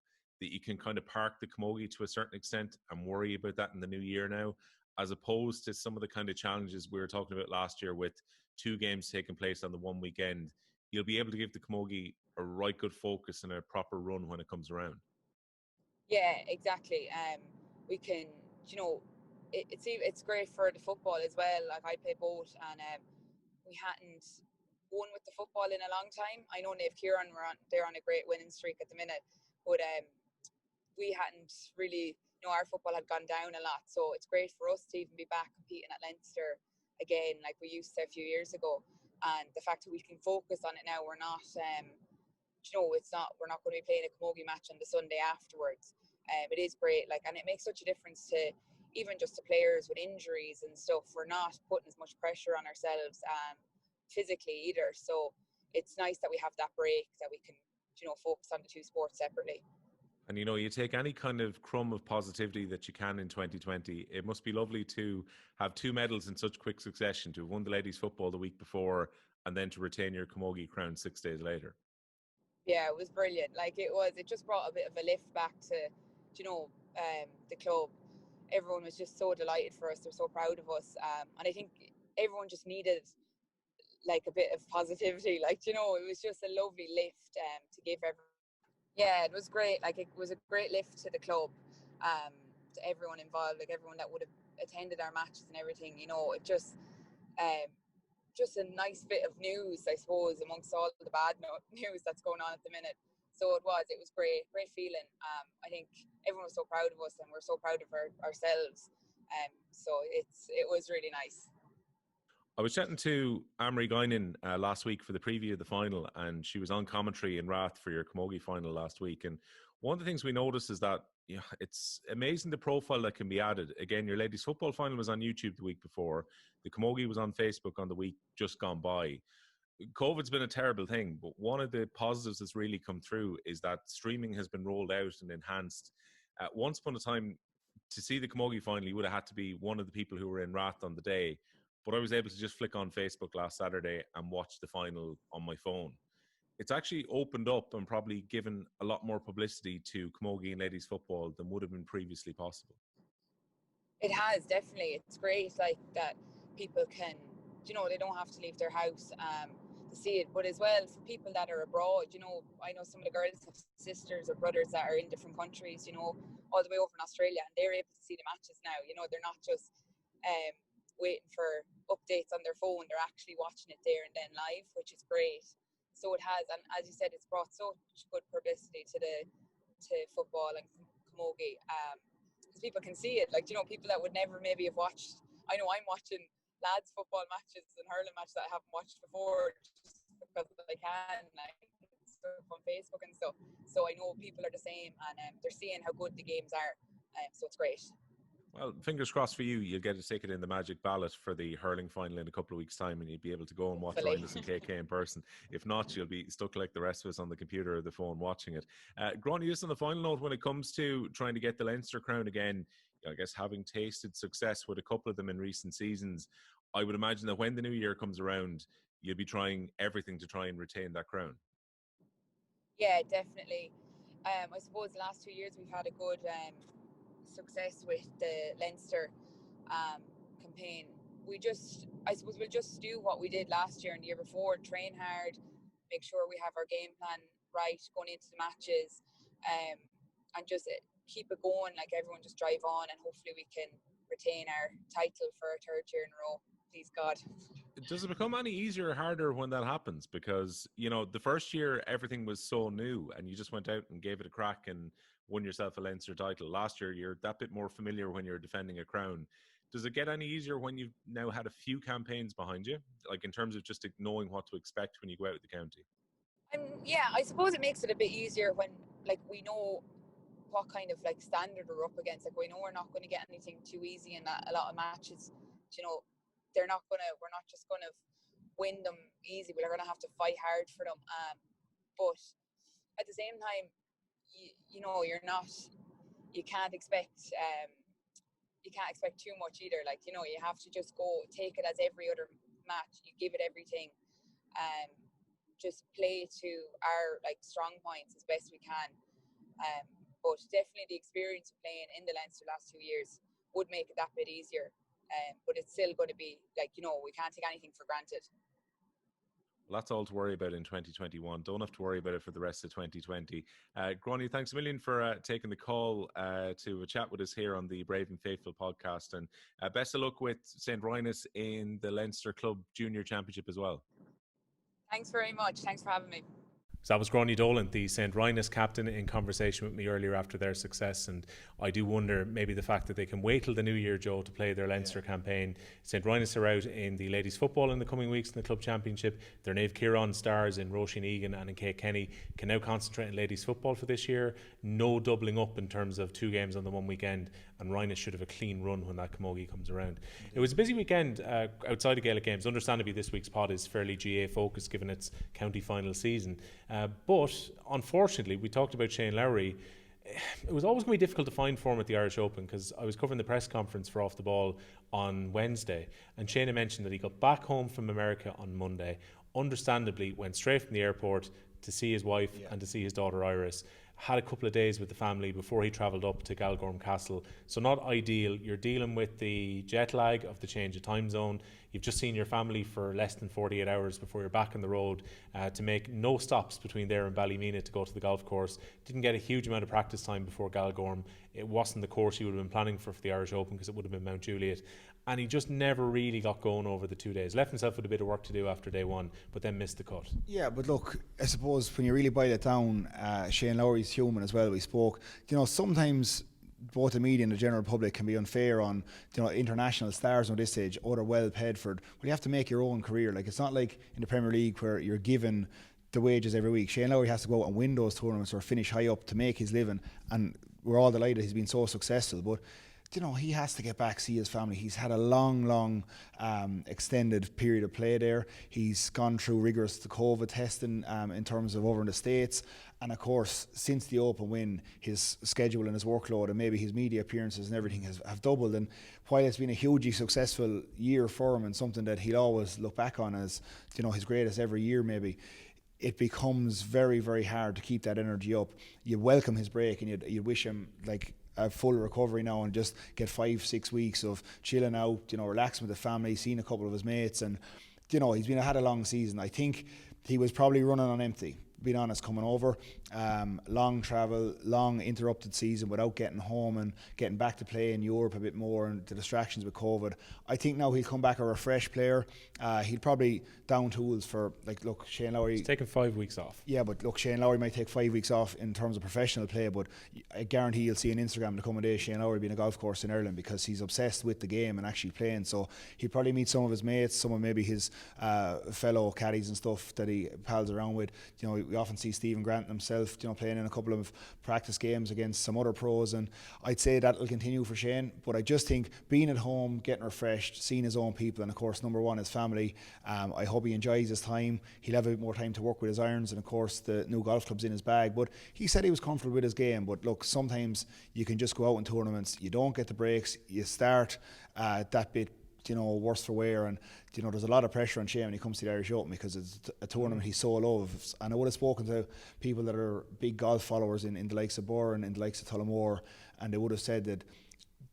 that you can kind of park the camogie to a certain extent and worry about that in the new year now, as opposed to some of the kind of challenges we were talking about last year with 2 games taking place on the one weekend. You'll be able to give the camogie a right good focus and a proper run when it comes around. Yeah, exactly. We can, you know, it's great for the football as well. Like, I play both, and we hadn't won with the football in a long time. I know Naomh Ciaran they're on a great winning streak at the minute, but we hadn't really, you know, our football had gone down a lot. So it's great for us to even be back competing at Leinster again, like we used to a few years ago. And the fact that we can focus on it now, we're not, you know, we're not going to be playing a camogie match on the Sunday afterwards. It is great, like, and it makes such a difference to even just to players with injuries and stuff. We're not putting as much pressure on ourselves physically either. So it's nice that we have that break, that we can, you know, focus on the 2 sports separately. And, you know, you take any kind of crumb of positivity that you can in 2020. It must be lovely to have 2 medals in such quick succession, to have won the ladies' football the week before and then to retain your camogie crown 6 days later. Yeah, it was brilliant. Like, it just brought a bit of a lift back to, you know, the club. Everyone was just so delighted for us. They're so proud of us. And I think everyone just needed, like, a bit of positivity. Like, you know, it was just a lovely lift to give everyone. Yeah, it was great. Like, it was a great lift to the club, to everyone involved, like everyone that would have attended our matches and everything. You know, it just a nice bit of news, I suppose, amongst all the bad news that's going on at the minute. So it was great feeling. I think everyone was so proud of us, and we're so proud of ourselves. So it was really nice. I was chatting to Amory Guinan last week for the preview of the final, and she was on commentary in Rath for your camogie final last week. And one of the things we noticed is that, you know, it's amazing the profile that can be added. Again, your ladies' football final was on YouTube the week before. The camogie was on Facebook on the week just gone by. COVID's been a terrible thing, but one of the positives that's really come through is that streaming has been rolled out and enhanced. Once upon a time, to see the camogie final, you would have had to be one of the people who were in Rath on the day. but I was able to just flick on Facebook last Saturday and watch the final on my phone. It's actually opened up and probably given a lot more publicity to camogie and ladies football than would have been previously possible. It has, definitely. It's great, like, that people can, they don't have to leave their house to see it. But as well, for people that are abroad, I know some of the girls have sisters or brothers that are in different countries, all the way over in Australia, and they're able to see the matches now. They're not just waiting for updates on their phone. They're actually watching it there and then live, which is great. So it has, and as you said, it's brought so much good publicity to football and camogie, because people can see it. Like, people that would never maybe have watched. I know I'm watching lads football matches and hurling matches that I haven't watched before, just because I can, like, stuff on Facebook and stuff. So I know people are the same, and they're seeing how good the games are. So it's great. Well, fingers crossed for you. You'll get a ticket in the magic ballot for the hurling final in a couple of weeks' time, and you'll be able to go and watch Rhinus and KK in person. If not, you'll be stuck like the rest of us on the computer or the phone watching it. Grainne, just on the final note, when it comes to trying to get the Leinster crown again, I guess having tasted success with a couple of them in recent seasons, I would imagine that when the new year comes around, you'll be trying everything to try and retain that crown. Yeah, definitely. I suppose the last 2 years we've had a good success with the Leinster campaign. I suppose we'll just do what we did last year and the year before, train hard, make sure we have our game plan right going into the matches, and just keep it going, like everyone just drive on, and hopefully we can retain our title for a third year in a row, please God. Does it become any easier or harder when that happens? Because, the first year everything was so new and you just went out and gave it a crack and won yourself a Leinster title. Last year, you're that bit more familiar when you're defending a crown. Does it get any easier when you've now had a few campaigns behind you, like in terms of just knowing what to expect when you go out with the county? Yeah, I suppose it makes it a bit easier when, like, we know what kind of, like, standard we're up against. Like, we know we're not going to get anything too easy in a lot of matches. We're not just going to win them easy. We're going to have to fight hard for them. But at the same time, you can't expect too much either. Like, you have to just take it as every other match. You give it everything, just play to our, like, strong points as best we can. But definitely the experience of playing in the Leinster last 2 years would make it that bit easier. But it's still going to be, like, we can't take anything for granted. Well, that's all to worry about in 2021. Don't have to worry about it for the rest of 2020. Grainne, thanks a million for taking the call to chat with us here on the Brave and Faithful podcast. And best of luck with St Rynagh in the Leinster Club Junior Championship as well. Thanks very much. Thanks for having me. So that was Grainne Dolan, the St Rynagh captain, in conversation with me earlier after their success. And I do wonder maybe the fact that they can wait till the new year, Joe, to play their Leinster campaign. St Rynagh are out in the ladies football in the coming weeks in the club championship. Their Naomh Kieran stars in Roisin Egan and in Kate Kenny can now concentrate on ladies football for this year. No doubling up in terms of 2 games on the one weekend, and Rynagh should have a clean run when that camogie comes around. It was a busy weekend outside of Gaelic games. Understandably, this week's pod is fairly GA focused given its county final season. But unfortunately, we talked about Shane Lowry. It was always going to be difficult to find for him at the Irish Open, because I was covering the press conference for Off the Ball on Wednesday, and Shane had mentioned that he got back home from America on Monday. Understandably, went straight from the airport to see his wife and to see his daughter Iris. Had a couple of days with the family before he travelled up to Galgorm Castle. So not ideal. You're dealing with the jet lag of the change of time zone. You've just seen your family for less than 48 hours before you're back on the road to make no stops between there and Ballymena to go to the golf course. Didn't get a huge amount of practice time before Galgorm. It wasn't the course you would have been planning for the Irish Open, because it would have been Mount Juliet. And he just never really got going over the 2 days. Left himself with a bit of work to do after day one, but then missed the cut. Yeah, but look, I suppose when you really boil it down, Shane Lowry's human as well. We spoke, sometimes both the media and the general public can be unfair on, international stars on this stage, or they're well paid for it. Well, you have to make your own career. Like, it's not like in the Premier League where you're given the wages every week. Shane Lowry has to go out and win those tournaments or finish high up to make his living, and we're all delighted he's been so successful. But he has to get back, see his family. He's had a long extended period of play there. He's gone through rigorous COVID testing in terms of over in the States. And of course, since the Open win, his schedule and his workload and maybe his media appearances and everything have doubled. And while it's been a hugely successful year for him and something that he'll always look back on as, his greatest ever year maybe, it becomes very, very hard to keep that energy up. You welcome his break and you'd wish him like a full recovery now and just get 5-6 weeks of chilling out, relaxing with the family, seeing a couple of his mates. And, he's had a long season. I think he was probably running on empty, being honest, coming over. Long travel, long interrupted season without getting home and getting back to play in Europe a bit more and the distractions with COVID. I think now he'll come back a refreshed player. He'll probably down tools for, Shane Lowry. He's taken 5 weeks off. Yeah, but Shane Lowry might take 5 weeks off in terms of professional play, but I guarantee you'll see on Instagram in the coming days Shane Lowry being a golf course in Ireland because he's obsessed with the game and actually playing. So he'll probably meet some of his mates, some of maybe his fellow caddies and stuff that he pals around with. We often see Stephen Grant himself, playing in a couple of practice games against some other pros, and I'd say that'll continue for Shane. But I just think being at home, getting refreshed, seeing his own people, and of course number one his family. I hope he enjoys his time. He'll have a bit more time to work with his irons, and of course the new golf club's in his bag. But he said he was comfortable with his game. But look, sometimes you can just go out in tournaments, you don't get the breaks, you start that bit worse for wear, and there's a lot of pressure on Shane when he comes to the Irish Open because it's a tournament he so loves. And I would have spoken to people that are big golf followers in the likes of Birr and in the likes of Tullamore, and they would have said that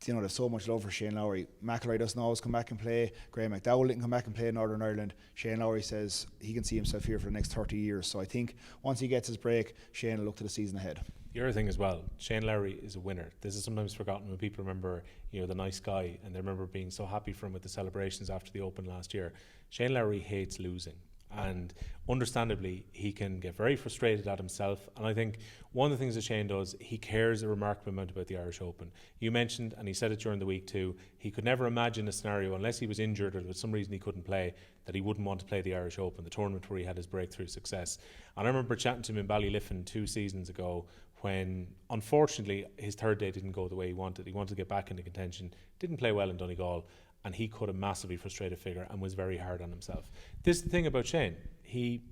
there's so much love for Shane Lowry. McIlroy doesn't always come back and play. Graeme McDowell didn't come back and play in Northern Ireland. Shane Lowry says he can see himself here for the next 30 years. So I think once he gets his break, Shane will look to the season ahead. The other thing as well, Shane Lowry is a winner. This is sometimes forgotten when people remember, the nice guy, and they remember being so happy for him with the celebrations after the Open last year. Shane Lowry hates losing, and understandably, he can get very frustrated at himself. And I think one of the things that Shane does, he cares a remarkable amount about the Irish Open. You mentioned, and he said it during the week too, he could never imagine a scenario, unless he was injured or there was some reason he couldn't play, that he wouldn't want to play the Irish Open, the tournament where he had his breakthrough success. And I remember chatting to him in Ballyliffin 2 seasons ago, when unfortunately his third day didn't go the way he wanted. He wanted to get back into contention, didn't play well in Donegal, and he cut a massively frustrated figure and was very hard on himself. This is the thing about Shane. He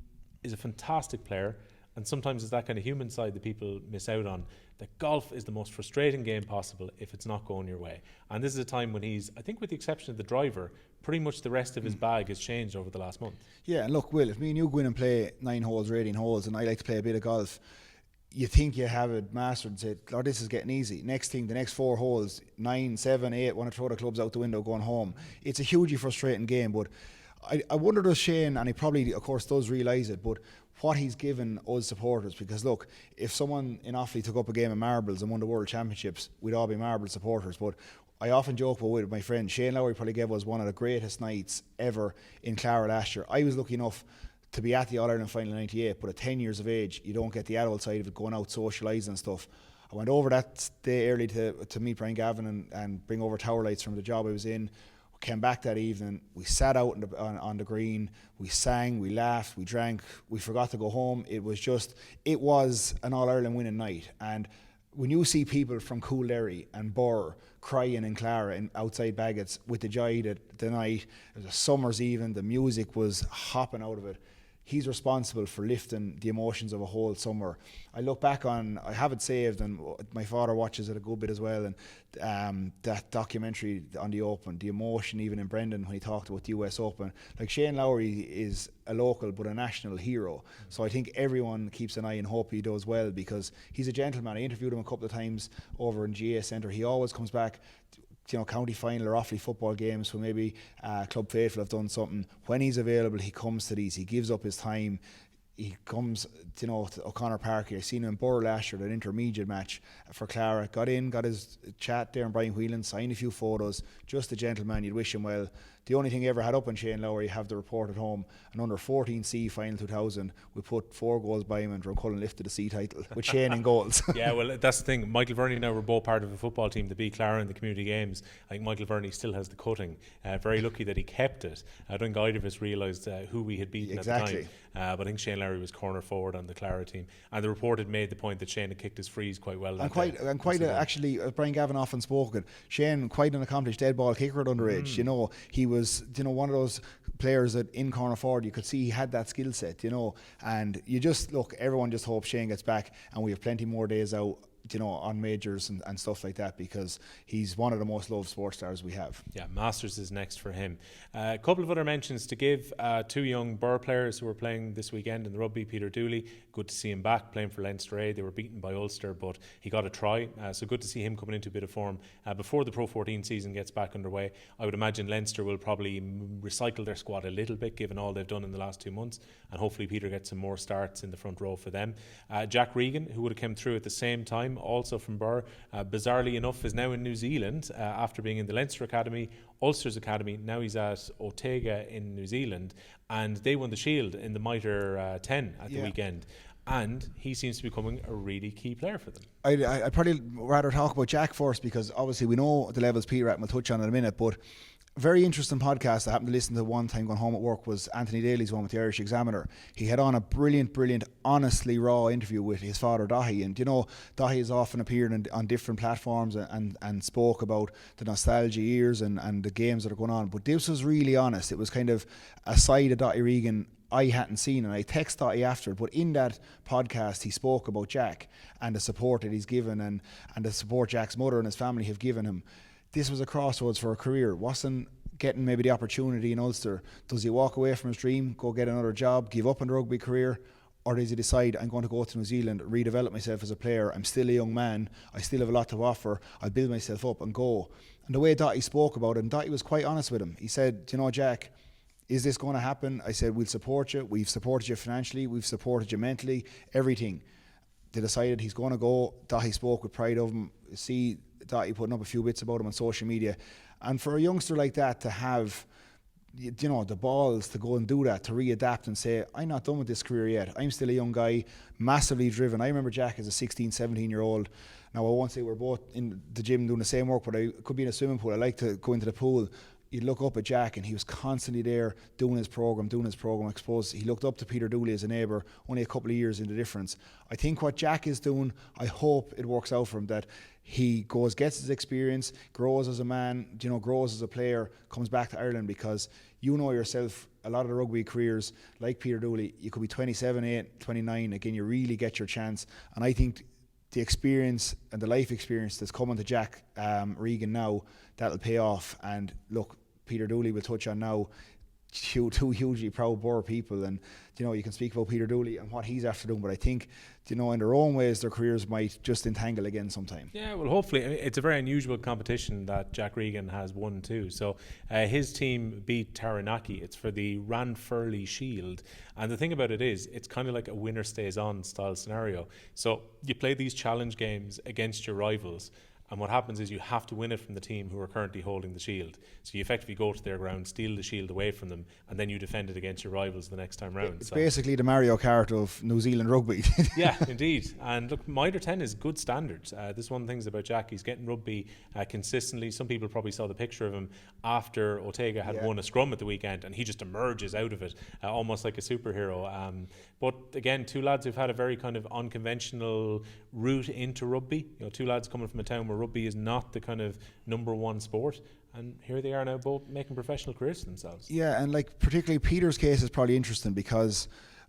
is a fantastic player, and sometimes it's that kind of human side that people miss out on, that golf is the most frustrating game possible if it's not going your way. And this is a time when he's, I think with the exception of the driver, pretty much the rest of his bag has changed over the last month. Yeah, and look, Will, if me and you go in and play 9 holes or 18 holes, and I like to play a bit of golf, you think you have it mastered and say, Lord, this is getting easy. Next thing, the next 4 holes, 9, 7, 8, want to throw the clubs out the window going home. It's a hugely frustrating game, but I wonder does Shane, and he probably, of course, does realise it, but what he's given us supporters, because look, if someone in Offaly took up a game of marbles and won the World Championships, we'd all be marble supporters. But I often joke with my friend, Shane Lowry probably gave us one of the greatest nights ever in Clara last year. I was lucky enough to be at the All-Ireland final in 98, but at 10 years of age, you don't get the adult side of it, going out socialising and stuff. I went over that day early to meet Brian Gavin and bring over tower lights from the job I was in. Came back that evening, we sat out on the green, we sang, we laughed, we drank, we forgot to go home. It was an All-Ireland winning night. And when you see people from Coolderry and Birr crying in Clara and outside Baggots with the joy that the night, it was a summer's even, the music was hopping out of it. He's responsible for lifting the emotions of a whole summer. I look back on, I have it saved, and my father watches it a good bit as well, and that documentary on the Open, the emotion even in Brendan when he talked about the US Open. Like, Shane Lowry is a local but a national hero. So I think everyone keeps an eye and hope he does well, because he's a gentleman. I interviewed him a couple of times over in GA Centre. He always comes back, county final or Offaly football games when maybe Club Faithful have done something. When he's available, he comes to these. He gives up his time. He comes, to O'Connor Park. I seen him in Birr last year, that intermediate match for Clara. Got in, got his chat there, and Brian Whelan, signed a few photos. Just a gentleman. You'd wish him well. the only thing he ever had up on Shane Lowry, have the report at home, an under 14C final 2000, we put 4 goals by him and Drumcullen lifted the C title with Shane in goals. Yeah, well, that's the thing. Michael Verney now were both part of a football team that beat Clara in the community games. I think Michael Verney still has the cutting. Very lucky that he kept it. I don't think either of us realised who we had beaten at the time. But I think Shane Lowry was corner forward on the Clara team. And the report had made the point that Shane had kicked his frees quite well. Actually, Brian Gavin often spoken. Shane, quite an accomplished dead ball kicker at underage. You know, he was, you know, one of those players that in corner forward you could see he had that skill set, you know. And you just look, everyone just hopes Shane gets back and we have plenty more days out, you know, on majors and stuff like that, because he's one of the most loved sports stars we have. Yeah, Masters is next for him. A couple of other mentions to give. 2 young Birr players who were playing this weekend in the rugby. Peter Dooley, good to see him back playing for Leinster A. They were beaten by Ulster, but he got a try, so good to see him coming into a bit of form before the Pro 14 season gets back underway. I would imagine Leinster will probably recycle their squad a little bit given all they've done in the last 2 months, and hopefully Peter gets some more starts in the front row for them. Jack Regan, who would have come through at the same time, also from Birr, bizarrely enough is now in New Zealand after being in the Leinster Academy, Ulster's Academy. Now he's at Otago in New Zealand, and they won the Shield in the Mitre 10 at the weekend, and he seems to be becoming a really key player for them. I'd probably rather talk about Jack first, because obviously we know the levels Peter at, and we'll touch on it in a minute, but very interesting podcast I happened to listen to one time going home at work was Anthony Daly's one with the Irish Examiner. He had on a brilliant, honestly raw interview with his father Dahi, and you know, Dahi has often appeared on different platforms and spoke about the nostalgia years and the games that are going on, but this was really honest. It was kind of a side of Dahi Regan I hadn't seen, and I texted Dahi after it, but in that podcast he spoke about Jack and the support that he's given and the support Jack's mother and his family have given him. This was a crossroads for a career. Wasn't getting maybe the opportunity in Ulster. Does he walk away from his dream, go get another job, give up on the rugby career, or does he decide, I'm going to go to New Zealand, redevelop myself as a player, I'm still a young man, I still have a lot to offer, I'll build myself up and go. And the way Dottie spoke about it, and Dottie was quite honest with him. He said, you know, Jack, is this going to happen? I said, we'll support you. We've supported you financially, we've supported you mentally, everything. They decided he's going to go. Dottie spoke with pride of him. See Dottie putting up a few bits about him on social media. And for a youngster like that to have, you know, the balls to go and do that, to readapt and say, I'm not done with this career yet. I'm still a young guy, massively driven. I remember Jack as a 16, 17-year-old. Now, I won't say we're both in the gym doing the same work, but I could be in a swimming pool. I like to go into the pool. You'd look up at Jack and he was constantly there doing his programme. I suppose he looked up to Peter Dooley as a neighbour, only a couple of years in the difference. I think what Jack is doing, I hope it works out for him, that he goes, gets his experience, grows as a man, you know, grows as a player, comes back to Ireland, because you know yourself, a lot of the rugby careers, like Peter Dooley, you could be 27, 8, 29, again, you really get your chance. And I think the experience and the life experience that's coming to Jack Regan now, that'll pay off. And look, Peter Dooley will touch on now, two hugely proud Birr people, and you know, you can speak about Peter Dooley and what he's after doing, but I think, you know, in their own ways their careers might just entangle again sometime. Yeah, well, hopefully. It's a very unusual competition that Jack Regan has won too. So his team beat Taranaki. It's for the Ranfurly Shield, and the thing about it is, it's kind of like a winner stays on style scenario. So you play these challenge games against your rivals, and what happens is you have to win it from the team who are currently holding the shield. So you effectively go to their ground, steal the shield away from them, and then you defend it against your rivals the next time round. It's basically the Mario Kart of New Zealand rugby. Yeah, indeed. And look, Mitre 10 is good standards. This is one of the things about Jack. He's getting rugby consistently. Some people probably saw the picture of him after Otago had won a scrum at the weekend, and he just emerges out of it almost like a superhero. But again, 2 lads who've had a very kind of unconventional route into rugby. You know, 2 lads coming from a town where rugby is not the kind of number one sport, and here they are now both making professional careers for themselves. Yeah, and like particularly Peter's case is probably interesting, because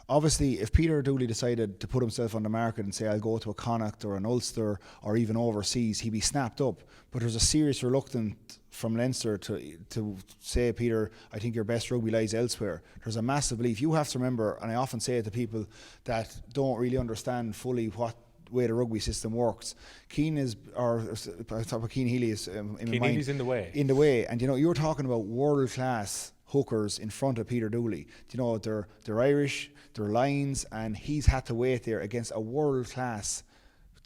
obviously if Peter Dooley decided to put himself on the market and say, I'll go to a Connacht or an Ulster or even overseas, he'd be snapped up. But there's a serious reluctance from Leinster to say, Peter, I think your best rugby lies elsewhere. There's a massive belief. You have to remember, and I often say it to people that don't really understand fully what way the rugby system works. Keane Healy is Healy's in the way. And you know, you're talking about world class hookers in front of Peter Dooley. You know, they're Irish, they're Lions, and he's had to wait there against a world class,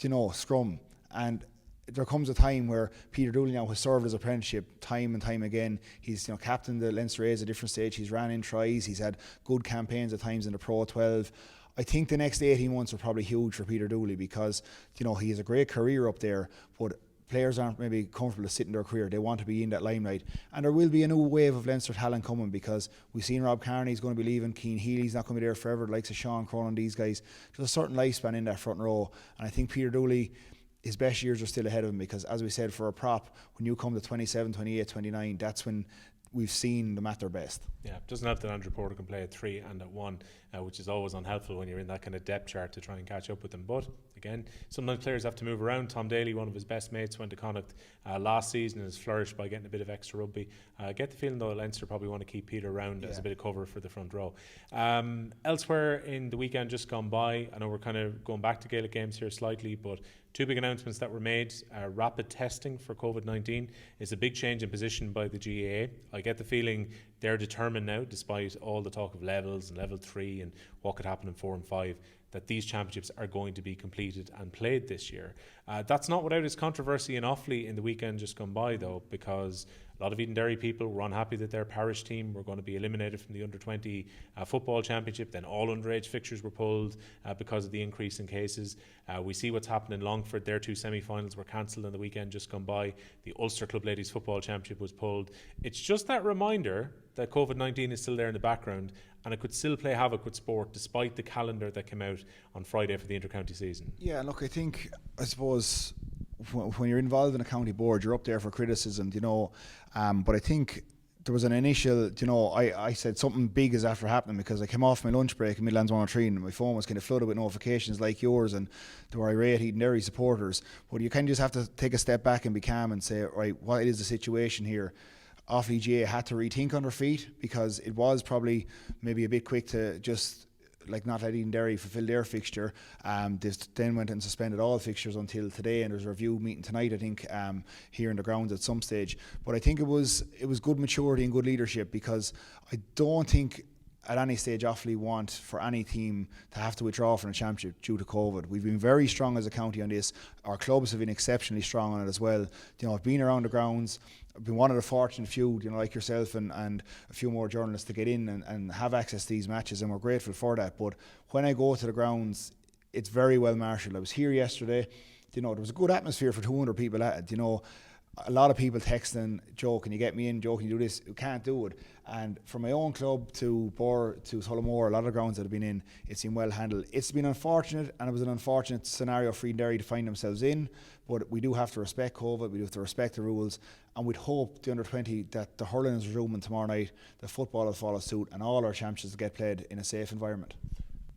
you know, scrum. And there comes a time where Peter Dooley now has served his apprenticeship time and time again. He's captained the Leinster A's at a different stage. He's ran in tries. He's had good campaigns at times in the Pro 12. I think the next 18 months are probably huge for Peter Dooley because he has a great career up there, but players aren't maybe comfortable to sit in their career. They want to be in that limelight. And there will be a new wave of Leinster talent coming because we've seen Rob Kearney's going to be leaving, Cian Healy's not going to be there forever, the likes of Sean Cronin, these guys. There's a certain lifespan in that front row. And I think Peter Dooley, his best years are still ahead of him because, as we said, for a prop, when you come to 27, 28, 29, that's when we've seen them at their best. Yeah, it doesn't help that Andrew Porter can play at 3 and at 1, which is always unhelpful when you're in that kind of depth chart to try and catch up with them. But again, sometimes players have to move around. Tom Daly, one of his best mates, went to Connacht last season and has flourished by getting a bit of extra rugby. I get the feeling though Leinster probably want to keep Peter around as a bit of cover for the front row. Elsewhere in the weekend just gone by, I know we're kind of going back to Gaelic games here slightly, but 2 big announcements that were made. Rapid testing for COVID-19 is a big change in position by the GAA. I get the feeling they're determined now, despite all the talk of levels and level 3 and what could happen in 4 and 5, that these championships are going to be completed and played this year. That's not without its controversy in Offaly in the weekend just gone by, though, because a lot of Edenderry people were unhappy that their parish team were going to be eliminated from the under-20 football championship. Then all underage fixtures were pulled because of the increase in cases. We see what's happened in Longford. Their 2 semi-finals were cancelled on the weekend just gone by. The Ulster Club Ladies Football Championship was pulled. It's just that reminder that COVID-19 is still there in the background and it could still play havoc with sport despite the calendar that came out on Friday for the inter-county season. Yeah, look, I suppose when you're involved in a county board, you're up there for criticism, but I think there was an initial, I said something big is after happening because I came off my lunch break in Midlands 103 and my phone was kind of flooded with notifications like yours, and there were irate Edenderry supporters. But you kind of just have to take a step back and be calm and say, right, what is the situation here? Offaly GA had to rethink on their feet because it was probably maybe a bit quick to just not let Edenderry fulfil their fixture. They then went and suspended all fixtures until today, and there's a review meeting tonight, I think, here in the grounds at some stage. But I think it was good maturity and good leadership because I don't think at any stage Offaly want for any team to have to withdraw from the championship due to COVID. We've been very strong as a county on this. Our clubs have been exceptionally strong on it as well. I've been around the grounds. I've been one of the fortunate few, like yourself and a few more journalists to get in and have access to these matches, and we're grateful for that. But when I go to the grounds, it's very well marshalled. I was here yesterday. There was a good atmosphere for 200 people at it. A lot of people texting, Joe, can you get me in? Joe, can you do this? You can't do it. And from my own club to Birr to Tullamore, a lot of the grounds that I've been in, it's been well handled. It's been unfortunate, and it was an unfortunate scenario for Edenderry to find themselves in, but we do have to respect COVID, we do have to respect the rules, and we'd hope the under-20 that the hurling is resuming tomorrow night, the football will follow suit, and all our championships get played in a safe environment.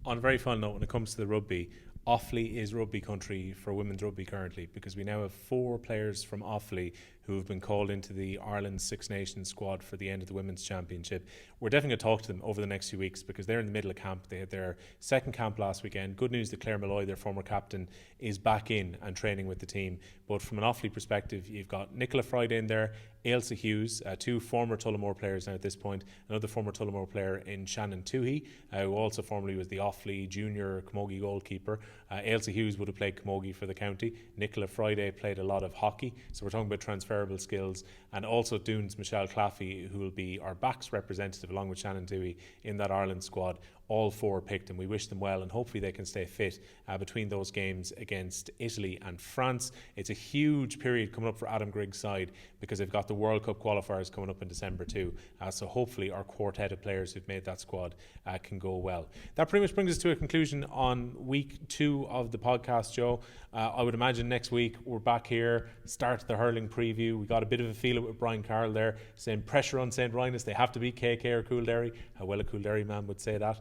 On a very fun note, when it comes to the rugby, Offaly is rugby country for women's rugby currently, because we now have 4 players from Offaly who have been called into the Ireland Six Nations squad for the end of the Women's Championship. We're definitely going to talk to them over the next few weeks because they're in the middle of camp. They had their second camp last weekend. Good news that Claire Malloy, their former captain, is back in and training with the team. But from an Offaly perspective, you've got Nicola Friday in there, Ailsa Hughes, 2 former Tullamore players now at this point, another former Tullamore player in Shannon Toohey, who also formerly was the Offaly junior camogie goalkeeper. Ailsa Hughes would have played camogie for the county. Nicola Friday played a lot of hockey, so we're talking about transferable skills. And also Doon's Michelle Claffey, who will be our backs representative along with Shannon Toohey in that Ireland squad. All 4 picked, and we wish them well, and hopefully they can stay fit between those games against Italy and France. It's a huge period coming up for Adam Grigg's side because they've got the World Cup qualifiers coming up in December too. So hopefully our quartet of players who've made that squad can go well. That pretty much brings us to a conclusion on week 2 of the podcast, Joe. I would imagine next week we're back here, start the hurling preview. We got a bit of a feel with Brian Carroll there, saying pressure on St Rynagh. They have to beat KK or Coolderry. How well a Coolderry man would say that.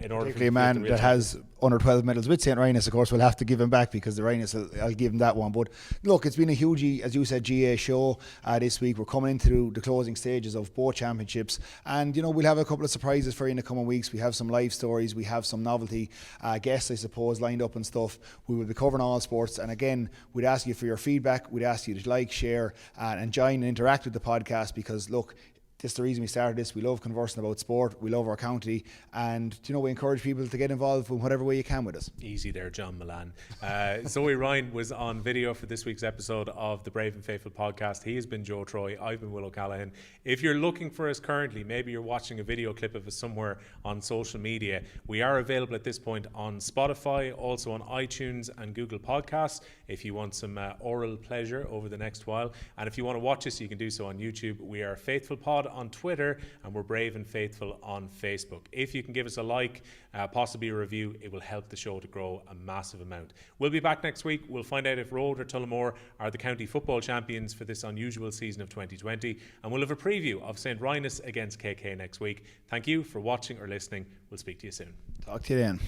In order particularly a man that has under 12 medals with St Rynagh, of course, we'll have to give him back because the Rynagh, I'll give him that one. But look, it's been a huge, as you said, GA show this week. We're coming into the closing stages of both championships, and we'll have a couple of surprises for you in the coming weeks. We have some live stories, we have some novelty guests, I suppose, lined up and stuff. We will be covering all sports, and again, we'd ask you for your feedback. We'd ask you to like, share, and join and interact with the podcast because look, this is the reason we started this. We love conversing about sport. We love our county. And, we encourage people to get involved in whatever way you can with us. Easy there, John Milan. Zoe Ryan was on video for this week's episode of the Brave and Faithful podcast. He has been Joe Troy. I've been Will O'Callaghan. If you're looking for us currently, maybe you're watching a video clip of us somewhere on social media, we are available at this point on Spotify, also on iTunes and Google Podcasts if you want some oral pleasure over the next while. And if you want to watch us, you can do so on YouTube. We are Faithful Pod on Twitter, and we're Brave and Faithful on Facebook. If you can give us a like, possibly a review, it will help the show to grow a massive amount. We'll be back next week. We'll find out if Rhode or Tullamore are the county football champions for this unusual season of 2020, and we'll have a preview of St Rynagh against KK next week. Thank you for watching or listening. We'll speak to you soon. Talk to you then.